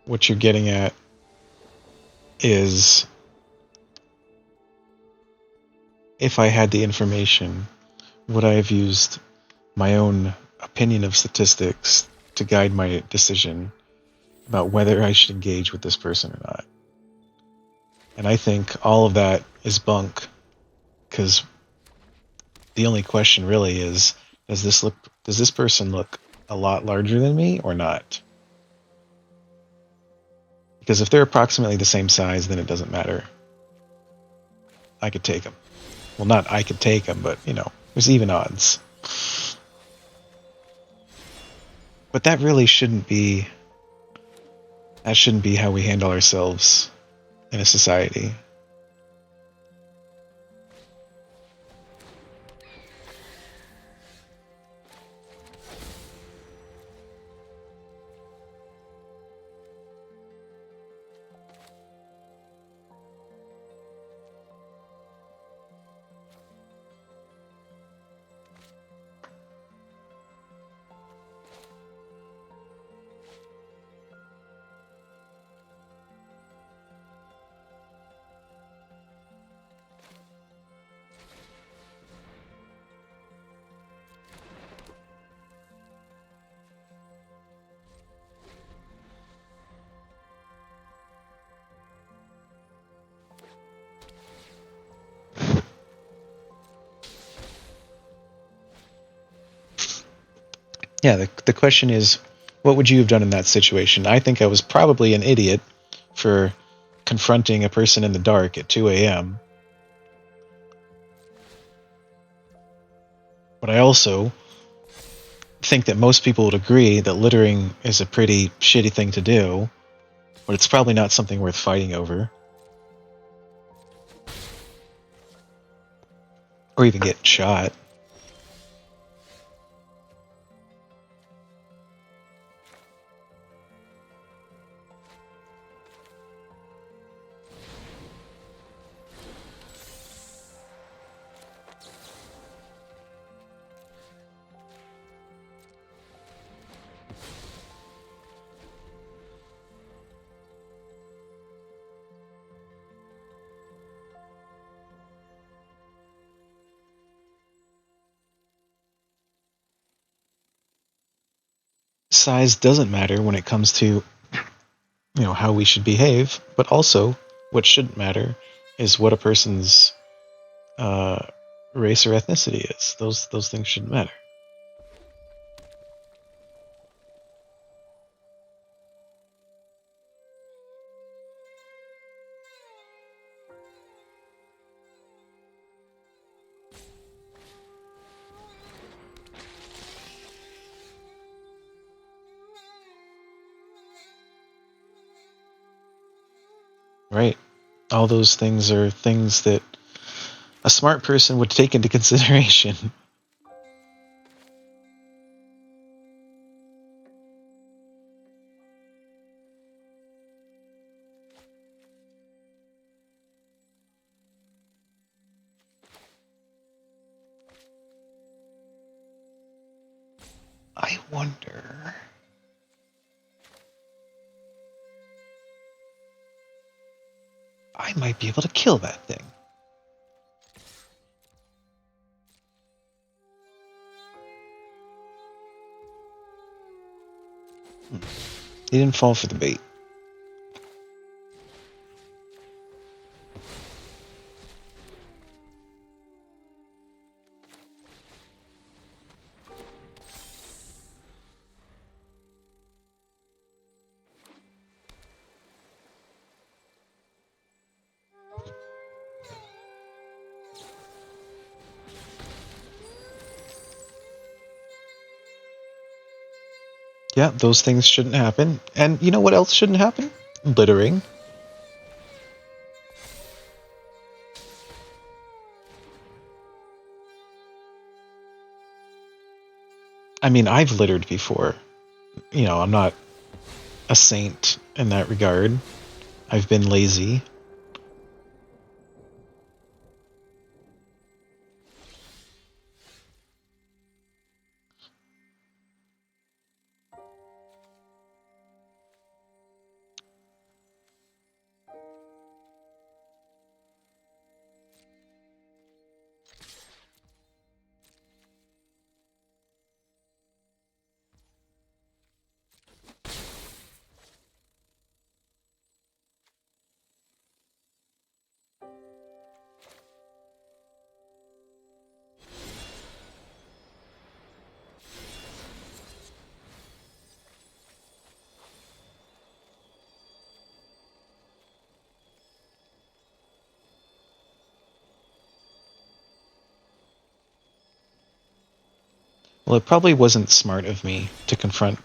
what you're getting at is if I had the information, would I have used my own opinion of statistics to guide my decision about whether I should engage with this person or not? And I think all of that is bunk, because the only question really is, does this person look a lot larger than me or not? Because if they're approximately the same size, then it doesn't matter. I could take them. Well, not I could take them, but, there's even odds. But that really shouldn't be... That shouldn't be how we handle ourselves in a society. Yeah, the question is, what would you have done in that situation? I think I was probably an idiot for confronting a person in the dark at 2 a.m. But I also think that most people would agree that littering is a pretty shitty thing to do, but it's probably not something worth fighting over. Or even get shot. Size doesn't matter when it comes to how we should behave, but also what shouldn't matter is what a person's race or ethnicity is. Those things shouldn't matter. Right. All those things are things that a smart person would take into consideration. I wonder. I might be able to kill that thing. He didn't fall for the bait. Yeah, those things shouldn't happen. And you know what else shouldn't happen? Littering. I mean, I've littered before. I'm not a saint in that regard. I've been lazy. Well, it probably wasn't smart of me to confront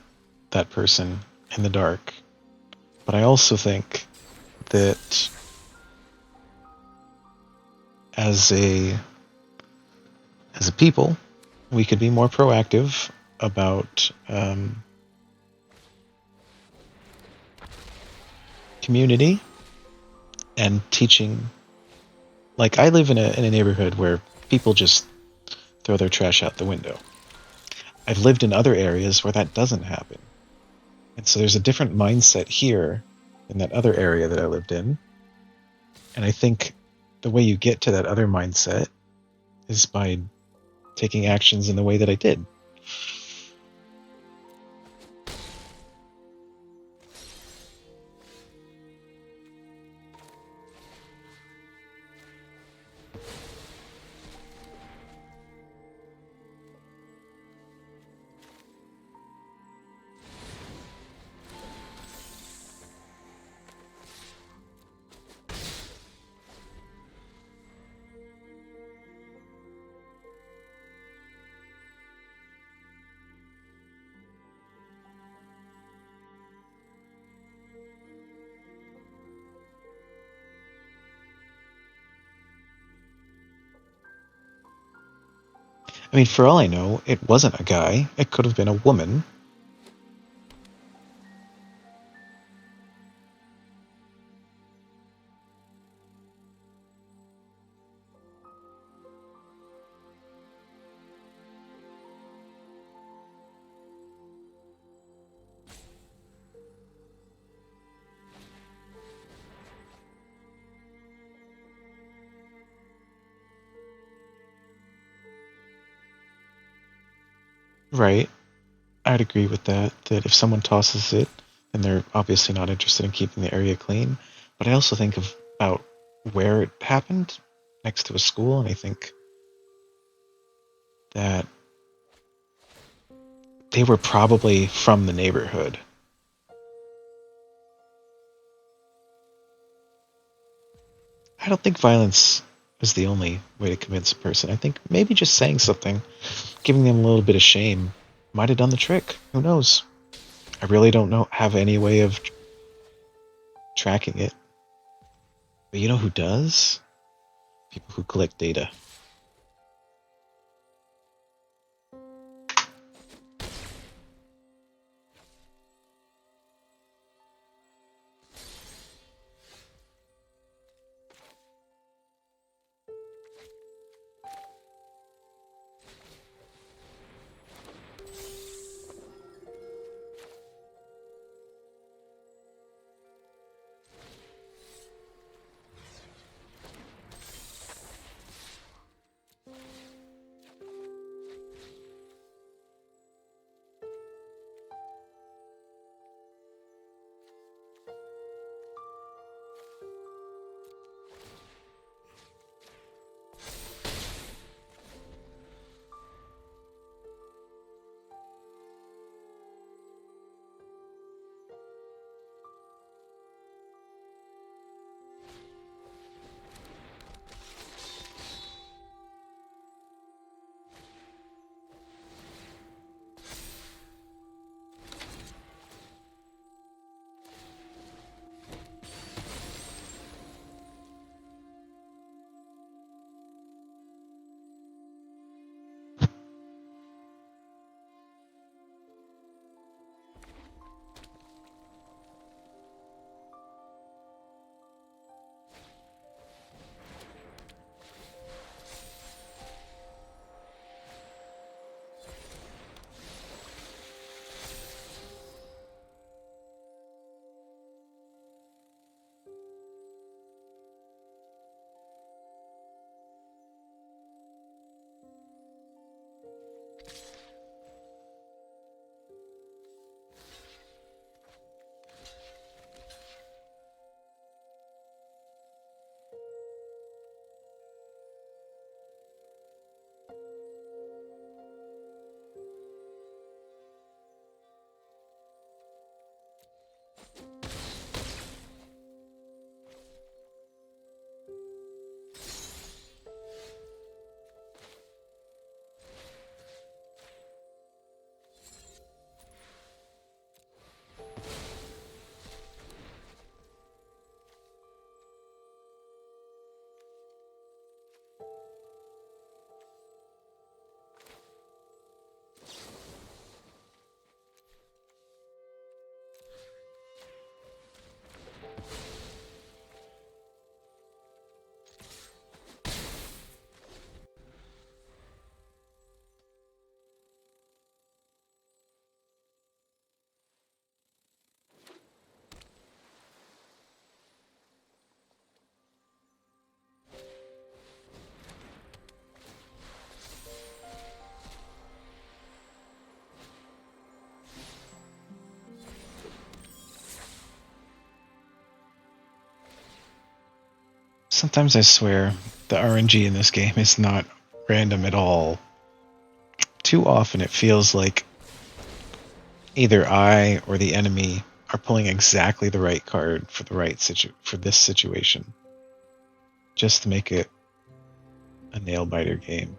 that person in the dark. But I also think that as a people, we could be more proactive about community and teaching. Like, I live in a neighborhood where people just throw their trash out the window. I've lived in other areas where that doesn't happen. And so there's a different mindset here in that other area that I lived in. And I think the way you get to that other mindset is by taking actions in the way that I did. I mean, for all I know, it wasn't a guy. It could have been a woman. right. I'd agree with that. That if someone tosses it, then they're obviously not interested in keeping the area clean. But I also think about where it happened, next to a school, and I think that they were probably from the neighborhood. I don't think violence is the only way to convince a person. I think maybe just saying something, giving them a little bit of shame, might have done the trick. Who knows? I really don't know have any way of tracking it. But you know who does? People who collect data. Sometimes I swear the RNG in this game is not random at all. Too often it feels like either I or the enemy are pulling exactly the right card for the right for this situation, just to make it a nail biter game.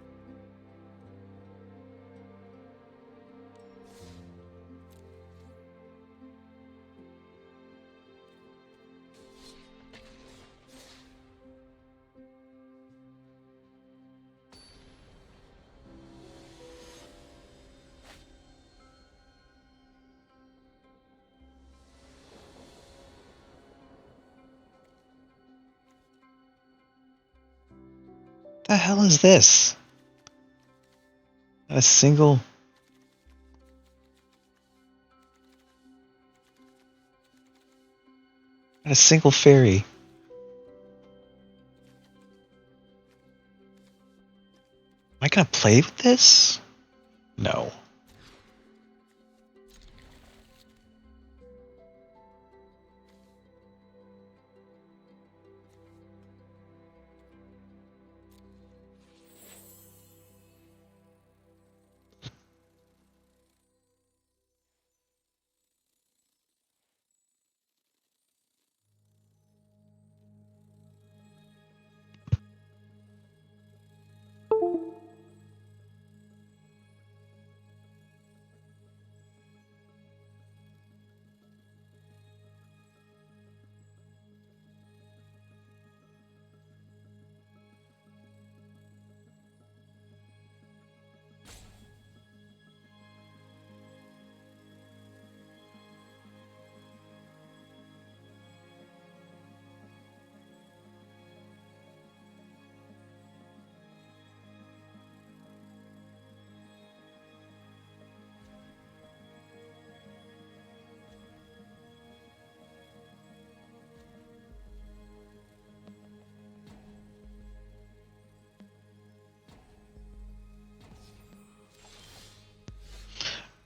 The hell is this? Not a single. Not a single fairy. Am I gonna play with this? No.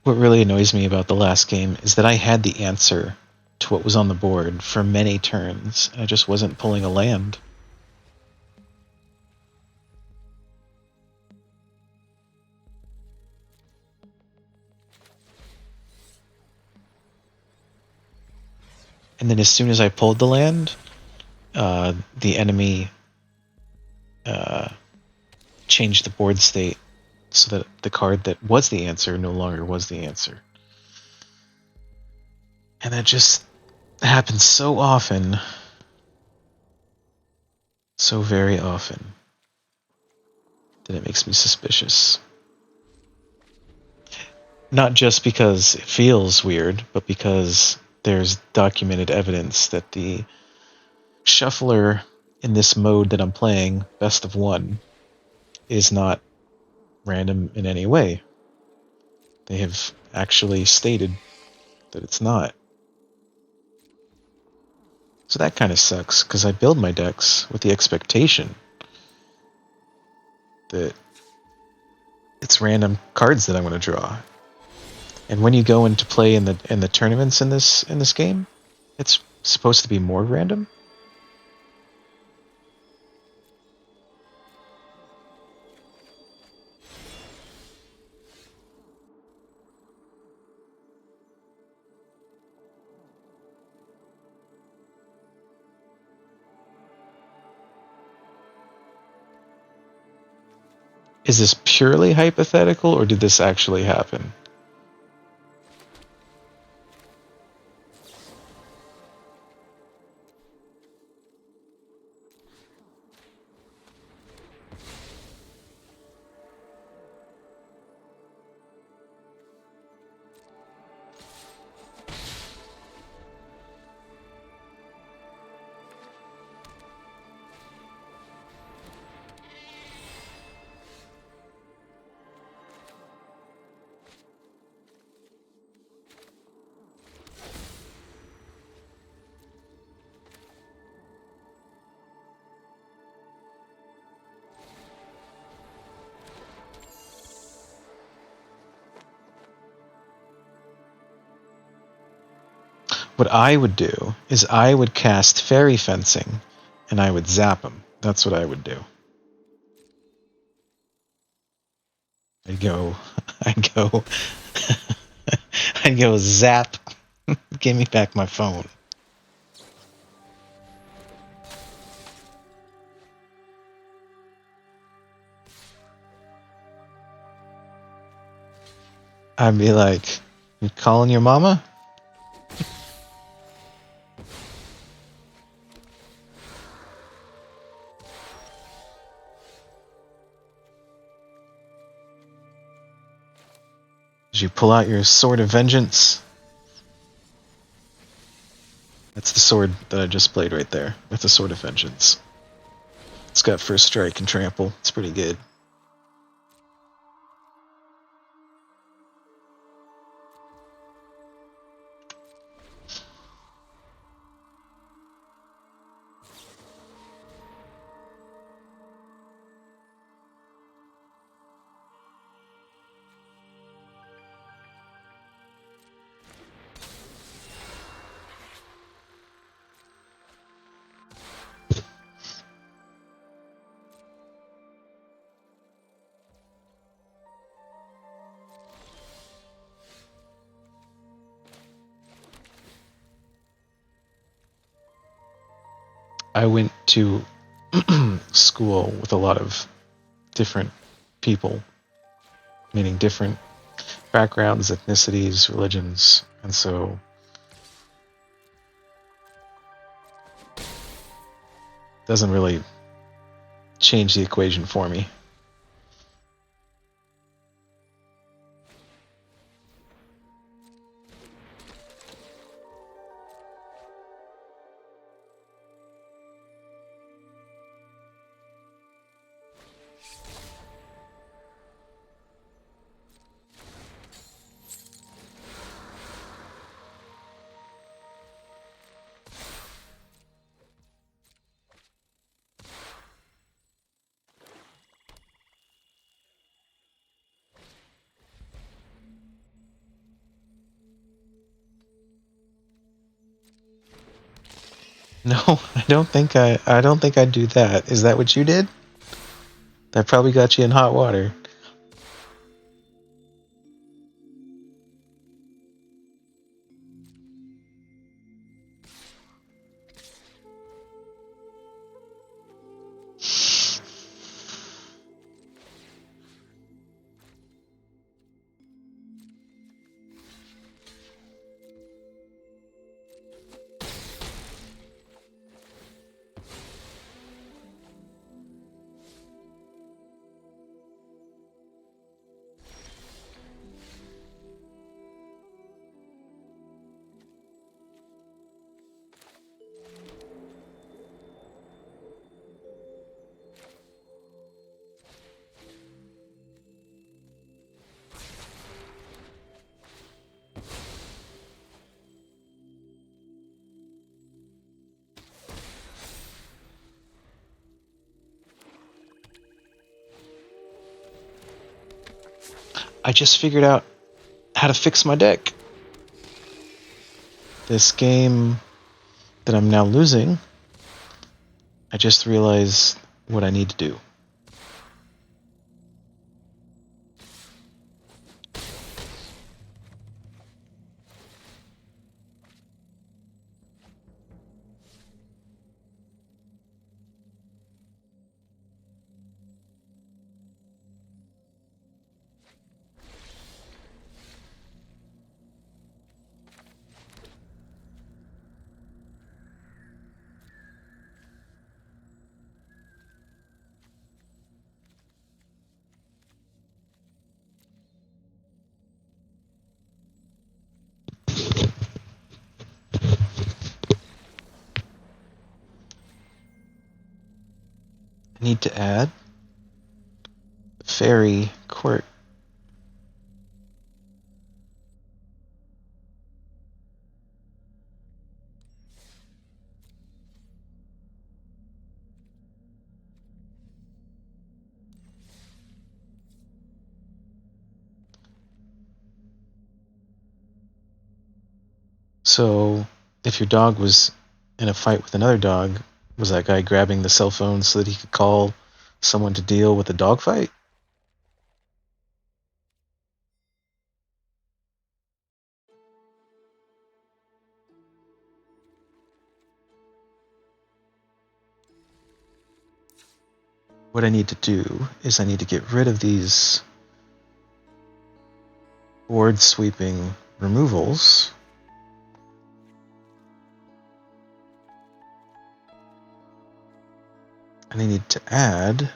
What really annoys me about the last game is that I had the answer to what was on the board for many turns, and I just wasn't pulling a land. And then as soon as I pulled the land, the enemy changed the board state so that the card that was the answer no longer was the answer. And that just happens so often. So very often. That it makes me suspicious. Not just because it feels weird, but because there's documented evidence that the shuffler in this mode that I'm playing, best of one, is not random in any way. They have actually stated that it's not. So that kind of sucks, because I build my decks with the expectation that it's random cards that I'm going to draw. And when you go into play in the tournaments in this game, it's supposed to be more random. Is this purely hypothetical, or did this actually happen? What I would do is I would cast Fairy Fencing, and I would zap them. That's what I would do. I'd go, I'd go, I'd go zap. Give me back my phone. I'd be like, you calling your mama? Did you pull out your Sword of Vengeance? That's the sword that I just played right there. That's the Sword of Vengeance. It's got first strike and trample. It's pretty good. I went to school with a lot of different people, meaning different backgrounds, ethnicities, religions, and so it doesn't really change the equation for me. No, I don't think I'd do that. Is that what you did? That probably got you in hot water. I just figured out how to fix my deck. This game that I'm now losing, I just realized what I need to do. I need to add Fairy Court. So, if your dog was in a fight with another dog, was that guy grabbing the cell phone so that he could call someone to deal with the dog fight? What I need to do is I need to get rid of these board sweeping removals. And I need to add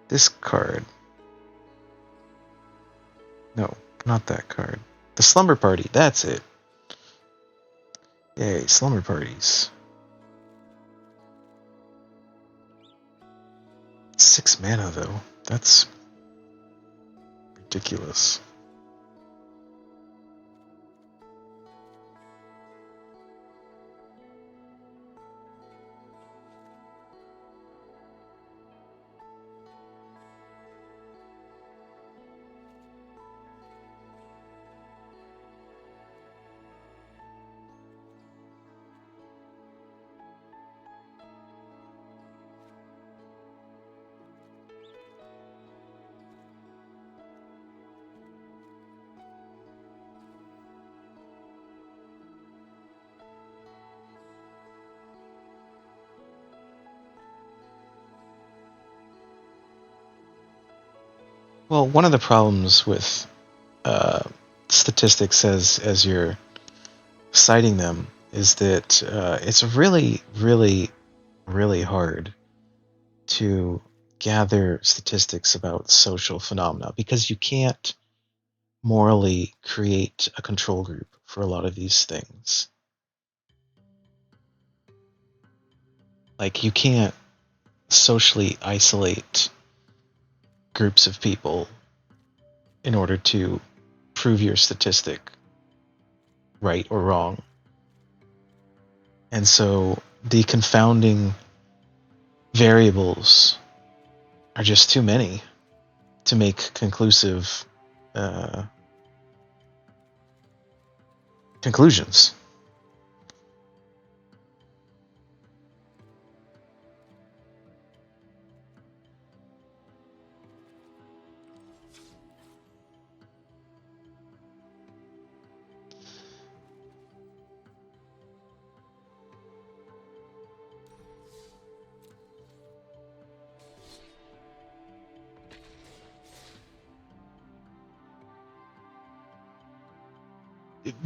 this card. No, not that card. The Slumber Party, that's it. Yay, Slumber Parties. 6 mana though. That's ridiculous. Well, one of the problems with statistics as you're citing them is that it's really, really, really hard to gather statistics about social phenomena because you can't morally create a control group for a lot of these things. Like, you can't socially isolate groups of people in order to prove your statistic. right or wrong. And so the confounding variables are just too many to make conclusive conclusions.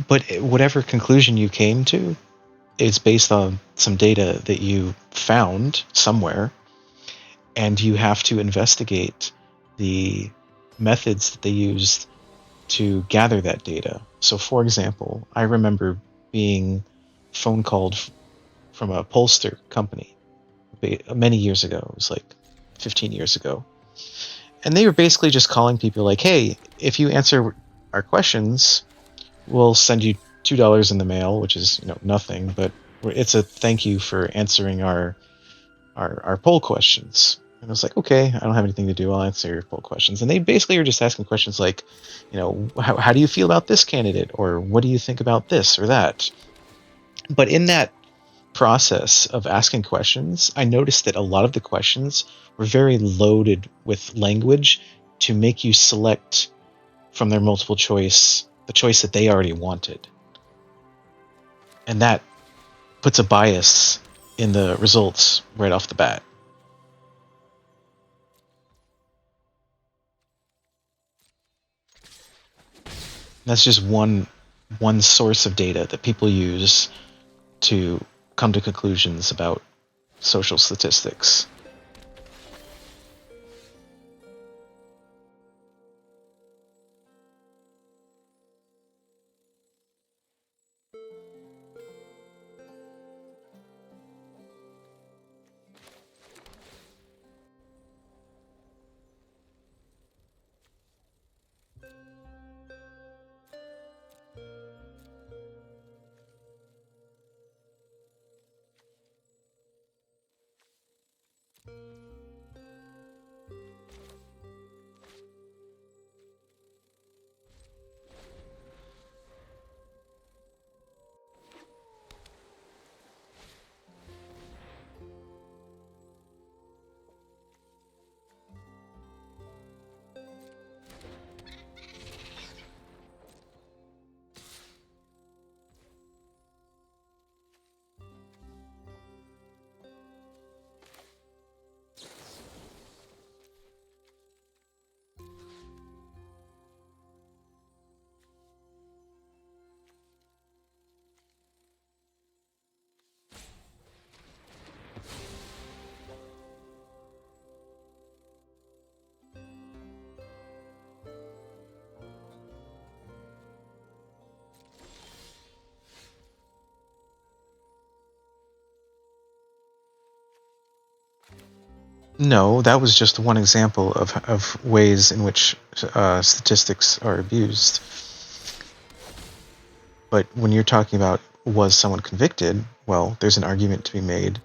But whatever conclusion you came to, it's based on some data that you found somewhere, and you have to investigate the methods that they used to gather that data. So, for example, I remember being phone called from a pollster company many years ago. It was like 15 years ago. And they were basically just calling people like, hey, if you answer our questions, we'll send you $2 in the mail, which is nothing, but it's a thank you for answering our poll questions. And I was like, okay, I don't have anything to do. I'll answer your poll questions. And they basically are just asking questions like, how do you feel about this candidate? Or what do you think about this or that? But in that process of asking questions, I noticed that a lot of the questions were very loaded with language to make you select from their multiple choice the choice that they already wanted. And that puts a bias in the results right off the bat. That's just one source of data that people use to come to conclusions about social statistics. No, that was just one example of ways in which statistics are abused. But when you're talking about was someone convicted, well, there's an argument to be made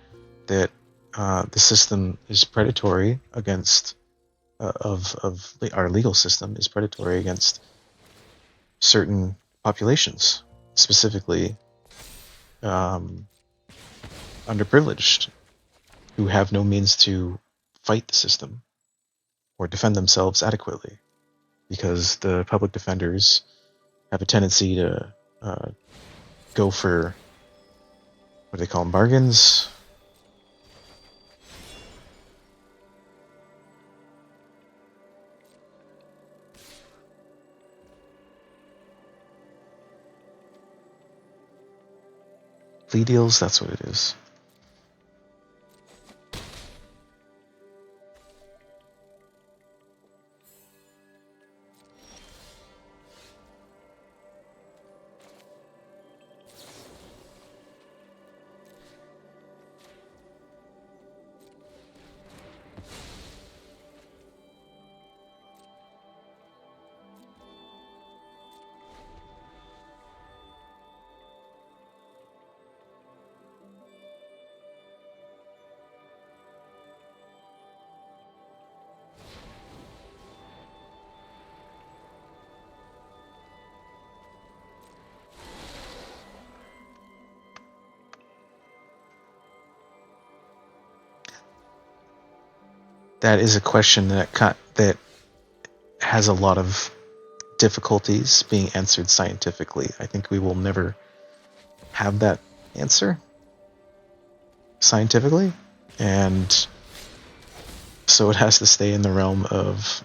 that the system is predatory against our legal system is predatory against certain populations, specifically underprivileged, who have no means to fight the system or defend themselves adequately, because the public defenders have a tendency to go for, what do they call them, bargains? Plea deals, that's what it is. that is a question that has a lot of difficulties being answered scientifically. I think we will never have that answer scientifically, and so it has to stay in the realm of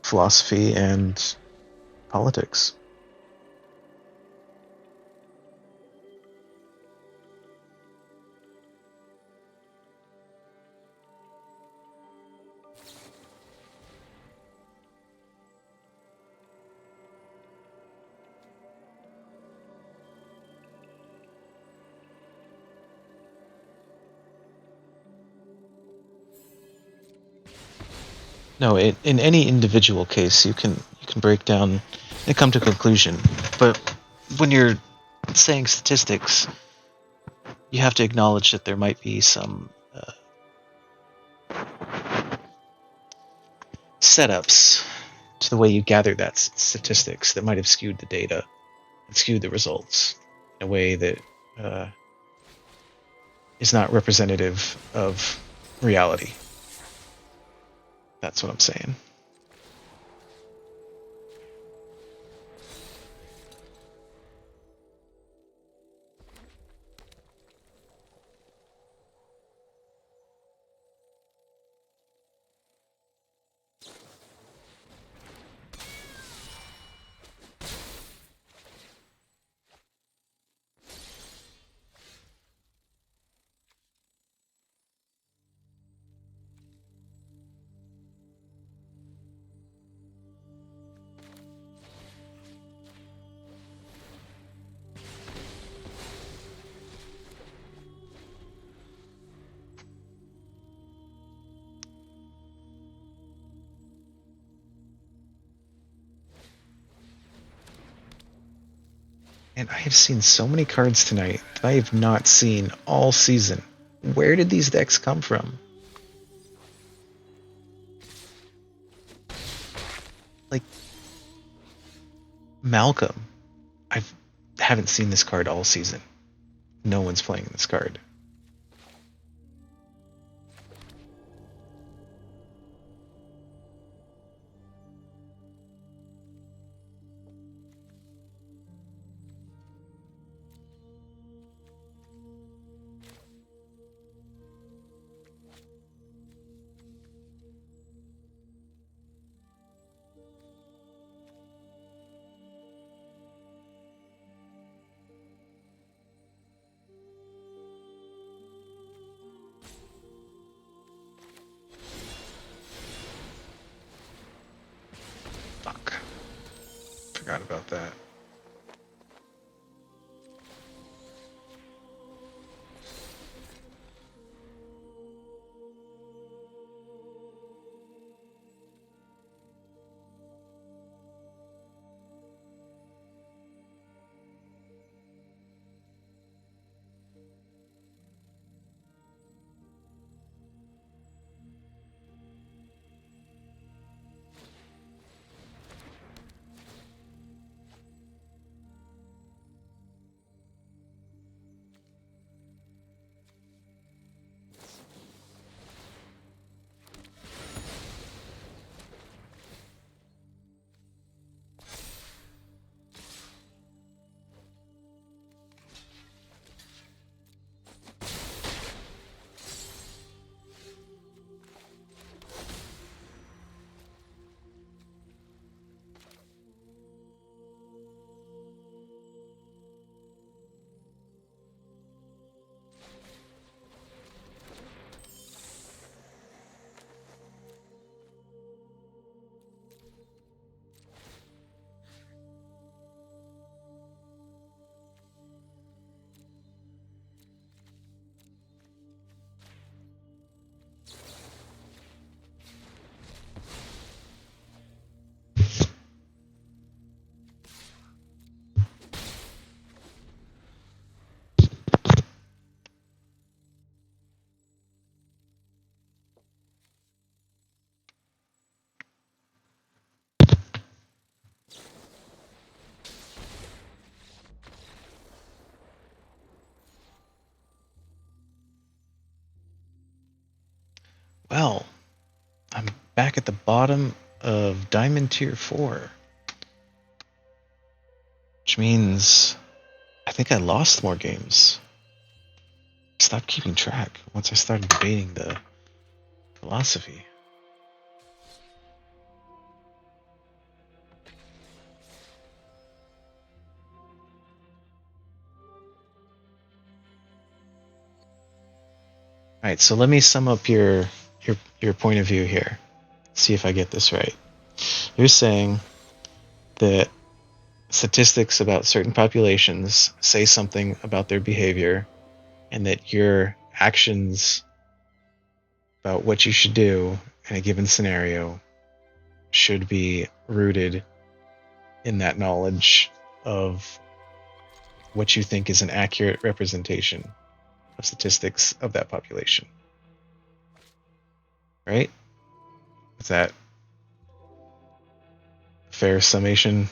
philosophy and politics. No, in any individual case, you can break down and come to a conclusion. But when you're saying statistics, you have to acknowledge that there might be some setups to the way you gather that statistics that might have skewed the data and skewed the results in a way that is not representative of reality. That's what I'm saying. And I have seen so many cards tonight that I have not seen all season. Where did these decks come from? Like Malcolm. I haven't seen this card all season. No one's playing this card. Fuck. Forgot about that. Well, I'm back at the bottom of Diamond Tier 4. Which means I think I lost more games. I stopped keeping track once I started debating the philosophy. Alright, so let me sum up your point of view here. See if I get this right. You're saying that statistics about certain populations say something about their behavior, and that your actions about what you should do in a given scenario should be rooted in that knowledge of what you think is an accurate representation of statistics of that population. Right? Is that a fair summation?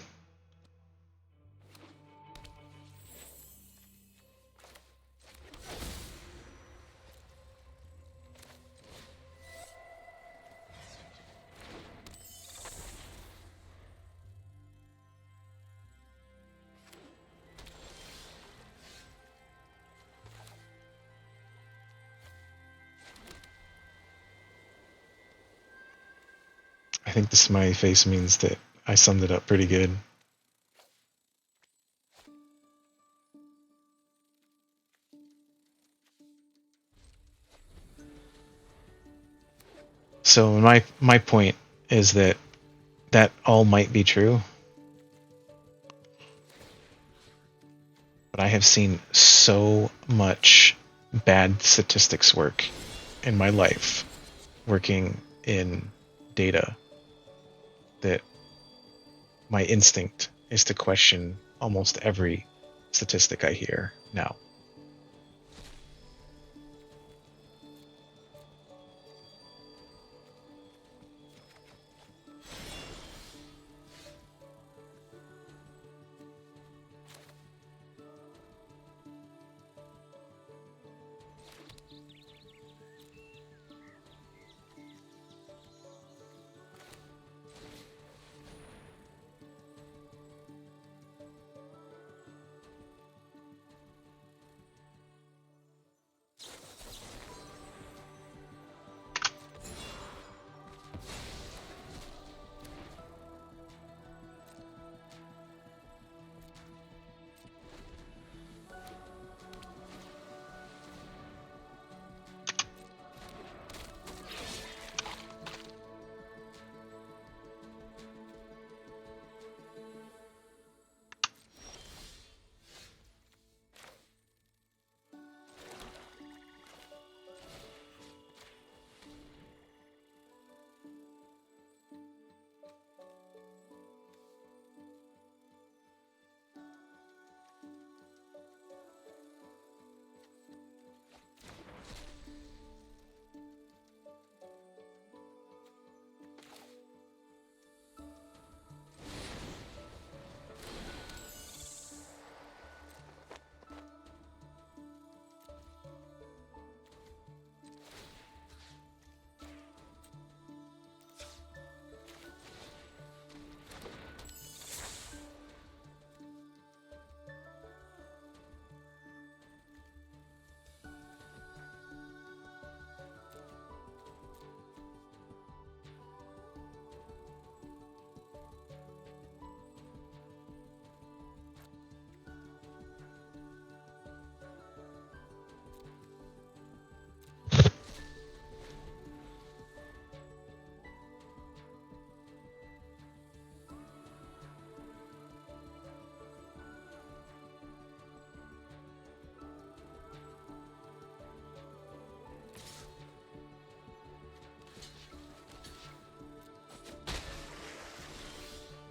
I think the smiley face means that I summed it up pretty good. So my point is that all might be true, but I have seen so much bad statistics work in my life working in data that my instinct is to question almost every statistic I hear now.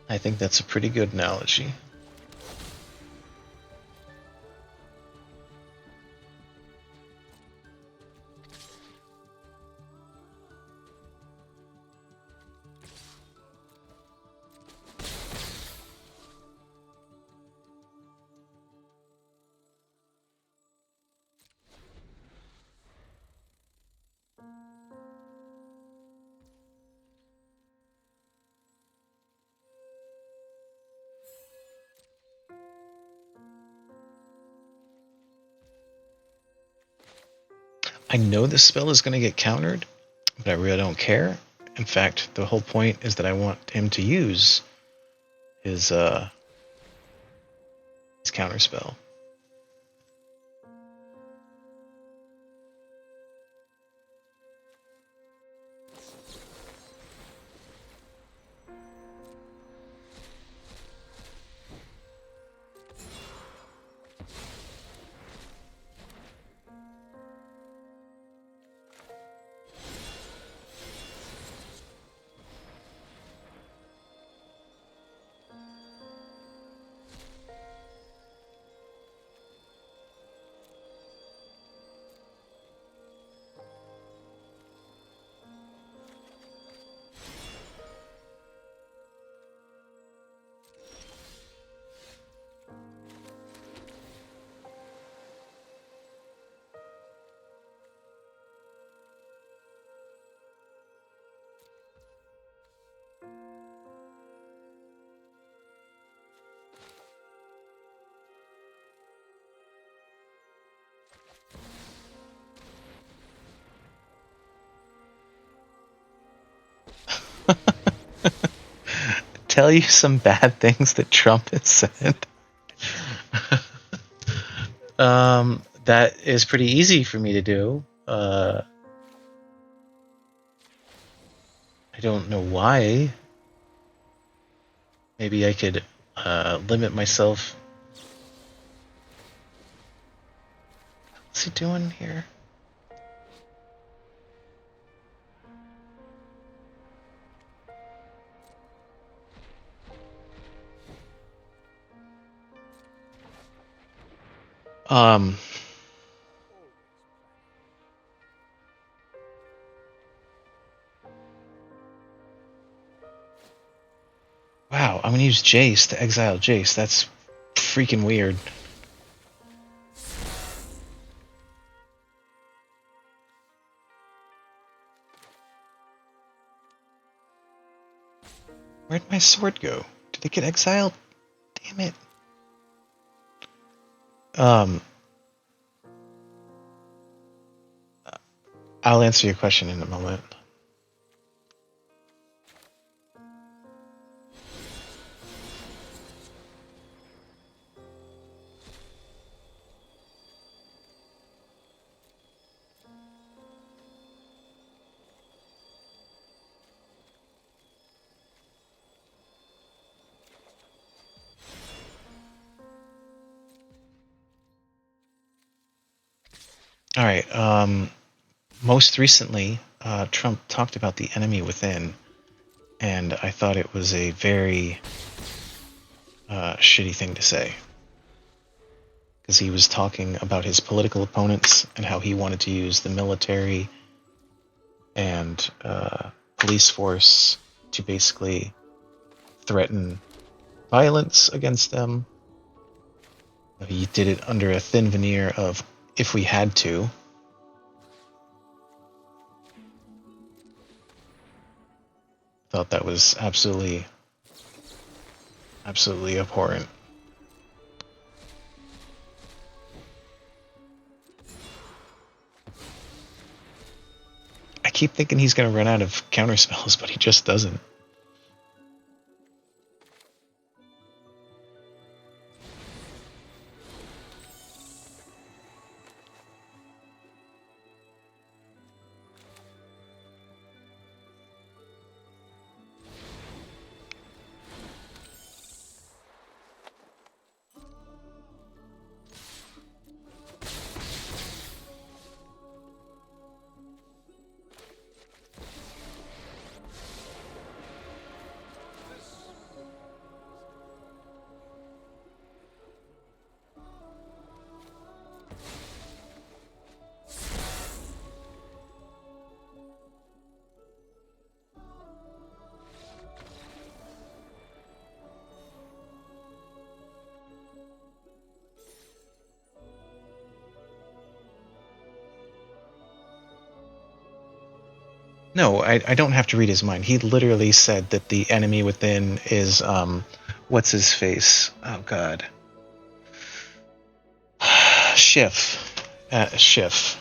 I think that's a pretty good analogy. I know this spell is going to get countered, but I really don't care. In fact, the whole point is that I want him to use his counter spell. Tell you some bad things that Trump has said. That is pretty easy for me to do. I don't know why. Maybe I could limit myself. What's he doing here? Wow, I'm gonna use Jace to exile Jace. That's freaking weird. Where'd my sword go? Did it get exiled? Damn it. I'll answer your question in a moment. All right. Most recently, Trump talked about the enemy within, and I thought it was a very shitty thing to say. Because he was talking about his political opponents and how he wanted to use the military and police force to basically threaten violence against them. He did it under a thin veneer of if we had to. Thought that was absolutely abhorrent. I keep thinking he's going to run out of counter spells, but he just doesn't. No, I don't have to read his mind. He literally said that the enemy within is what's his face? Oh God, Schiff. Schiff.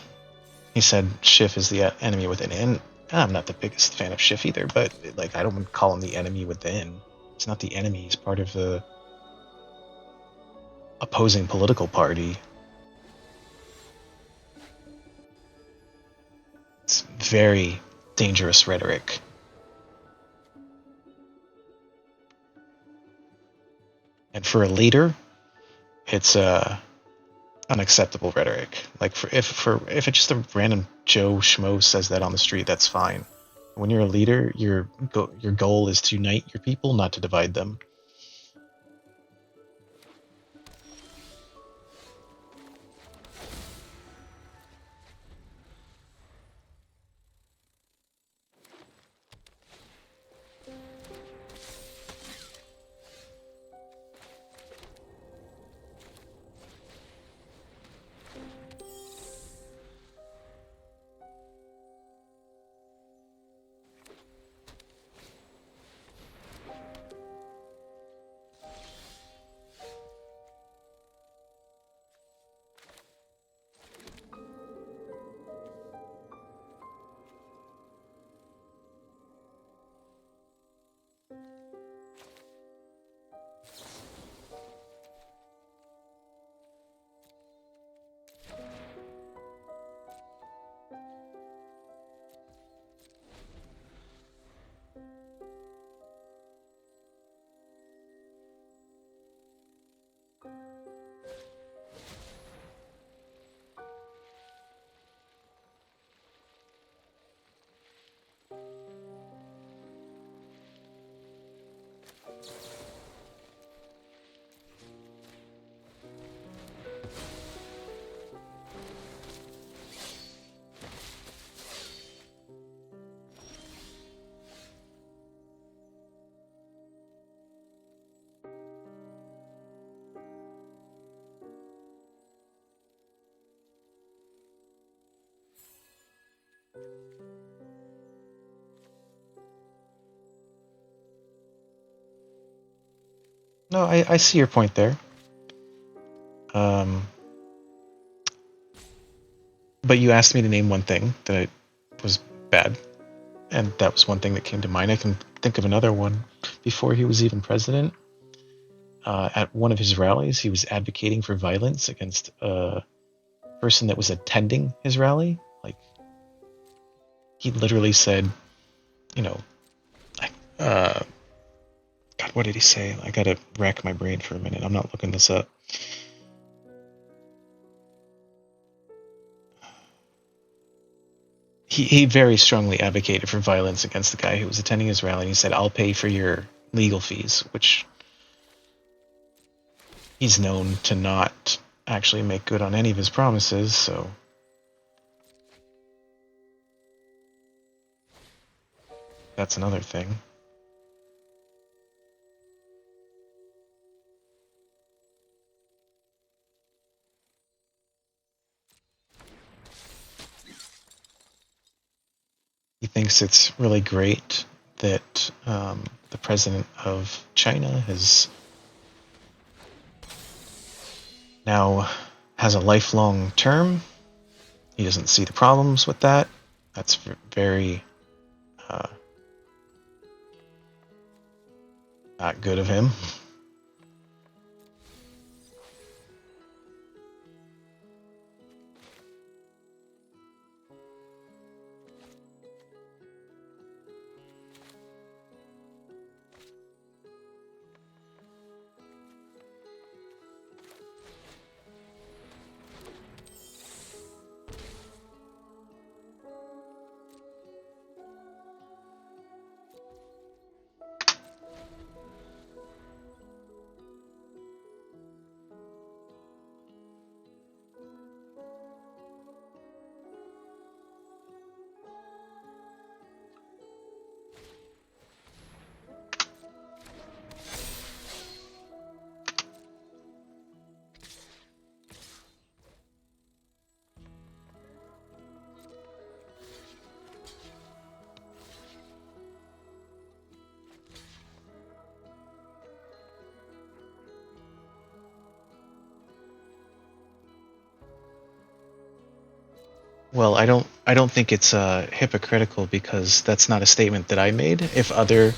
He said Schiff is the enemy within, and I'm not the biggest fan of Schiff either, but like I don't call him the enemy within. It's not the enemy. He's part of the opposing political party. It's very dangerous rhetoric. And for a leader, it's unacceptable rhetoric. Like if it's just a random Joe Schmo says that on the street, that's fine. When you're a leader, your goal is to unite your people, not to divide them. No, I see your point there. But you asked me to name one thing that was bad, and that was one thing that came to mind. I can think of another one. Before he was even president, at one of his rallies, he was advocating for violence against a person that was attending his rally. Like, he literally said, you know, God, what did he say? I gotta rack my brain for a minute. I'm not looking this up. He very strongly advocated for violence against the guy who was attending his rally. And he said, "I'll pay for your legal fees," which he's known to not actually make good on any of his promises. So that's another thing. He thinks it's really great that the president of China now has a lifelong term. He doesn't see the problems with that. That's very not good of him. Well, I don't think it's hypocritical because that's not a statement that I made. If other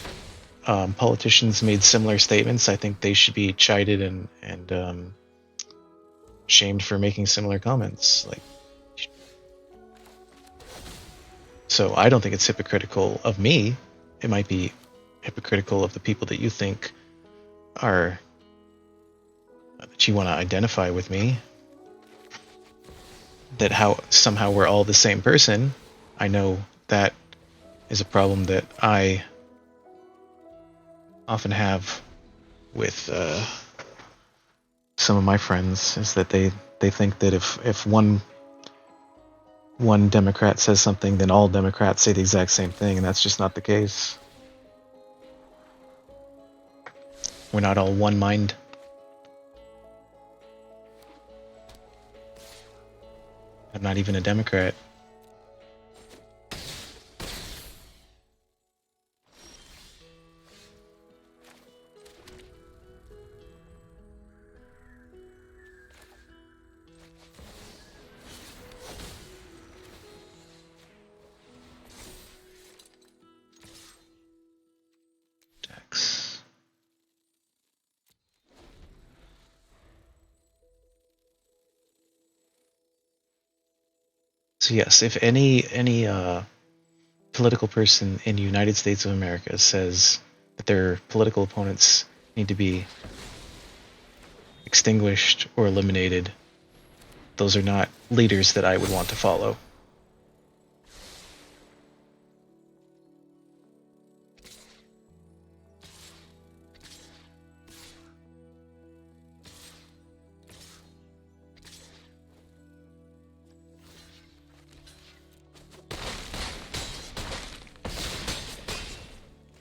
politicians made similar statements, I think they should be chided and shamed for making similar comments. Like, so I don't think it's hypocritical of me. It might be hypocritical of the people that you think are that you want to identify with me. That how somehow we're all the same person. I know that is a problem that I often have with some of my friends, is that they think that if one Democrat says something, then all Democrats say the exact same thing, and that's just not the case. We're not all one mind. I'm not even a Democrat. Dex. So yes, if any political person in the United States of America says that their political opponents need to be extinguished or eliminated, those are not leaders that I would want to follow.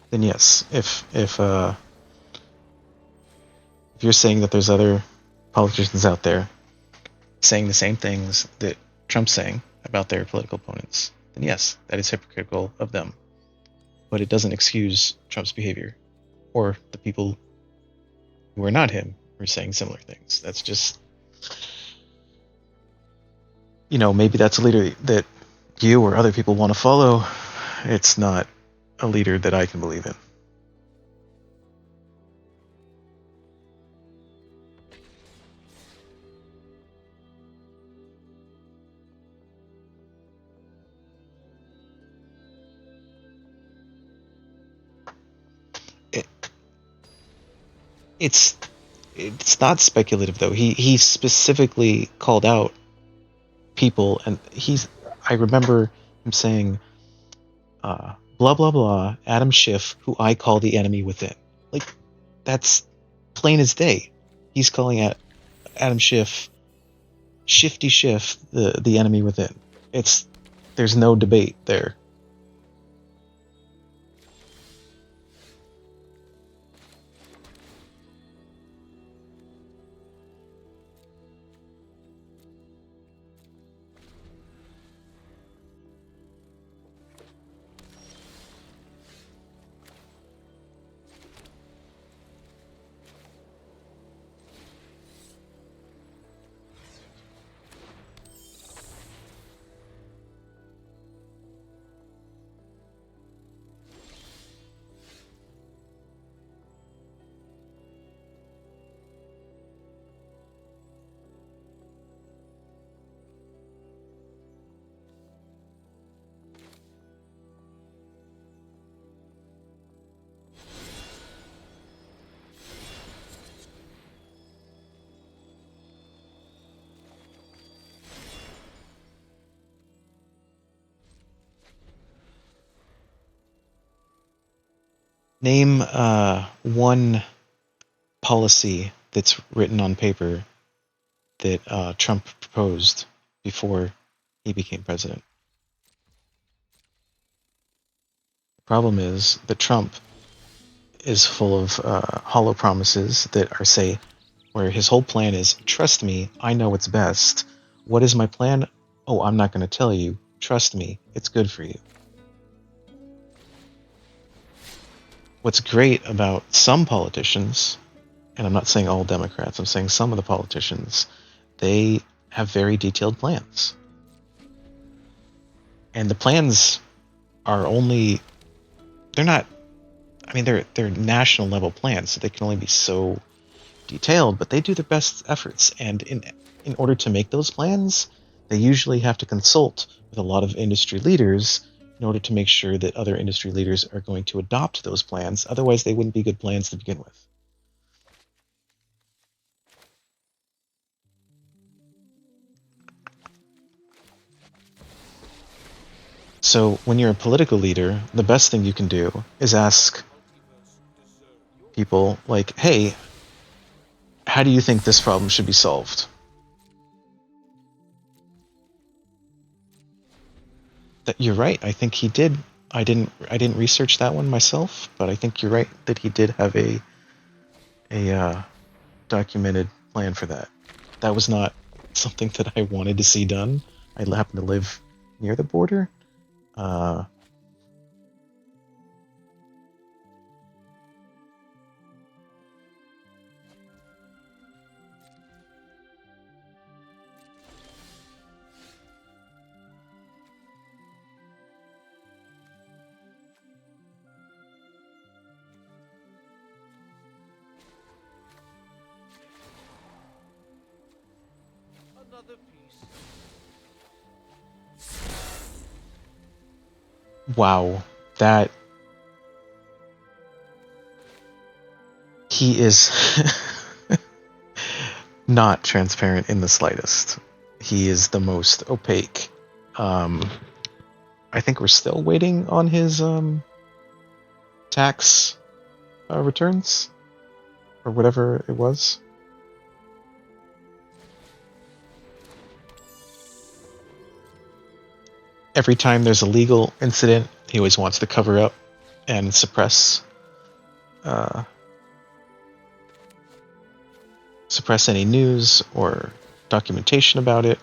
Then yes, if you're saying that there's other politicians out there saying the same things that Trump's saying about their political opponents, then yes, that is hypocritical of them. But it doesn't excuse Trump's behavior or the people who are not him who are saying similar things. That's just, maybe that's a leader that you or other people want to follow. It's not a leader that I can believe in. It, it's it's not speculative though. He specifically called out people, and I remember him saying, blah blah blah, Adam Schiff, who I call the enemy within. Like, that's plain as day. He's calling out Adam Schiff, Shifty Schiff, the enemy within. There's no debate there. Name one policy that's written on paper that Trump proposed before he became president. The problem is that Trump is full of hollow promises that where his whole plan is, trust me, I know what's best. What is my plan? Oh, I'm not going to tell you. Trust me, it's good for you. What's great about some politicians, and I'm not saying all Democrats, I'm saying some of the politicians, they have very detailed plans. And the plans are only, they're not, I mean, they're national level plans, so they can only be so detailed, but they do their best efforts. And in order to make those plans, they usually have to consult with a lot of industry leaders in order to make sure that other industry leaders are going to adopt those plans. Otherwise, they wouldn't be good plans to begin with. So when you're a political leader, the best thing you can do is ask people like, hey, how do you think this problem should be solved? That you're right. I think he did. I didn't research that one myself, but I think you're right that he did have a documented plan for that. That was not something that I wanted to see done. I happen to live near the border. Uh, wow, that he is not transparent in the slightest. He is the most opaque. Um, I think we're still waiting on his tax returns or whatever it was. Every time there's a legal incident, he always wants to cover up and uh, suppress any news or documentation about it.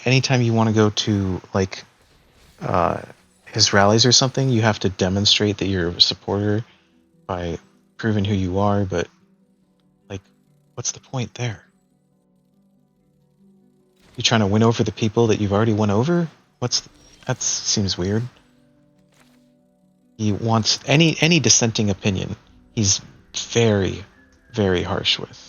Anytime you want to go to like uh, his rallies or something, you have to demonstrate that you're a supporter by proving who you are. But like, what's the point there? You trying to win over the people that you've already won over? That seems weird. He wants any dissenting opinion. He's very, very harsh with.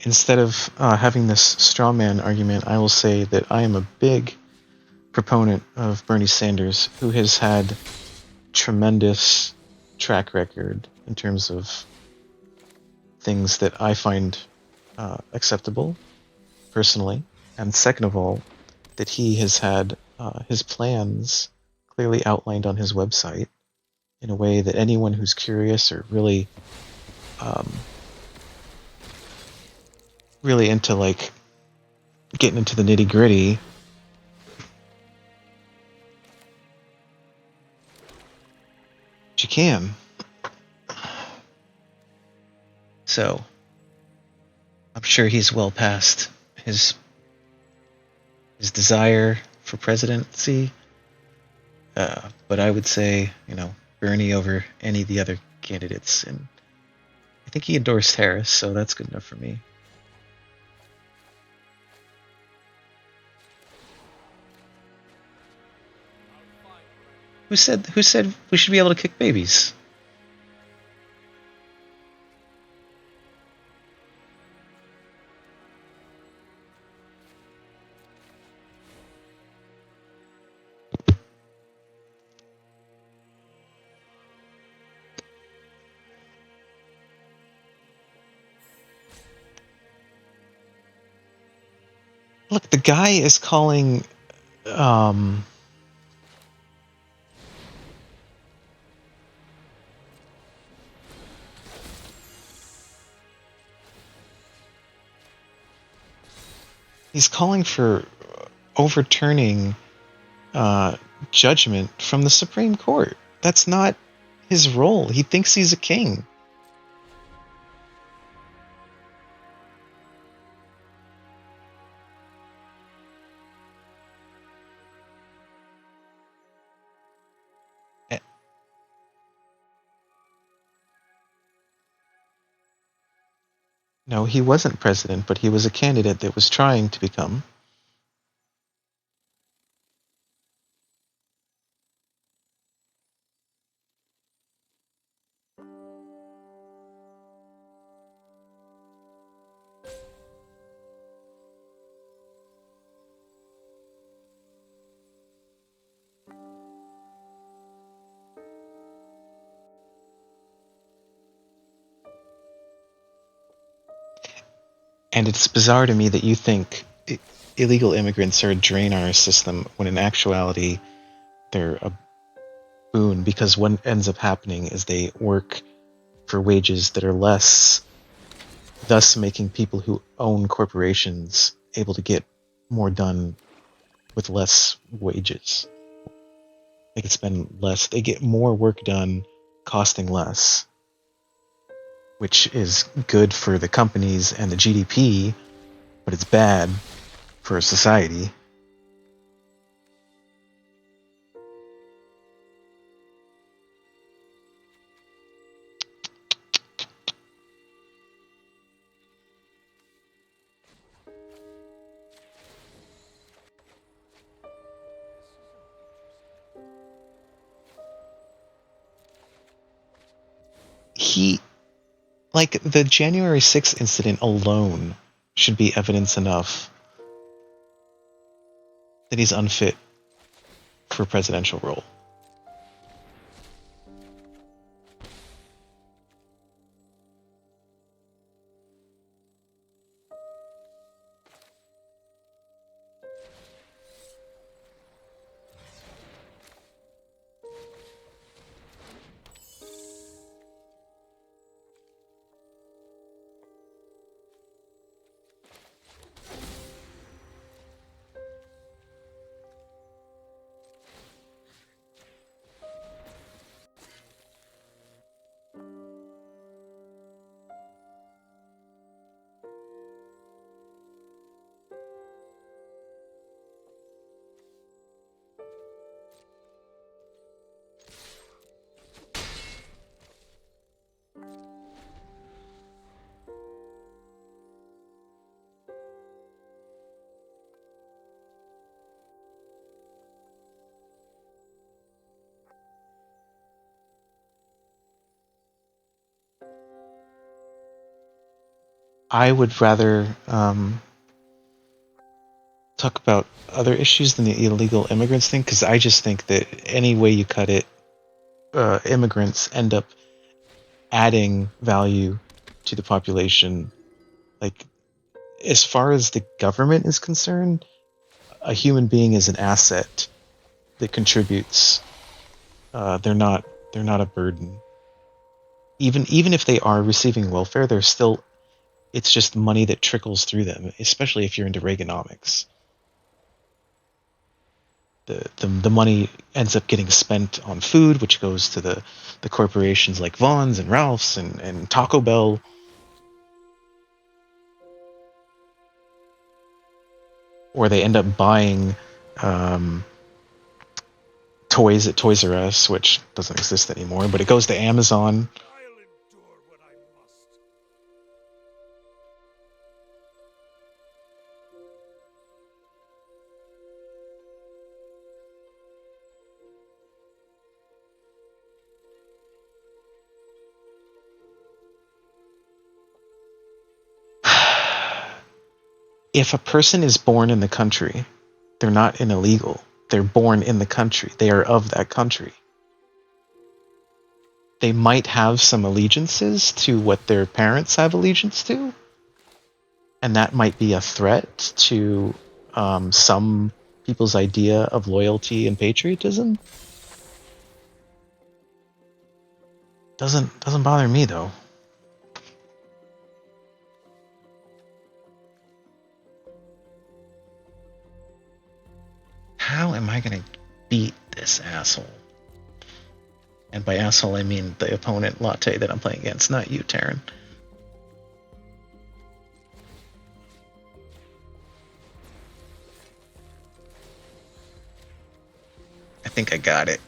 Instead of having this straw man argument, I will say that I am a big proponent of Bernie Sanders, who has had tremendous track record in terms of things that I find acceptable personally, and second of all, that he has had his plans clearly outlined on his website in a way that anyone who's curious or really um, really into like getting into the nitty gritty you can. So I'm sure he's well past his desire for presidency. But I would say, Bernie over any of the other candidates, and I think he endorsed Harris, so that's good enough for me. Who said we should be able to kick babies? Look, the guy is calling. Um, he's calling for overturning judgment from the Supreme Court. That's not his role. He thinks he's a king. No, he wasn't president, but he was a candidate that was trying to become. And it's bizarre to me that you think illegal immigrants are a drain on our system when in actuality they're a boon, because what ends up happening is they work for wages that are less, thus making people who own corporations able to get more done with less wages. They can spend less, they get more work done costing less, which is good for the companies and the GDP, but it's bad for society. He, like, the January 6th incident alone should be evidence enough that he's unfit for a presidential role. I would rather talk about other issues than the illegal immigrants thing, because I just think that any way you cut it, immigrants end up adding value to the population. Like, as far as the government is concerned, a human being is an asset that contributes. They're not a burden. Even if they are receiving welfare, they're still, it's just money that trickles through them, especially if you're into Reaganomics. The money ends up getting spent on food, which goes to the corporations like Vaughn's and Ralph's and Taco Bell. Or they end up buying toys at Toys R Us, which doesn't exist anymore, but it goes to Amazon. If a person is born in the country, they're not an illegal. They're born in the country. They are of that country. They might have some allegiances to what their parents have allegiance to, and that might be a threat to some people's idea of loyalty and patriotism. Doesn't bother me though. How am I gonna beat this asshole? And by asshole, I mean the opponent Latte that I'm playing against, not you, Taryn. I think I got it.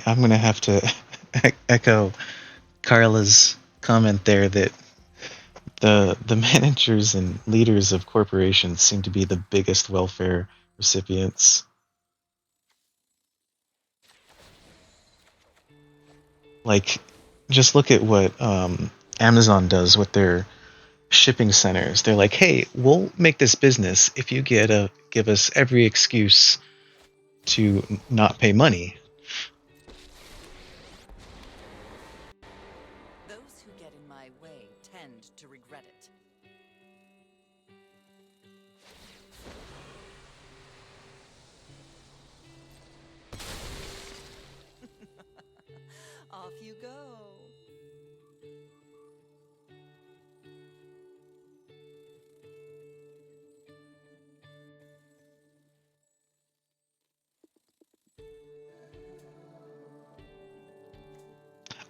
I'm gonna have to echo Carla's comment there that the managers and leaders of corporations seem to be the biggest welfare recipients. Like, just look at what Amazon does with their shipping centers. They're like, hey, we'll make this business if you give us every excuse to not pay money. Those who get in my way tend to regret it. Off you go.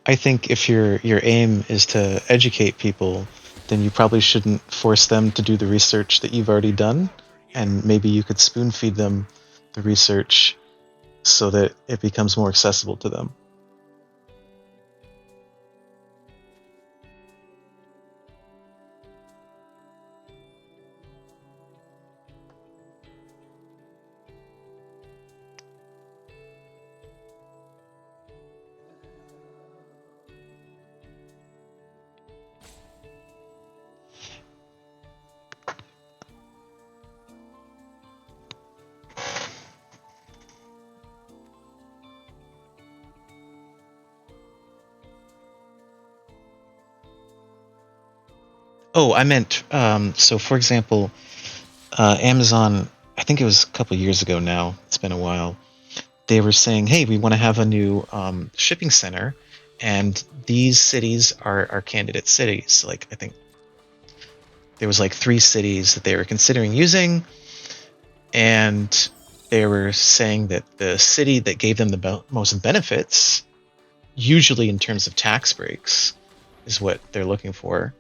I think if your aim is to educate people, then you probably shouldn't force them to do the research that you've already done, and maybe you could spoon feed them the research so that it becomes more accessible to them. Oh, I meant so. For example, Amazon. I think it was a couple years ago now. It's been a while. They were saying, "Hey, we want to have a new shipping center, and these cities are candidate cities." Like, I think there was like 3 cities that they were considering using, and they were saying that the city that gave them the most benefits, usually in terms of tax breaks, is what they're looking for.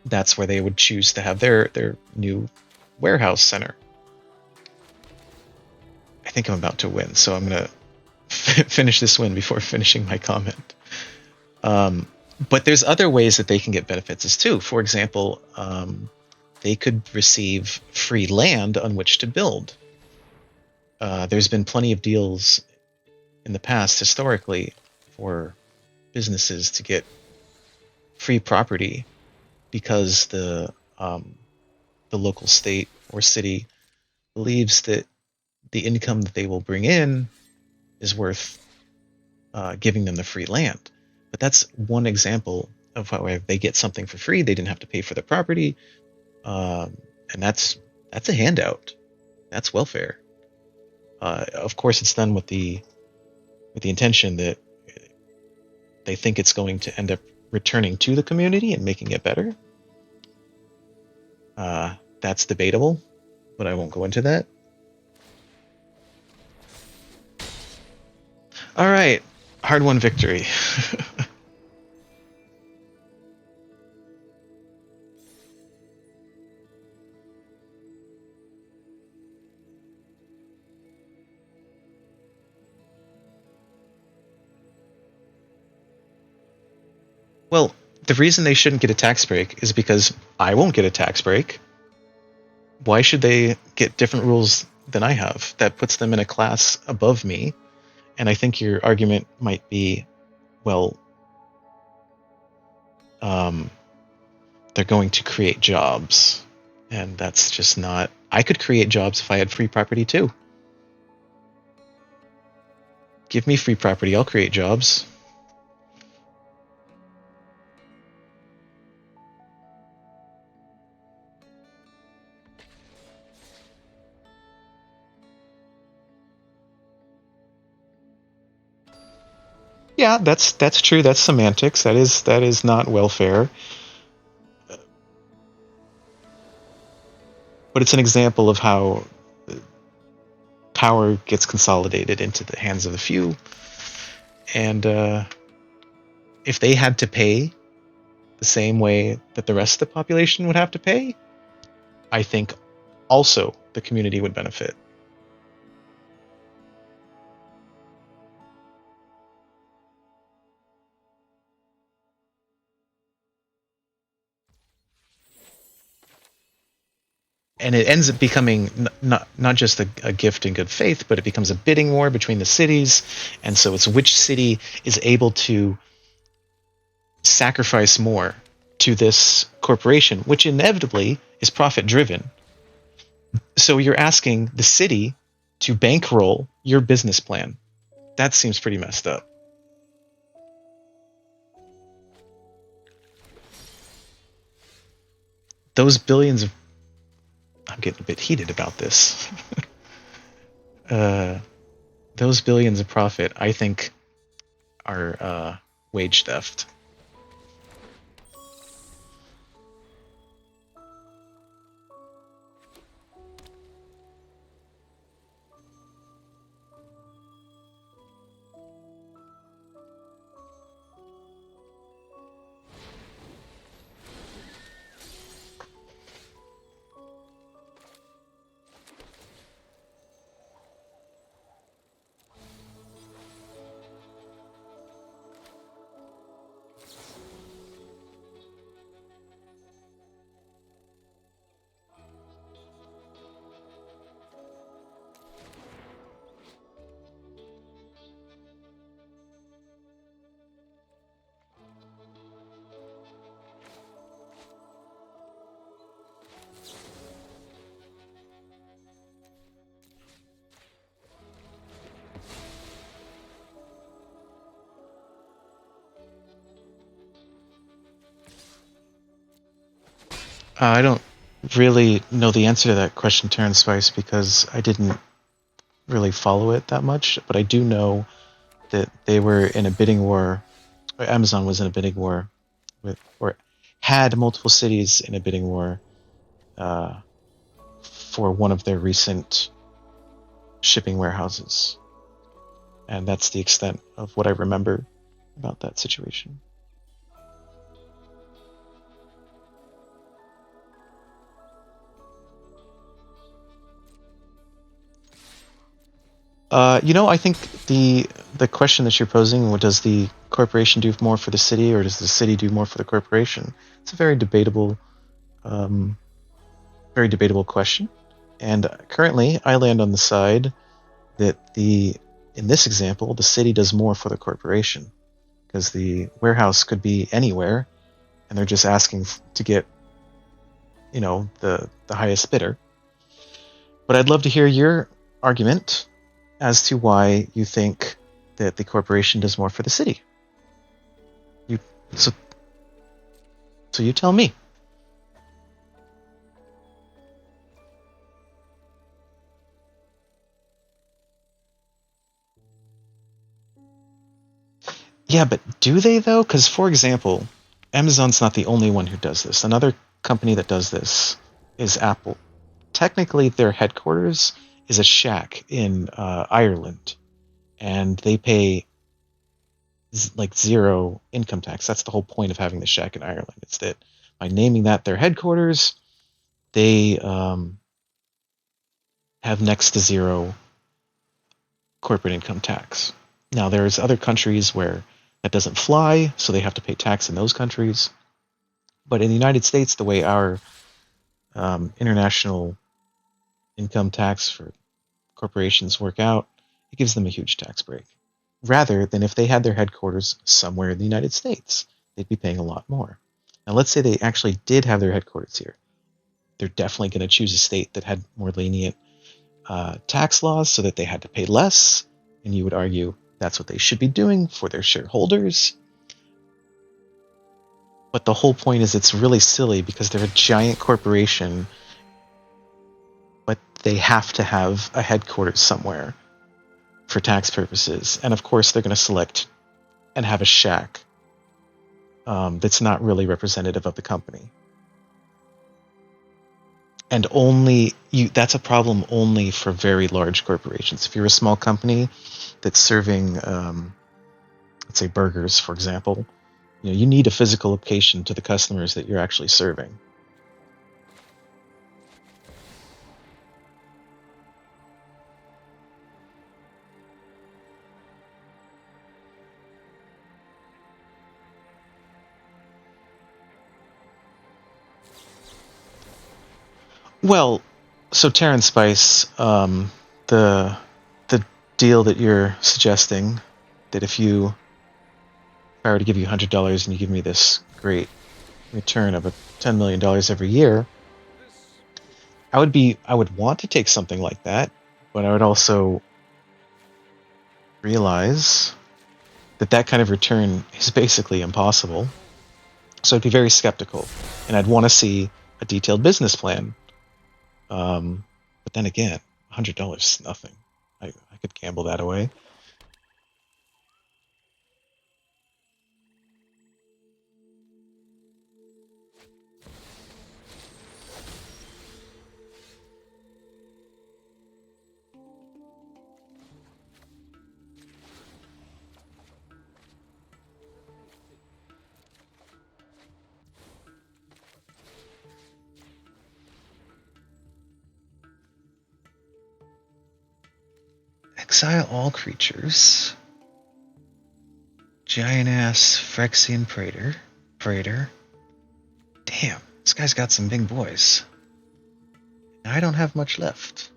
That's where they would choose to have their new warehouse center. I think I'm about to win, so I'm gonna finish this win before finishing my comment. But there's other ways that they can get benefits as too. For example, they could receive free land on which to build. There's been plenty of deals in the past, historically, for businesses to get free property because the local state or city believes that the income that they will bring in is worth giving them the free land. But that's one example of how they get something for free. They didn't have to pay for the property, and that's a handout. That's welfare. Of course, it's done with the intention that they think it's going to end up returning to the community and making it better. That's debatable, but I won't go into that. All right, hard-won victory. Well, the reason they shouldn't get a tax break is because I won't get a tax break. Why should they get different rules than I have? That puts them in a class above me, And I think your argument might be, well, they're going to create jobs. And that's just not... I could create jobs if I had free property too. Give me free property, I'll create jobs. Yeah, that's true. That's semantics. That is not welfare. But it's an example of how power gets consolidated into the hands of the few. And if they had to pay the same way that the rest of the population would have to pay, I think also the community would benefit. And it ends up becoming not just a gift in good faith, but it becomes a bidding war between the cities. And so it's which city is able to sacrifice more to this corporation, which inevitably is profit driven. So you're asking the city to bankroll your business plan. That seems pretty messed up. Those billions of... I'm getting a bit heated about this. Those billions of profit, I think, are wage theft. I don't really know the answer to that question, Terrence Spice, because I didn't really follow it that much. But I do know that they were in a bidding war. Or Amazon was in a bidding war with, or had multiple cities in a bidding war uh, for one of their recent shipping warehouses, and that's the extent of what I remember about that situation. I think the question that you're posing, what does the corporation do more for the city, or does the city do more for the corporation? It's a um, very debatable question. And currently, I land on the side that in this example, the city does more for the corporation, because the warehouse could be anywhere, and they're just asking to get, the highest bidder. But I'd love to hear your argument as to why you think that the corporation does more for the city. You so so you tell me. Yeah, but do they though? Because for example, Amazon's not the only one who does this. Another company that does this is Apple. Technically, their headquarters is a shack in Ireland, and they pay like zero income tax. That's the whole point of having the shack in Ireland. It's that by naming that their headquarters, they have next to zero corporate income tax. Now, there's other countries where that doesn't fly, so they have to pay tax in those countries. But in the United States, the way our international income tax for corporations work out, it gives them a huge tax break. rather than if they had their headquarters somewhere in the United States. They'd be paying a lot more. Now, let's say they actually did have their headquarters here. They're definitely going to choose a state that had more lenient tax laws so that they had to pay less. And you would argue that's what they should be doing for their shareholders. But the whole point is it's really silly because they're a giant corporation, but they have to have a headquarters somewhere for tax purposes. And of course, they're going to select and have a shack that's not really representative of the company. And only that's a problem only for very large corporations. If you're a small company that's serving, let's say, burgers, for example, you need a physical location to the customers that you're actually serving. Well, so Terran Spice, the the deal that you're suggesting, that if I were to give you $100 and you give me this great return of $10 million every year, I would want to take something like that, but I would also realize that kind of return is basically impossible. So I'd be very skeptical, and I'd want to see a detailed business plan. But then again, $100 is nothing. I could gamble that away. Exile all creatures. Giant ass Phyrexian Praetor. Damn, this guy's got some big boys. I don't have much left.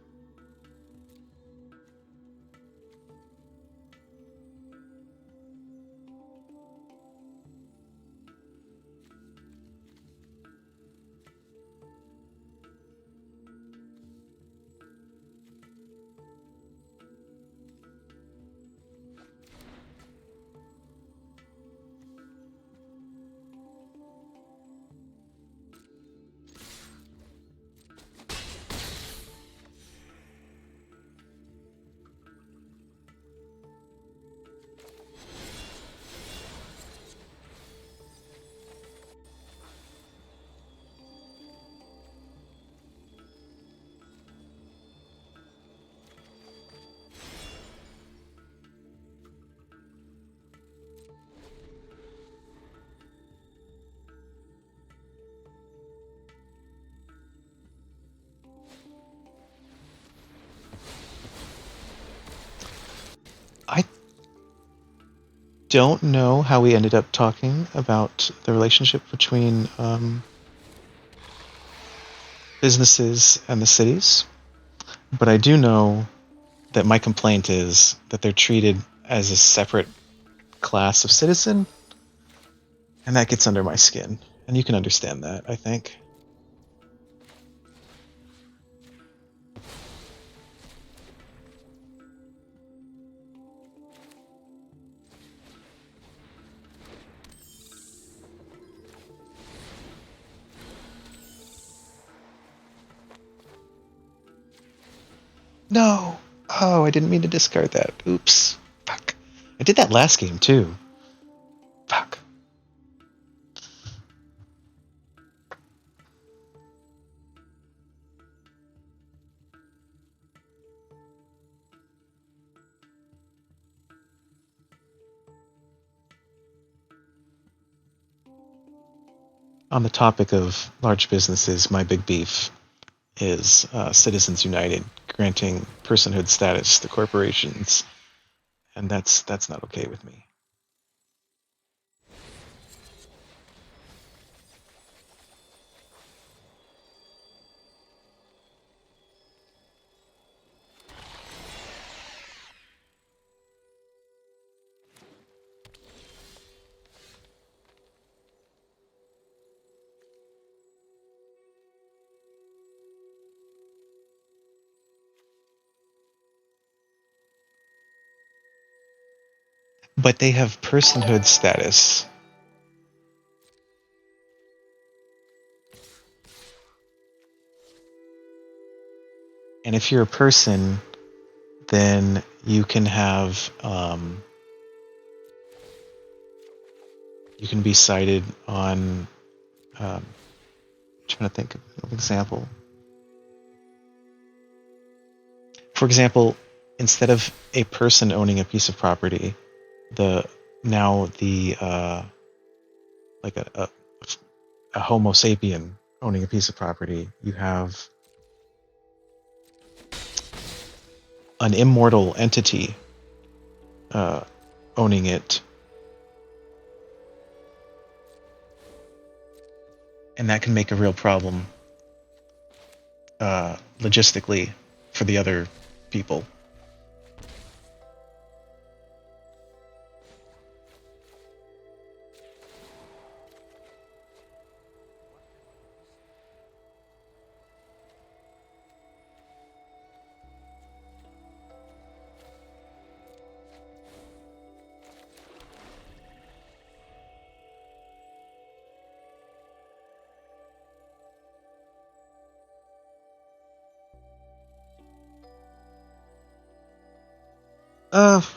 I don't know how we ended up talking about the relationship between businesses and the cities, but I do know that my complaint is that they're treated as a separate class of citizen, and that gets under my skin. And you can understand that, I think. No! Oh, I didn't mean to discard that. Oops. Fuck. I did that last game, too. Fuck. On the topic of large businesses, my big beef is Citizens United granting personhood status to corporations, and that's not okay with me. but they have personhood status. And if you're a person, then you can have you can be cited on. Trying to think of an example. For example, instead of a person owning a piece of property, the now the like a Homo sapien owning a piece of property, you have an immortal entity owning it, and that can make a real problem logistically for the other people.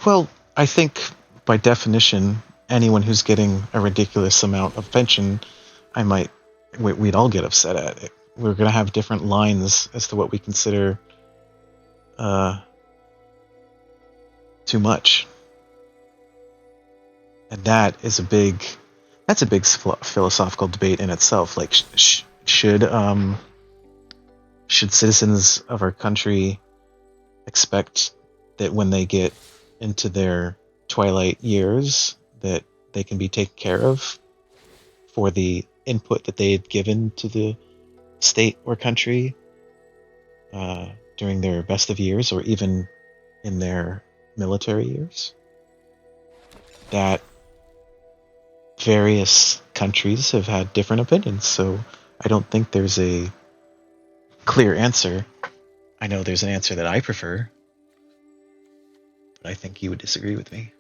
Well, I think by definition, anyone who's getting a ridiculous amount of pension, we'd all get upset at it. We're going to have different lines as to what we consider too much, and that's a big philosophical debate in itself. Like, should citizens of our country expect that when they get into their twilight years that they can be taken care of for the input that they had given to the state or country during their best of years, or even in their military years? That various countries have had different opinions, so I don't think there's a clear answer. I know there's an answer that I prefer, but I think you would disagree with me.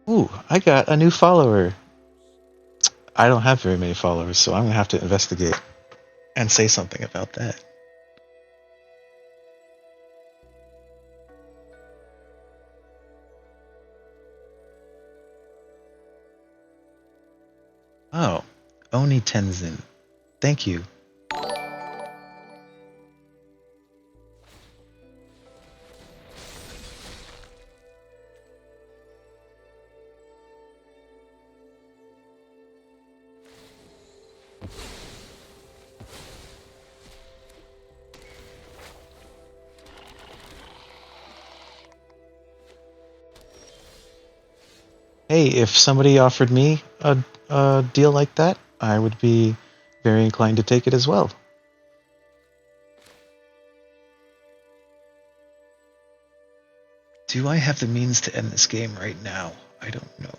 Ooh, I got a new follower. I don't have very many followers, so I'm gonna have to investigate and say something about that. Oh, Oni Tenzin. Thank you. Hey, if somebody offered me a deal like that, I would be very inclined to take it as well. Do I have the means to end this game right now? I don't know.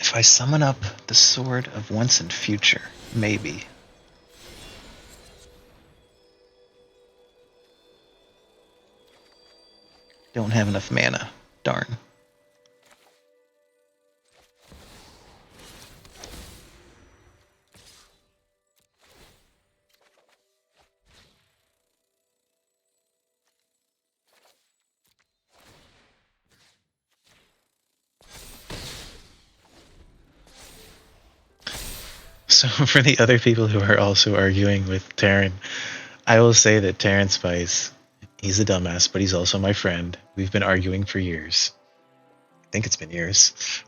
If I summon up the Sword of Once and Future, maybe. Don't have enough mana. Darn. So for the other people who are also arguing with Taryn, I will say that Taryn Spice, he's a dumbass, but he's also my friend. We've been arguing for years. I think it's been years.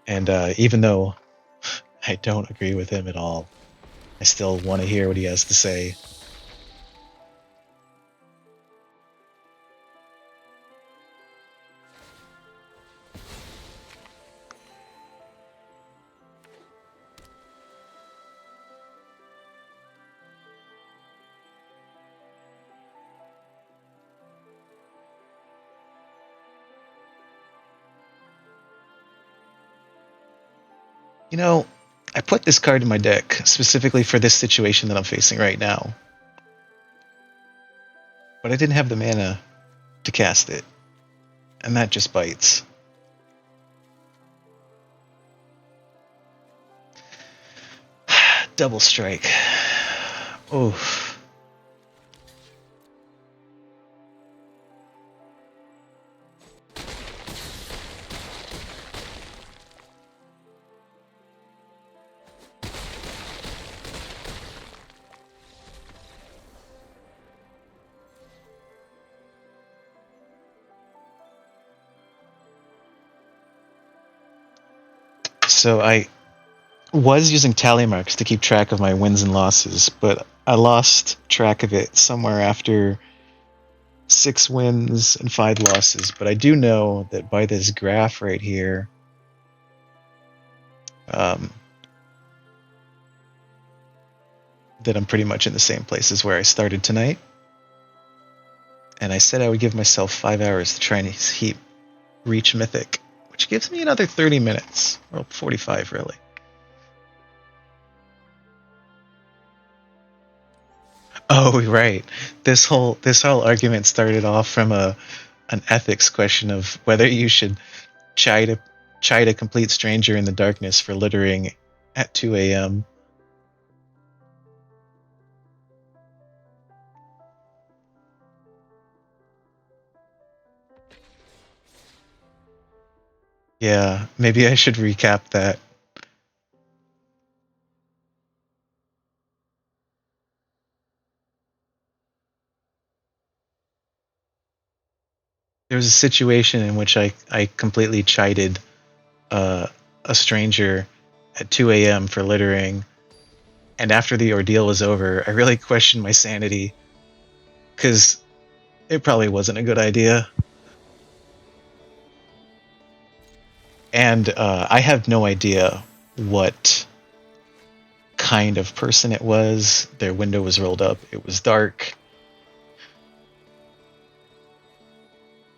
And even though I don't agree with him at all, I still want to hear what he has to say. You know, I put this card in my deck specifically for this situation that I'm facing right now. But I didn't have the mana to cast it. And that just bites. Double strike. Oof. So I was using tally marks to keep track of my wins and losses, but I lost track of it somewhere after 6 wins and 5 losses. But I do know that by this graph right here, that I'm pretty much in the same place as where I started tonight. And I said I would give myself 5 hours to try and reach Mythic, which gives me another 30 minutes. Well, 45 really. Oh, right. This whole argument started off from an ethics question of whether you should chide a complete stranger in the darkness for littering at 2 a.m. Yeah, maybe I should recap that. There was a situation in which I completely chided a stranger at 2 a.m. for littering, and after the ordeal was over, I really questioned my sanity because it probably wasn't a good idea. And I have no idea what kind of person it was. Their window was rolled up. It was dark.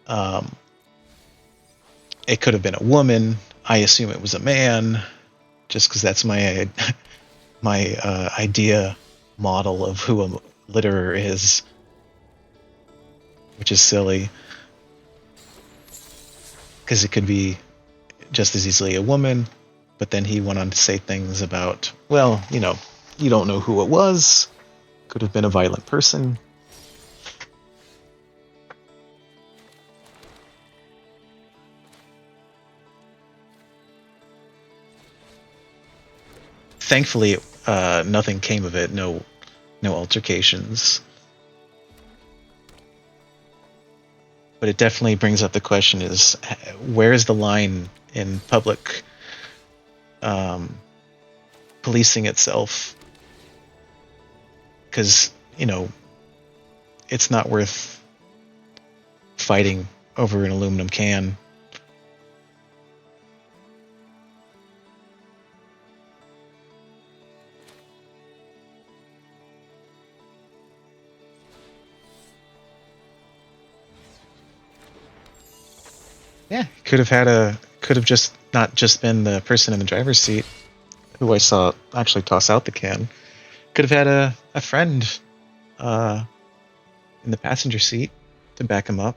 Um, it could have been a woman. I assume it was a man, just because that's my idea model of who a litterer is, which is silly because it could be just as easily a woman. But then he went on to say things about, well, you don't know who it was. Could have been a violent person. Thankfully, nothing came of it. No altercations. But it definitely brings up the question: is where's the line in public policing itself? Because it's not worth fighting over an aluminum can. Yeah, could have just not just been the person in the driver's seat who I saw actually toss out the can. Could have had a friend in the passenger seat to back him up.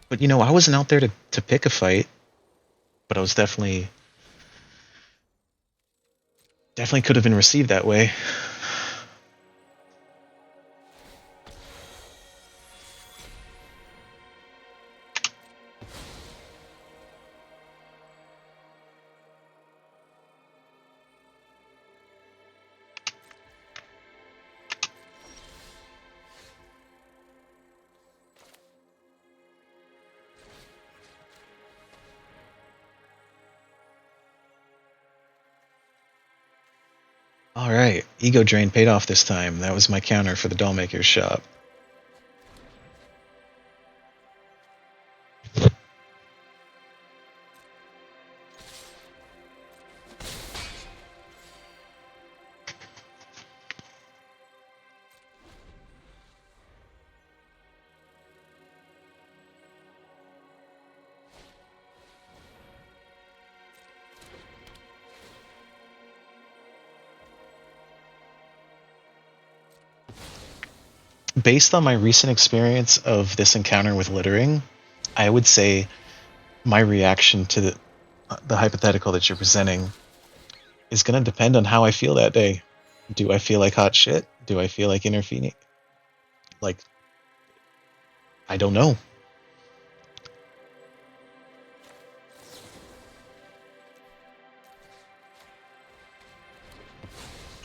But I wasn't out there to pick a fight, but I was definitely could have been received that way. All right, ego drain paid off this time. That was my counter for the dollmaker's shop. based on my recent experience of this encounter with littering, I would say my reaction to the hypothetical that you're presenting is going to depend on how I feel that day. Do I feel like hot shit? Do I feel like intervening? Like, I don't know.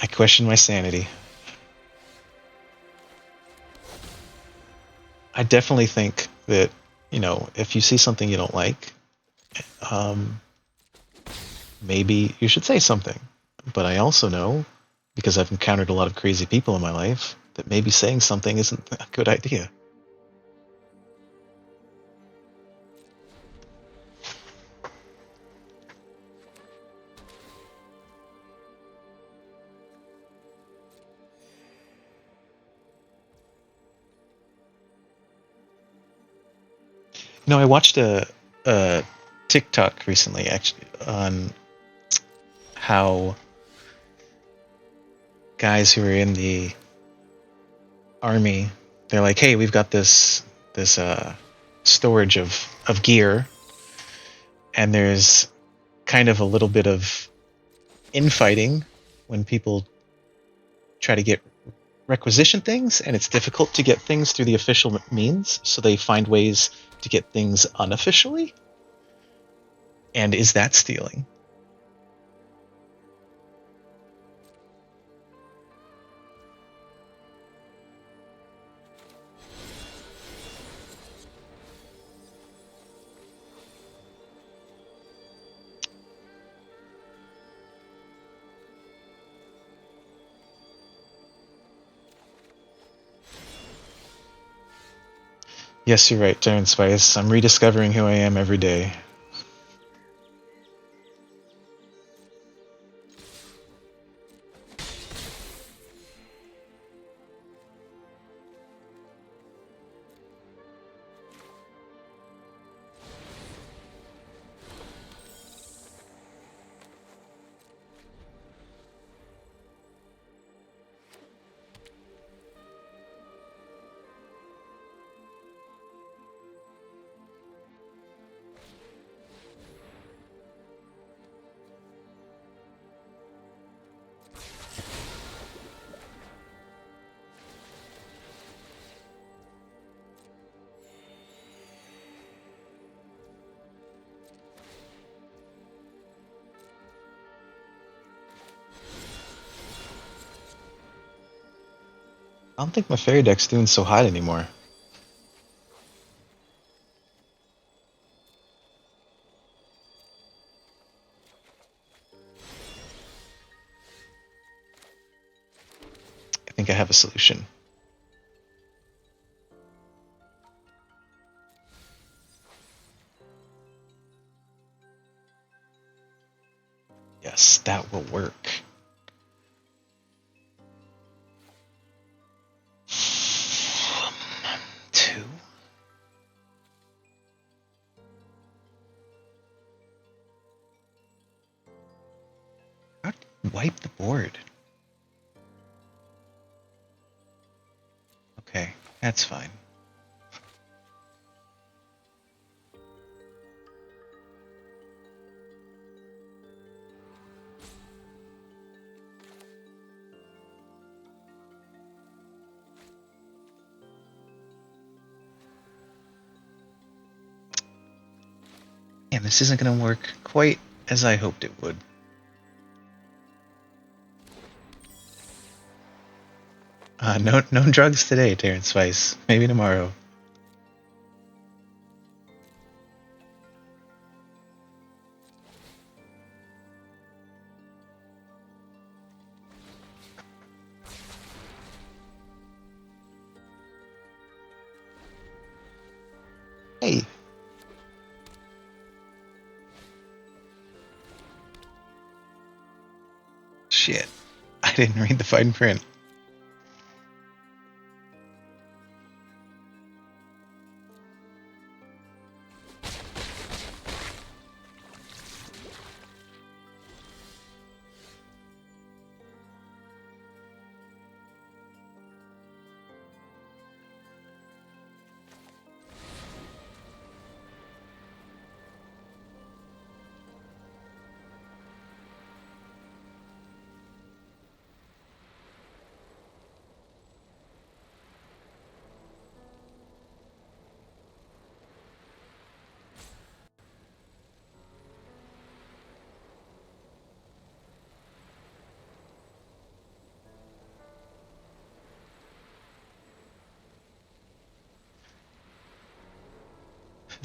I question my sanity. I definitely think that, if you see something you don't like, um, maybe you should say something. But I also know, because I've encountered a lot of crazy people in my life, that maybe saying something isn't a good idea. I watched a TikTok recently, actually, on how guys who are in the army, they're like, hey, we've got this storage of gear, and there's kind of a little bit of infighting when people try to get requisition things, and it's difficult to get things through the official means, so they find ways to get things unofficially. And is that stealing? Yes, you're right, Darren Spice. I'm rediscovering who I am every day. I don't think my fairy deck's doing so hot anymore. I think I have a solution. Yes, that will work. Two. How do you wipe the board? Okay, that's fine. And this isn't going to work quite as I hoped it would. No drugs today, Terrence Spice. Maybe tomorrow. Hey. Shit. I didn't read the fine print.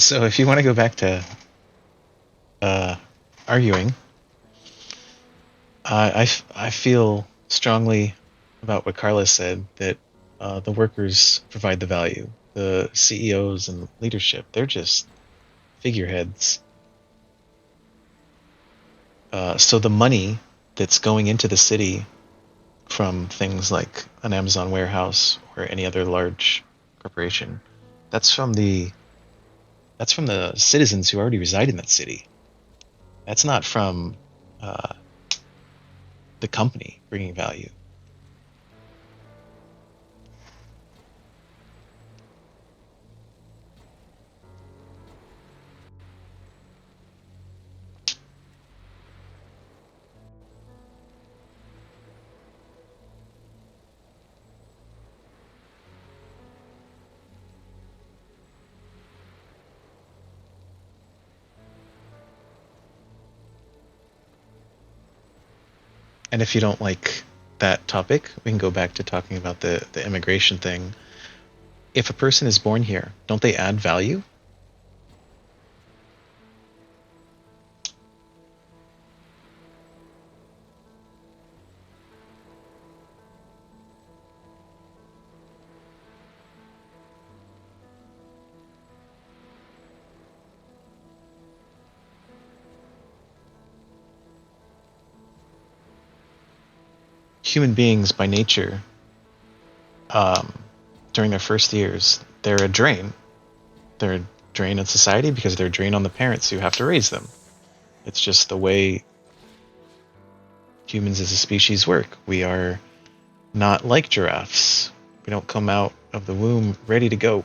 So if you want to go back to arguing, I feel strongly about what Carlos said, that the workers provide the value. The CEOs and leadership, they're just figureheads. So the money that's going into the city from things like an Amazon warehouse or any other large corporation, that's from the citizens who already reside in that city. That's not from uh, the company bringing value. And if you don't like that topic, we can go back to talking about the immigration thing. If a person is born here, don't they add value? Human beings by nature, um, during their first years, they're a drain. They're a drain on society because they're a drain on the parents who have to raise them. It's just the way humans as a species work. We are not like giraffes. We don't come out of the womb ready to go,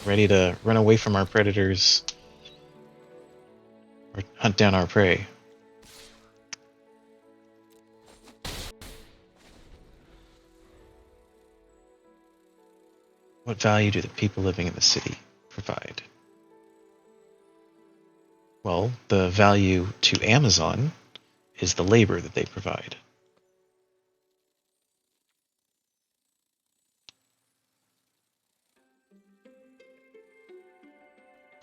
ready to run away from our predators or hunt down our prey. What value do the people living in the city provide? Well, the value to Amazon is the labor that they provide.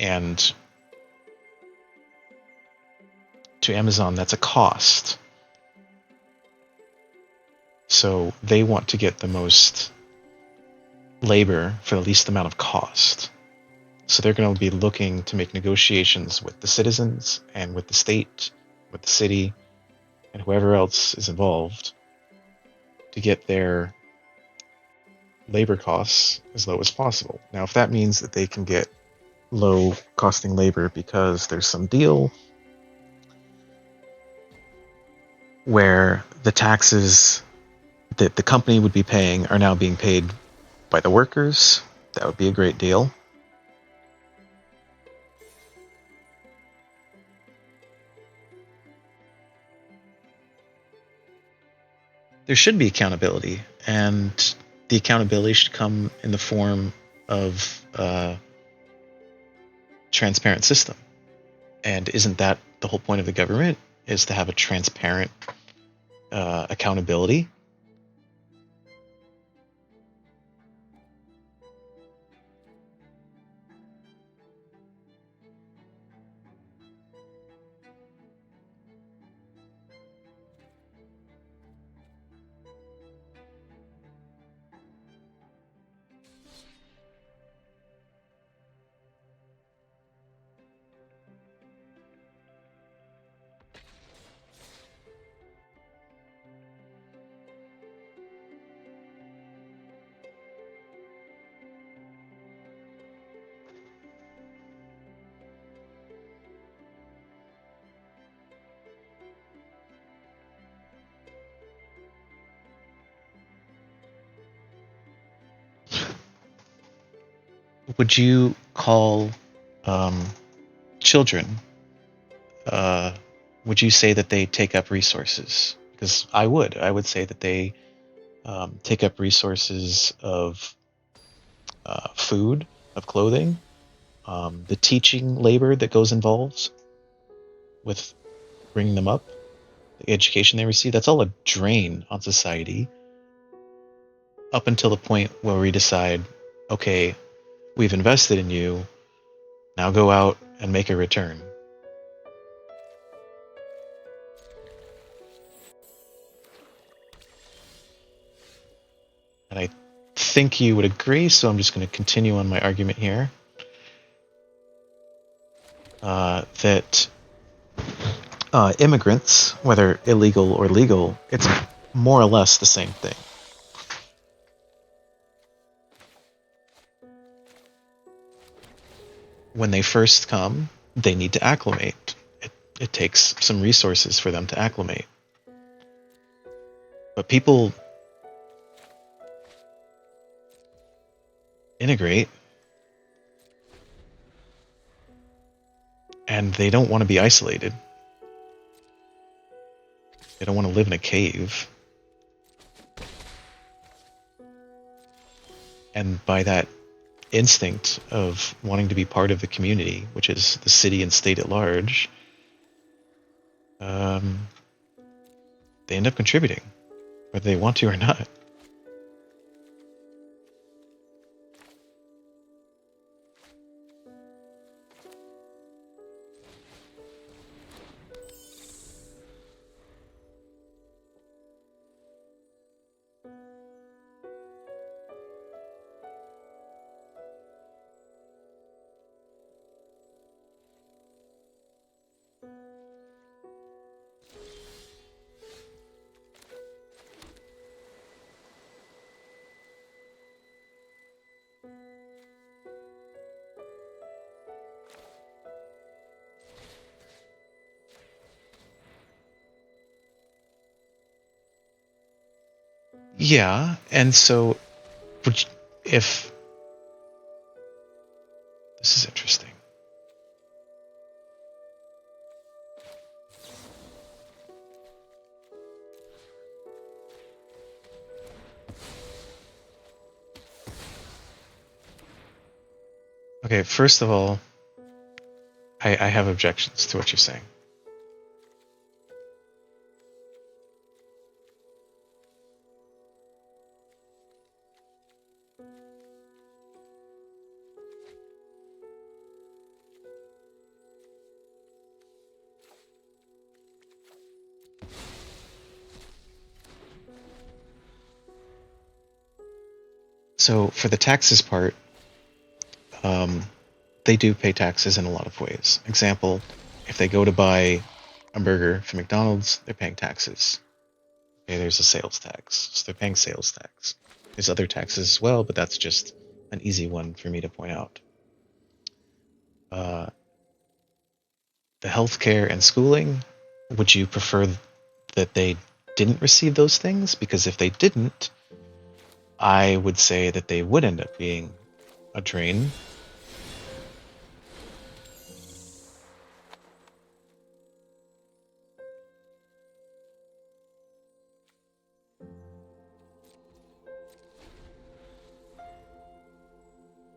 And to Amazon, that's a cost. So they want to get the most labor for the least amount of cost. So they're going to be looking to make negotiations with the citizens and with the state, with the city, and whoever else is involved to get their labor costs as low as possible. Now, if that means that they can get low costing labor because there's some deal where the taxes that the company would be paying are now being paid by the workers, that would be a great deal. There should be accountability, and the accountability should come in the form of a transparent system. And isn't that the whole point of the government, is to have a transparent accountability? Would you call um, children, uh, would you say that they take up resources? Because I would. I would say that they take up resources of food, of clothing, the teaching labor that goes involved with bringing them up, the education they receive. That's all a drain on society up until the point where we decide, okay, we've invested in you. Now go out and make a return. And I think you would agree, so I'm just going to continue on my argument here. That immigrants, whether illegal or legal, it's more or less the same thing. When they first come, they need to acclimate. It takes some resources for them to acclimate. But people integrate, and they don't want to be isolated. They don't want to live in a cave. And by that instinct of wanting to be part of the community, which is the city and state at large, they end up contributing, whether they want to or not. Yeah, and so if this is interesting. Okay, first of all, I have objections to what you're saying. So for the taxes part, they do pay taxes in a lot of ways. Example, if they go to buy a burger from McDonald's, they're paying taxes. Okay, there's a sales tax, so they're paying sales tax. There's other taxes as well, but that's just an easy one for me to point out. The healthcare and schooling, would you prefer that they didn't receive those things? Because if they didn't, I would say that they would end up being a drain.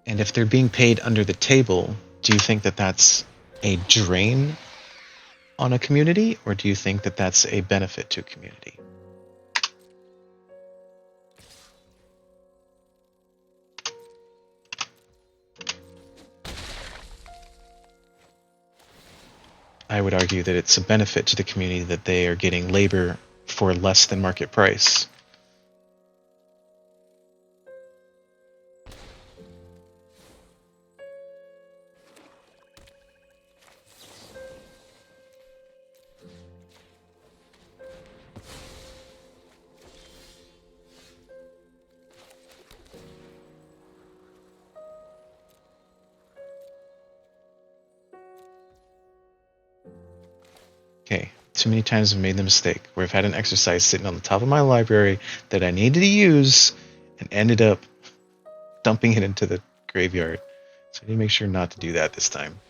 And if they're being paid under the table, do you think that that's a drain on a community, or do you think that that's a benefit to a community? I would argue that it's a benefit to the community that they are getting labor for less than market price. Okay, too many times I've made the mistake where I've had an exercise sitting on the top of my library that I needed to use and ended up dumping it into the graveyard. So I need to make sure not to do that this time.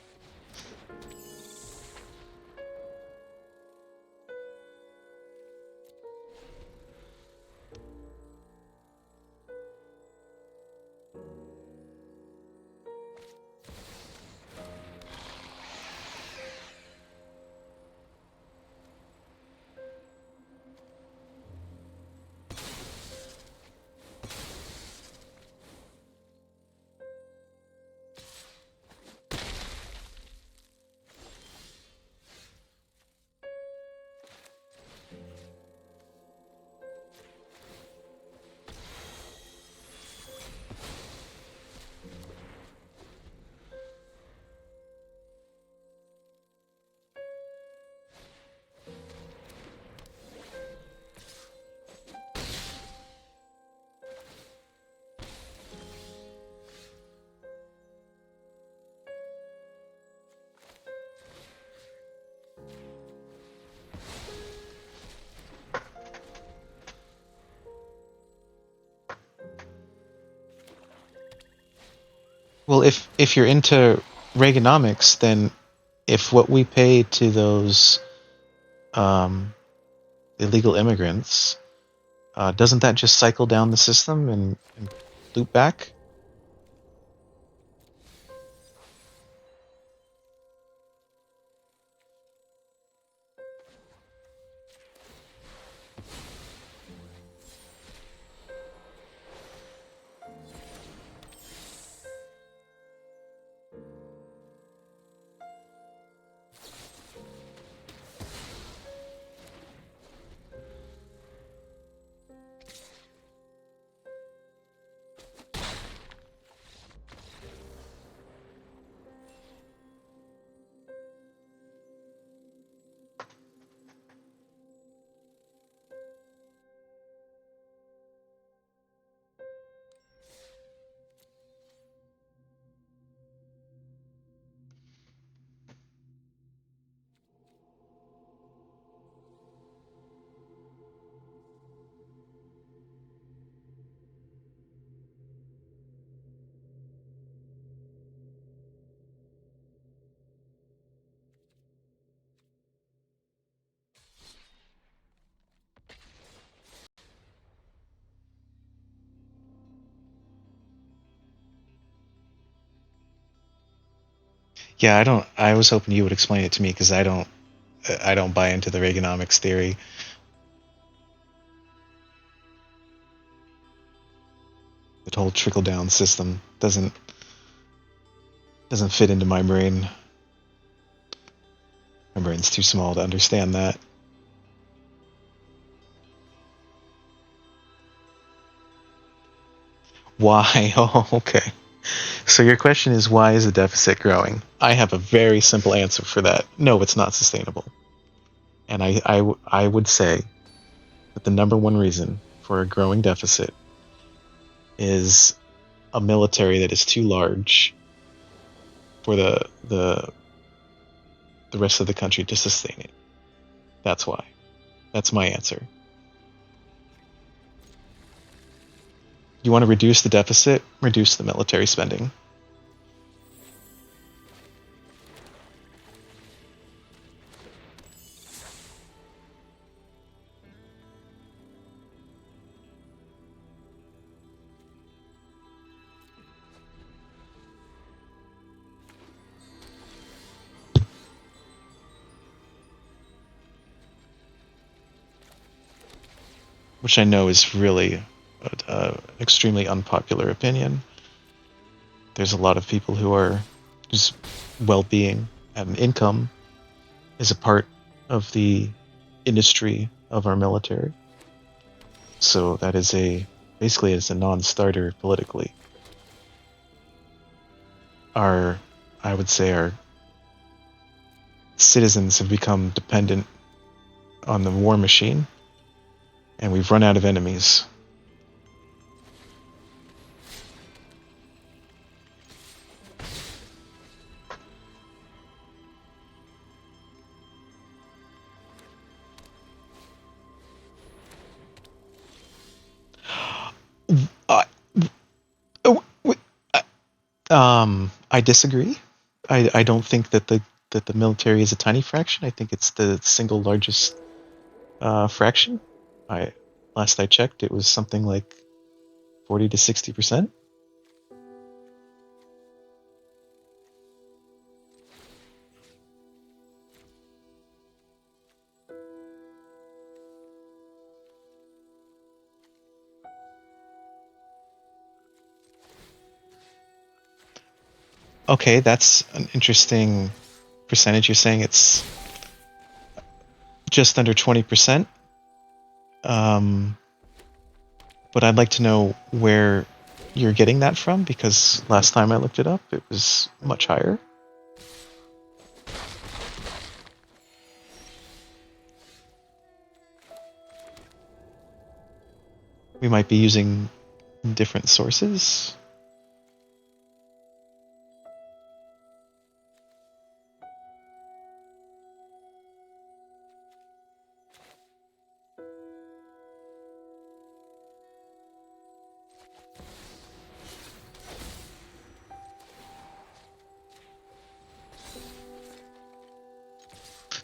Well, if you're into Reaganomics, then if what we pay to those um, illegal immigrants, doesn't that just cycle down the system and loop back? Yeah, I don't. I was hoping you would explain it to me because I don't. I don't buy into the Reaganomics theory. The whole trickle down system doesn't fit into my brain. My brain's too small to understand that. Why? Oh, okay. So your question is why is the deficit growing? I have a very simple answer for that. No, it's not sustainable. And I would say that the number one reason for a growing deficit is a military that is too large for the rest of the country to sustain it. That's why. That's my answer. You want to reduce the deficit, reduce the military spending. Which I know is really an extremely unpopular opinion. There's a lot of people whose well-being and income is a part of the industry of our military. So that is basically it's a non-starter politically. Our I would say our citizens have become dependent on the war machine, and we've run out of enemies. Uh, oh, I disagree. I don't think that the military is a tiny fraction. I think it's the single largest fraction. I last I checked, it was something like 40 to 60%. Okay, that's an interesting percentage. You're saying it's just under 20%. Um, but I'd like to know where you're getting that from because last time I looked it up, it was much higher. We might be using different sources.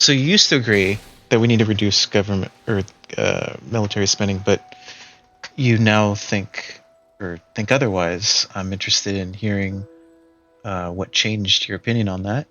So you used to agree that we need to reduce government or military spending, but you now think otherwise. I'm interested in hearing what changed your opinion on that.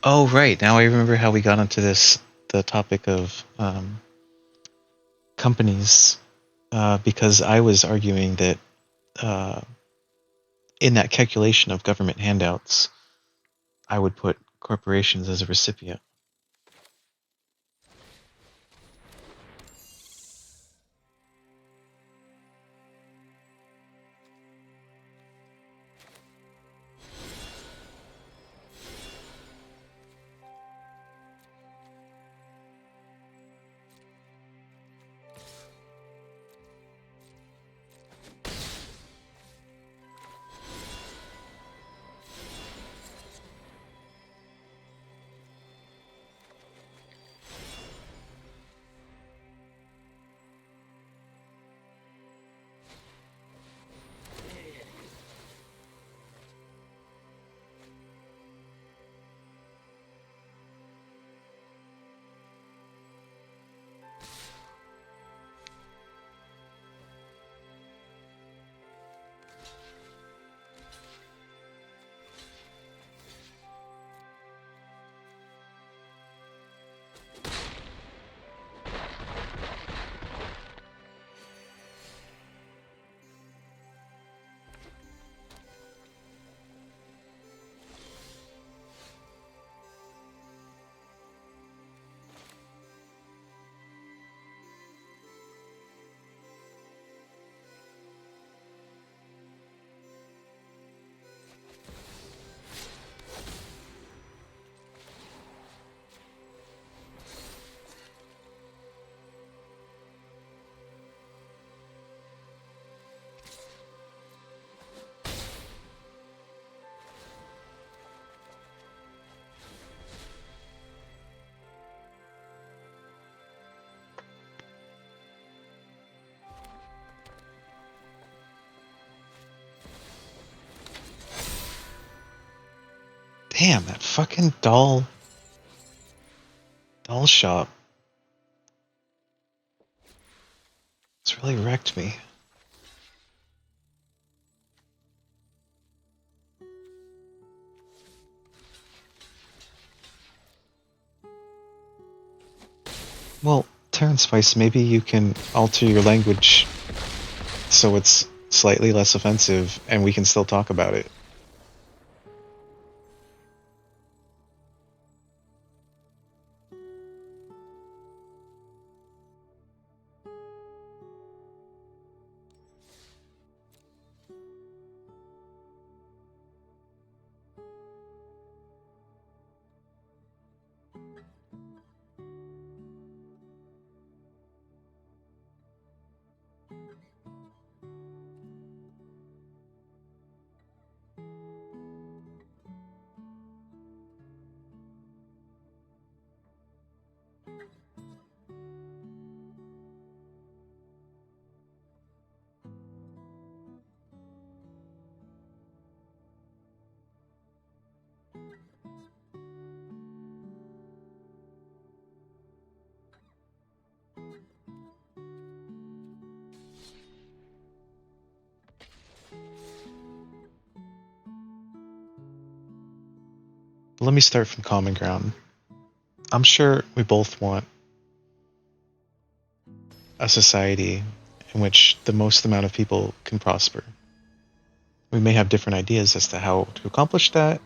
Oh, right. Now I remember how we got onto the topic of companies, because I was arguing that uh, in that calculation of government handouts, I would put corporations as a recipient. Damn, that fucking doll shop. It's really wrecked me. Well, Terran Spice, maybe you can alter your language so it's slightly less offensive and we can still talk about it. Let me start from common ground. I'm sure we both want a society in which the most amount of people can prosper. We may have different ideas as to how to accomplish that,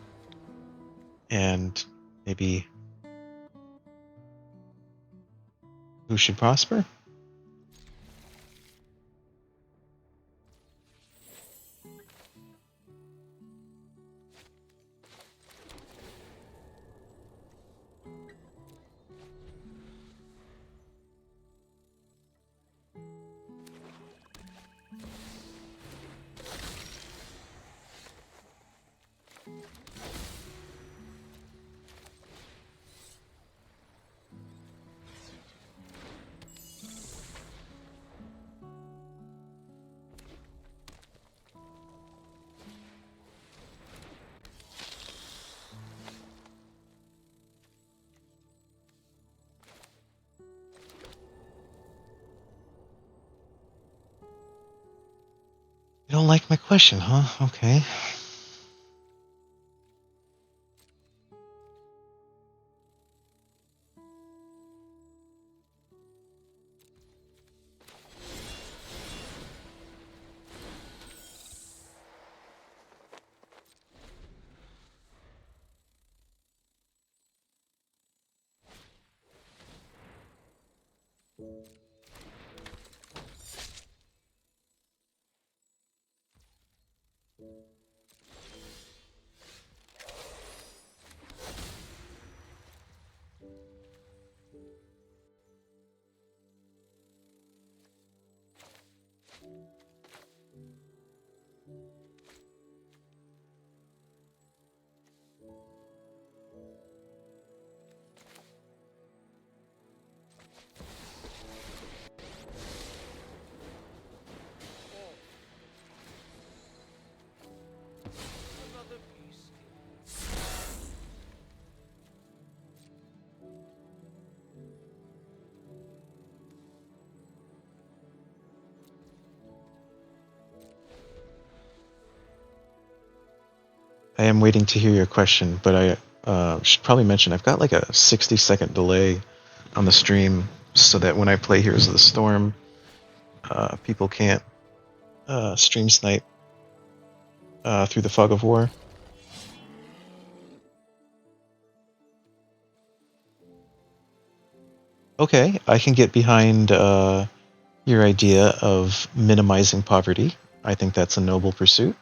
and maybe who should prosper. You don't like my question, huh? Okay. I am waiting to hear your question, but I should probably mention I've got like a 60-second delay on the stream so that when I play Heroes of the Storm, people can't stream snipe through the fog of war. Okay, I can get behind your idea of minimizing poverty. I think that's a noble pursuit.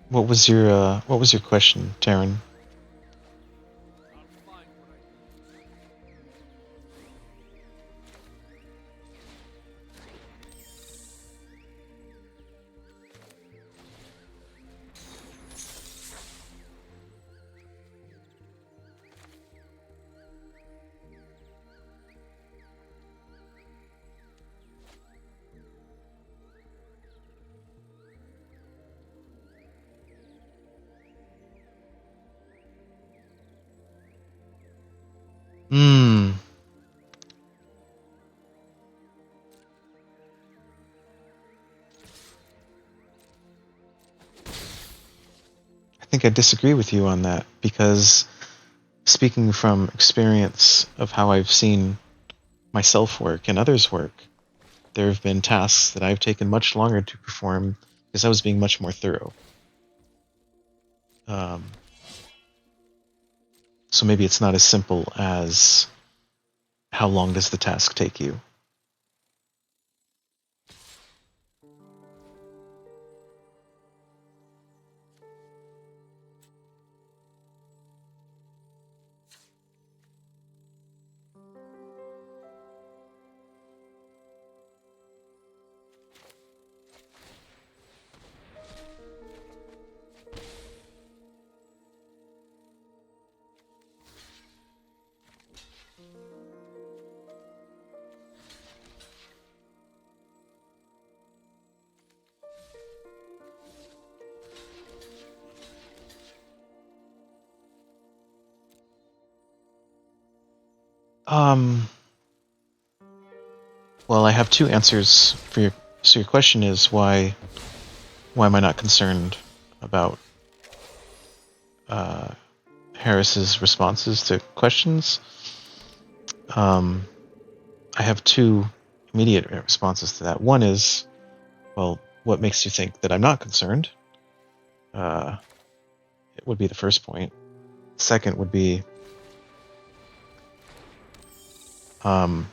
What was your question, Taryn? Hmm. I think I disagree with you on that because speaking from experience of how I've seen myself work and others work, there have been tasks that I've taken much longer to perform because I was being much more thorough. Um, so maybe it's not as simple as how long does the task take you? Well, I have two answers for your. So your question is why am I not concerned about Harris's responses to questions? I have two immediate responses to that. One is, well, what makes you think that I'm not concerned? It would be the first point. Second would be, from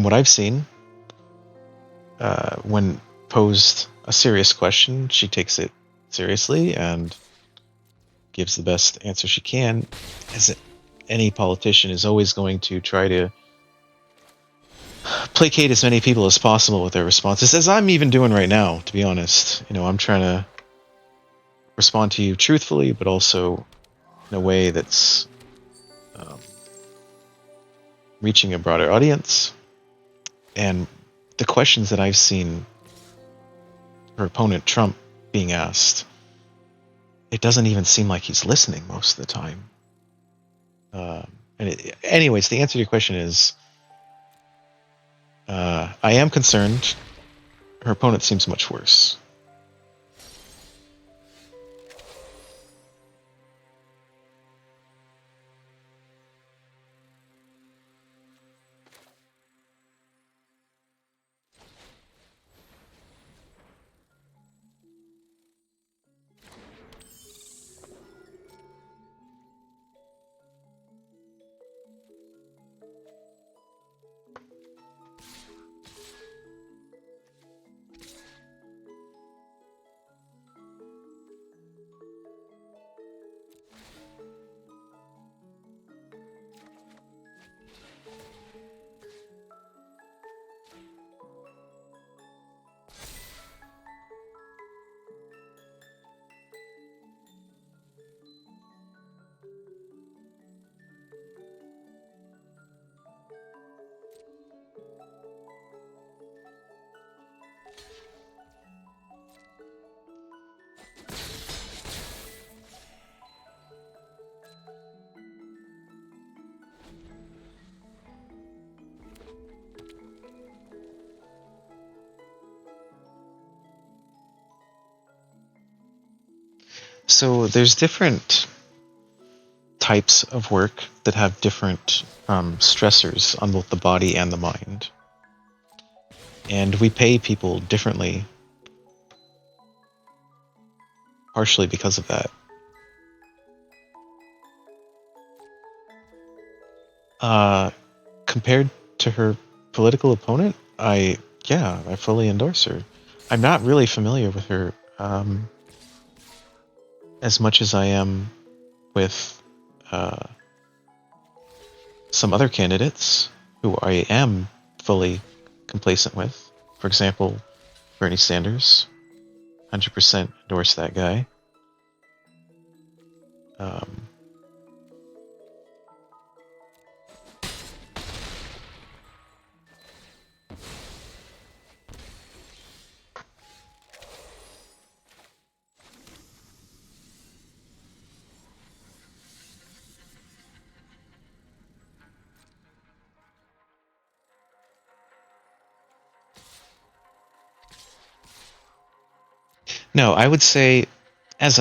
what I've seen, when posed a serious question, she takes it seriously and gives the best answer she can. As any politician is always going to try to placate as many people as possible with their responses, as I'm even doing right now, to be honest. I'm trying to respond to you truthfully, but also in a way that's reaching a broader audience. And the questions that I've seen her opponent Trump being asked, it doesn't even seem like he's listening most of the time. Anyways, the answer to your question is, I am concerned. Her opponent seems much worse. So there's different types of work that have different stressors on both the body and the mind. And we pay people differently, partially because of that. Compared to her political opponent, I fully endorse her. I'm not really familiar with her as much as I am with some other candidates who I am fully complacent with. For example, Bernie Sanders, 100% endorse that guy. No, I would say, as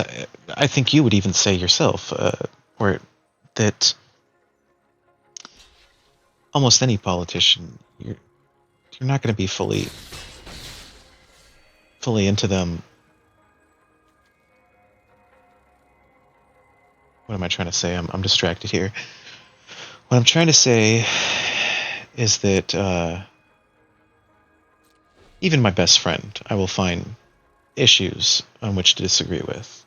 I think you would even say yourself, or that almost any politician, you're not going to be fully into them. What am I trying to say? I'm distracted here. What I'm trying to say is that even my best friend, I will find issues on which to disagree with.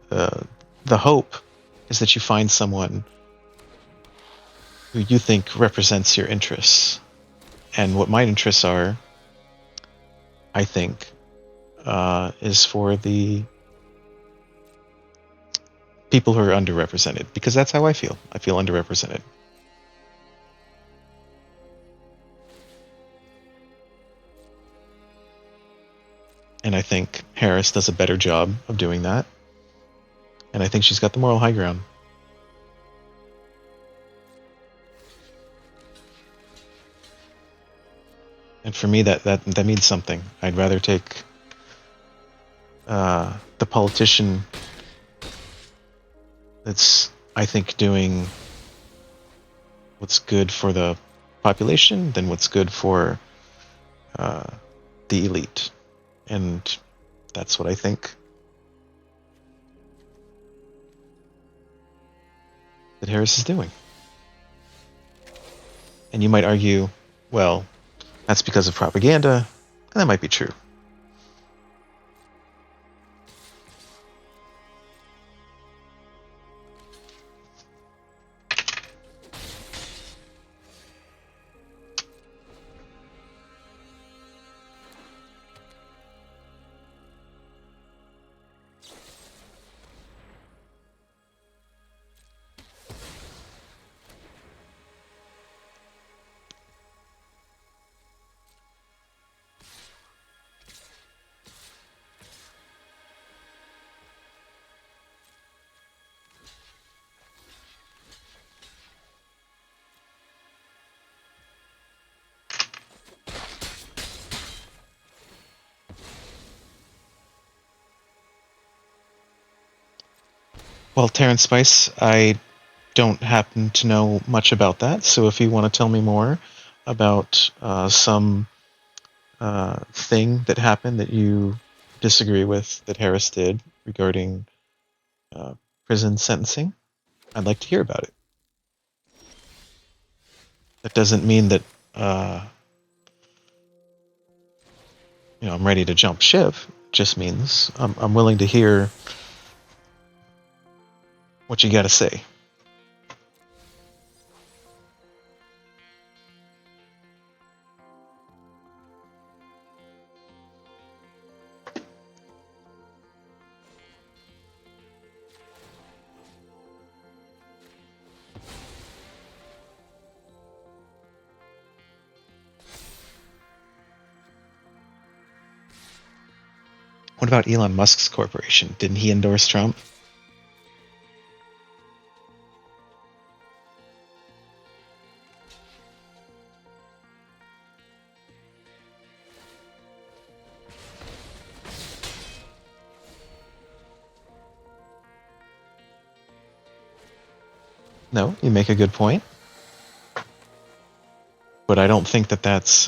The hope is that you find someone who you think represents your interests. And what my interests are, I think, is for the people who are underrepresented, because that's how I feel. I feel underrepresented. And I think Harris does a better job of doing that. And I think she's got the moral high ground. And for me, that means something. I'd rather take the politician that's, I think, doing what's good for the population than what's good for the elite. And that's what I think that Harris is doing. And you might argue, well, that's because of propaganda, and that might be true. Well, Terrence Spice, I don't happen to know much about that, so if you want to tell me more about some thing that happened that you disagree with that Harris did regarding prison sentencing, I'd like to hear about it. That doesn't mean that uh, I'm ready to jump ship. It just means I'm willing to hear what you got to say. What about Elon Musk's corporation? Didn't he endorse Trump? No, you make a good point. But I don't think that that's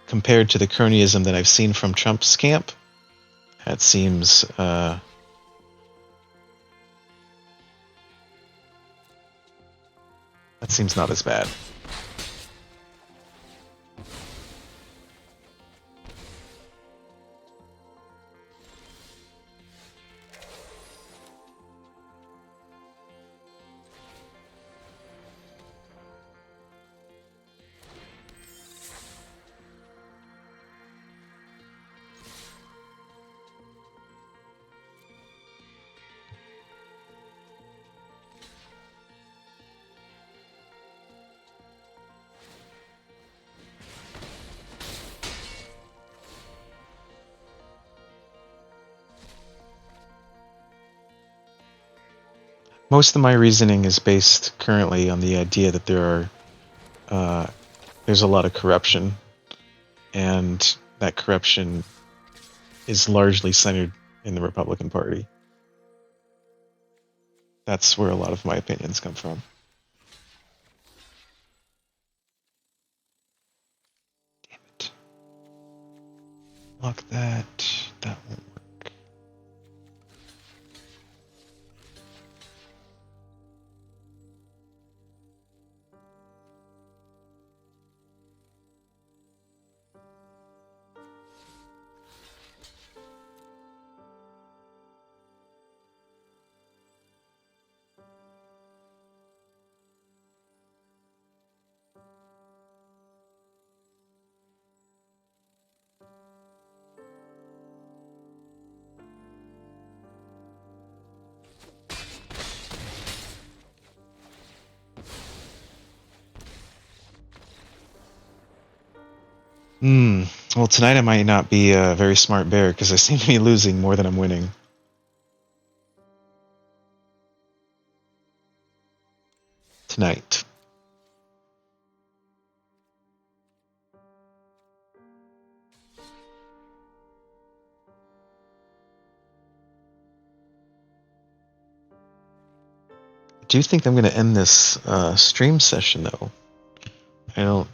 compared to the cronyism that I've seen from Trump's camp. That seems not as bad. Most of my reasoning is based currently on the idea that there's a lot of corruption, and that corruption is largely centered in the Republican Party. That's where a lot of my opinions come from. Damn it. Lock that. That won't work. Well, tonight I might not be a very smart bear because I seem to be losing more than I'm winning. tonight. I do think I'm going to end this stream session, though. I don't...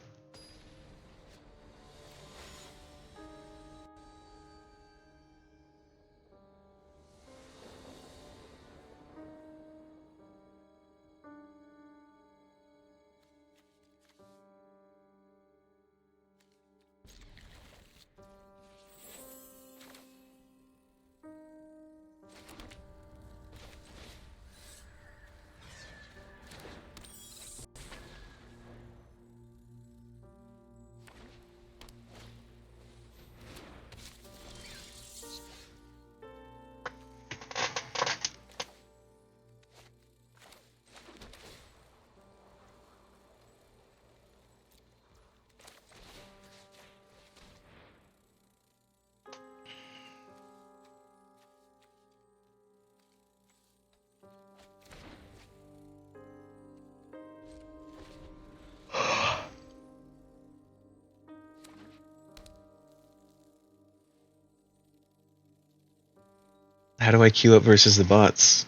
How do I queue up versus the bots?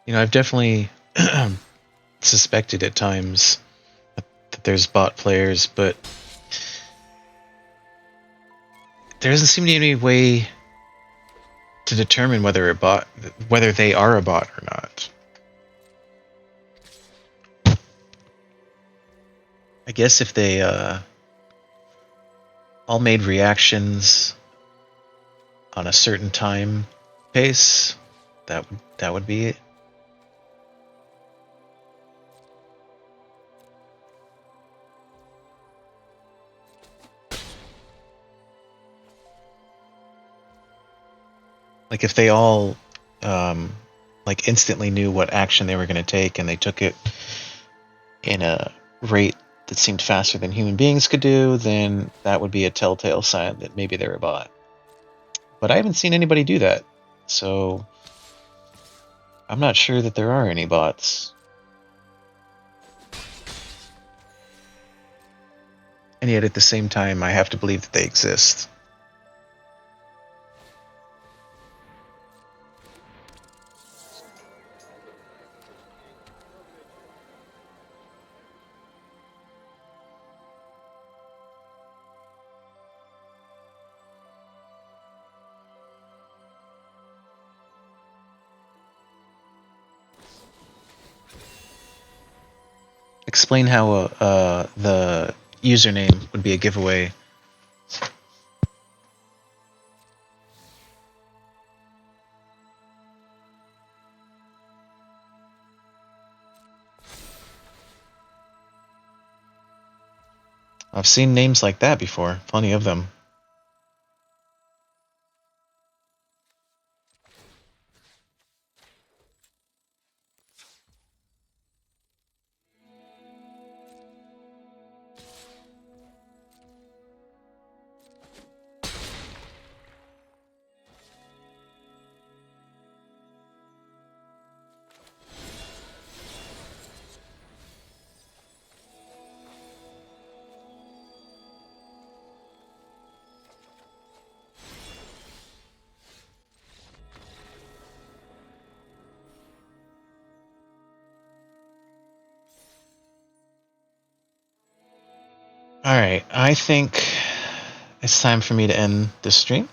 You know, I've definitely suspected at times that there's bot players, but there doesn't seem to be any way to determine whether they are a bot or not. I guess if they all made reactions on a certain time pace, that would be it. Like if they all like instantly knew what action they were going to take and they took it in a rate that seemed faster than human beings could do, then that would be a telltale sign that maybe they're a bot. But I haven't seen anybody do that, so I'm not sure that there are any bots. And yet at the same time, I have to believe that they exist. Explain how the username would be a giveaway. I've seen names like that before. Plenty of them. Alright, I think it's time for me to end this stream.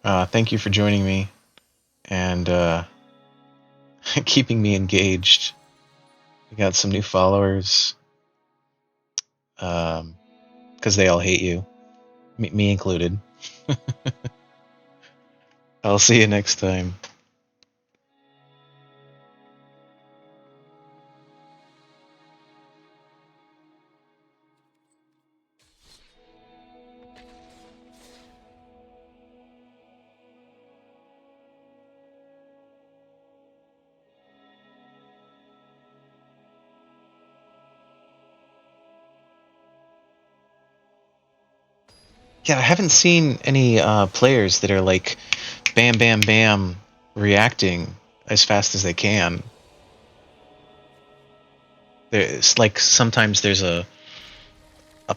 Thank you for joining me and keeping me engaged. We got some new followers because they all hate you, me included. I'll see you next time. Yeah, I haven't seen any players that are like bam, bam, bam reacting as fast as they can. It's like sometimes there's a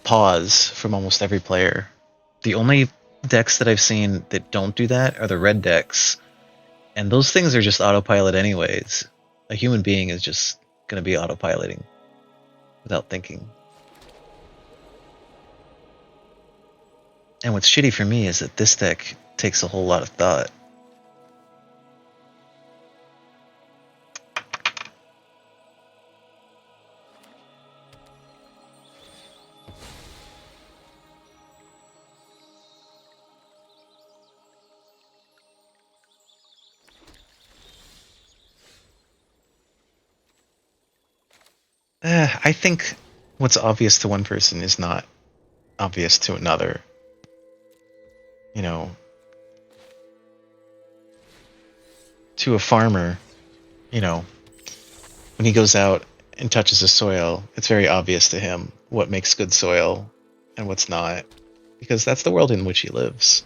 pause from almost every player. The only decks that I've seen that don't do that are the red decks, and those things are just autopilot anyways. A human being is just going to be autopiloting without thinking. And what's shitty for me is that this deck takes a whole lot of thought. I think what's obvious to one person is not obvious to another. You know, to a farmer, you know, when he goes out and touches the soil, it's very obvious to him what makes good soil and what's not, because that's the world in which he lives.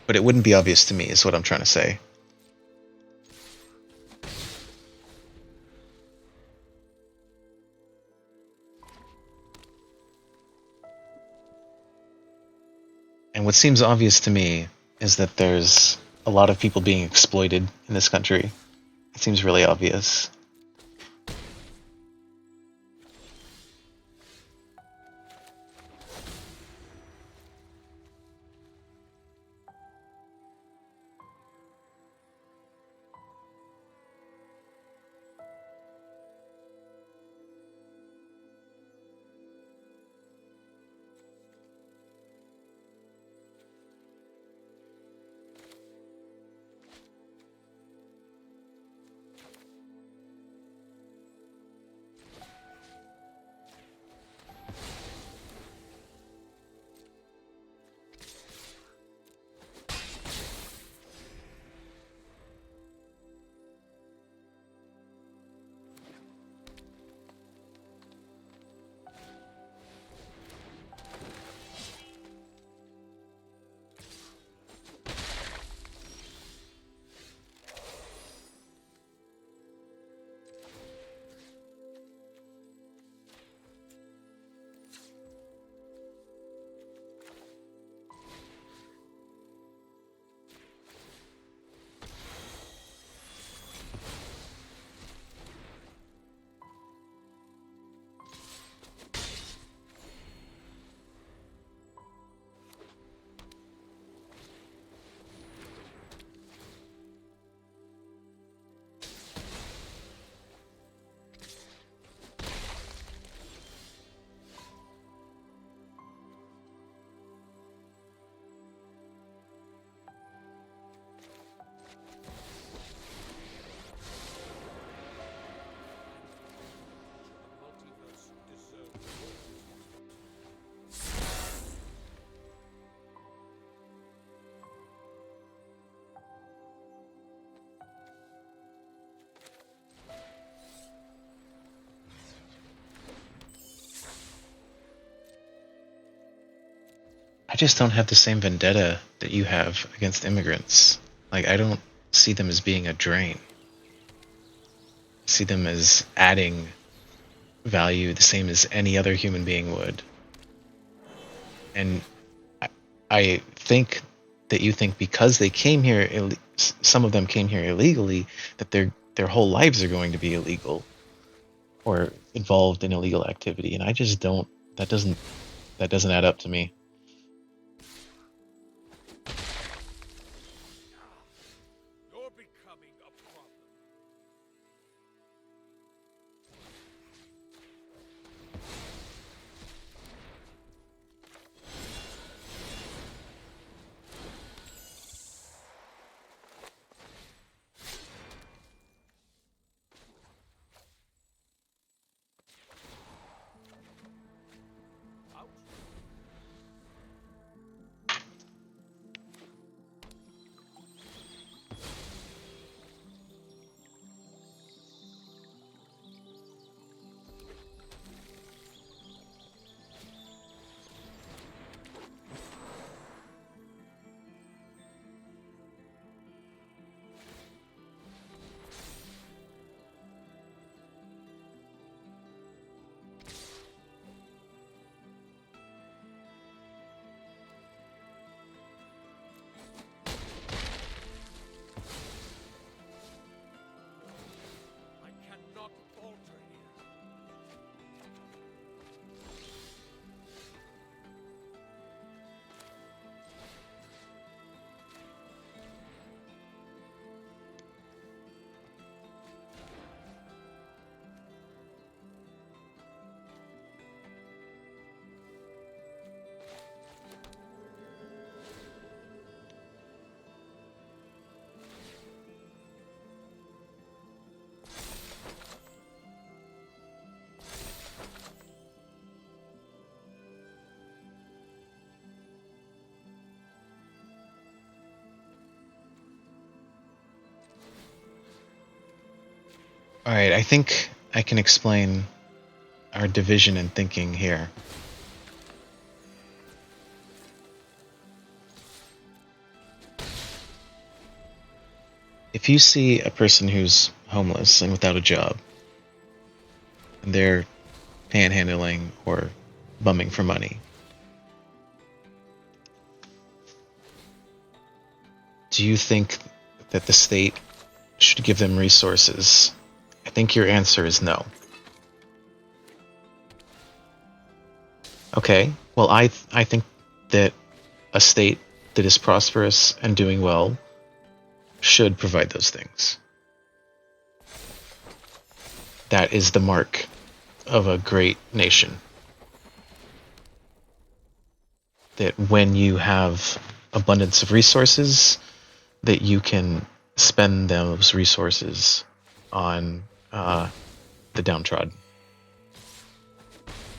But it wouldn't be obvious to me, is what I'm trying to say. And what seems obvious to me is that there's a lot of people being exploited in this country. It seems really obvious. just don't have the same vendetta that you have against immigrants. Like, I don't see them as being a drain. I see them as adding value the same as any other human being would. And I think that you think because they came here, some of them came here illegally, that their whole lives are going to be illegal or involved in illegal activity. And I just don't. That doesn't add up to me. You're becoming a problem. I cannot falter here. All right, I think I can explain our division in thinking here. If you see a person who's homeless and without a job, and they're panhandling or bumming for money, do you think that the state should give them resources? I think your answer is no. Okay, well, I think that a state that is prosperous and doing well should provide those things. That is the mark of a great nation. That when you have abundance of resources, that you can spend those resources on the downtrodden.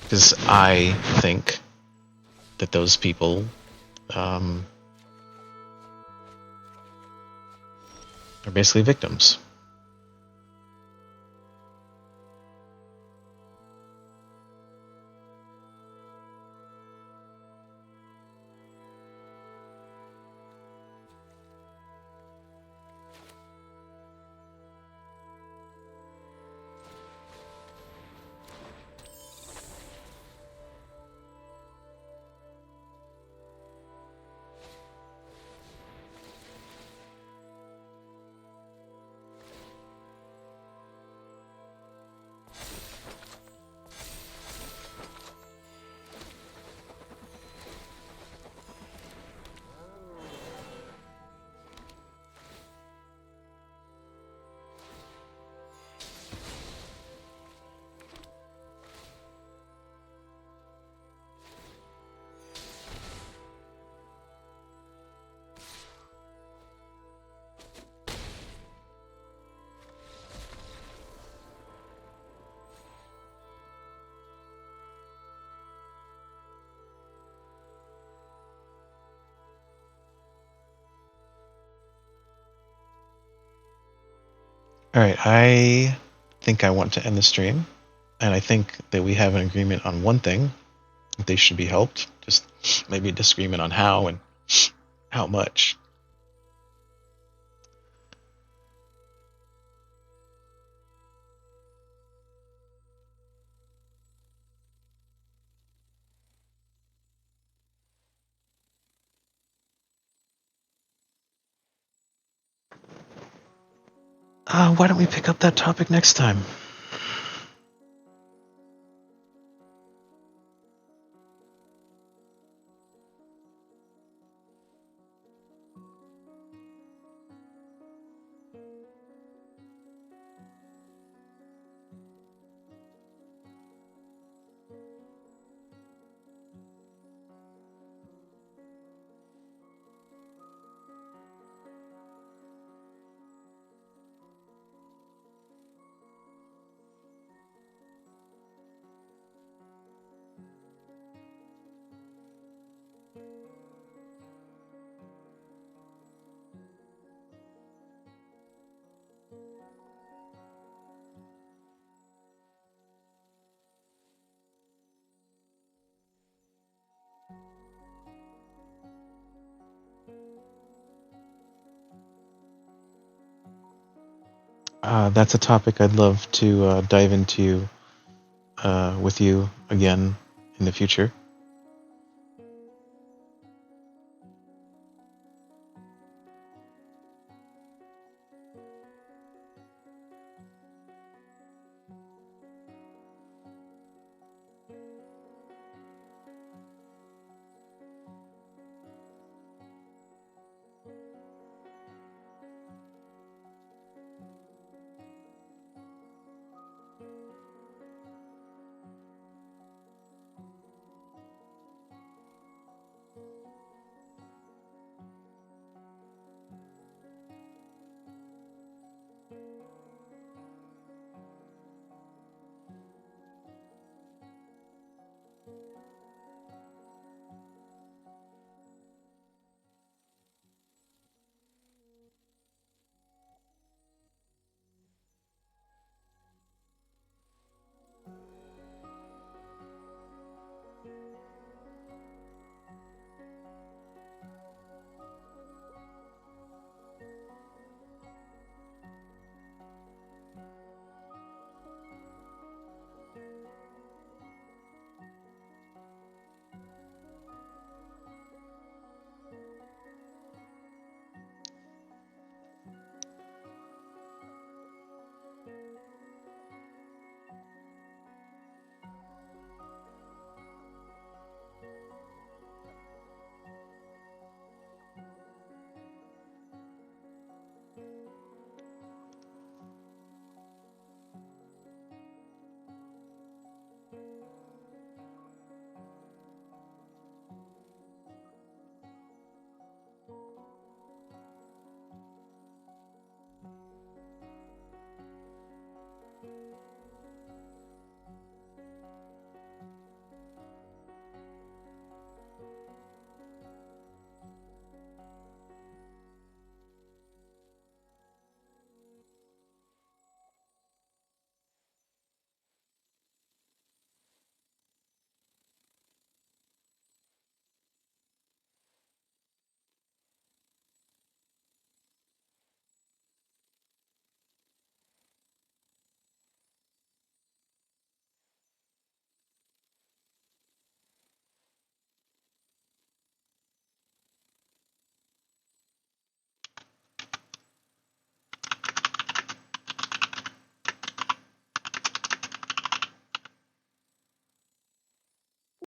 Because I think that those people are basically victims. All right, I think I want to end the stream, and I think that we have an agreement on one thing: they should be helped Just maybe a disagreement on how and how much. Why don't we pick up that topic next time? That's a topic I'd love to dive into with you again in the future.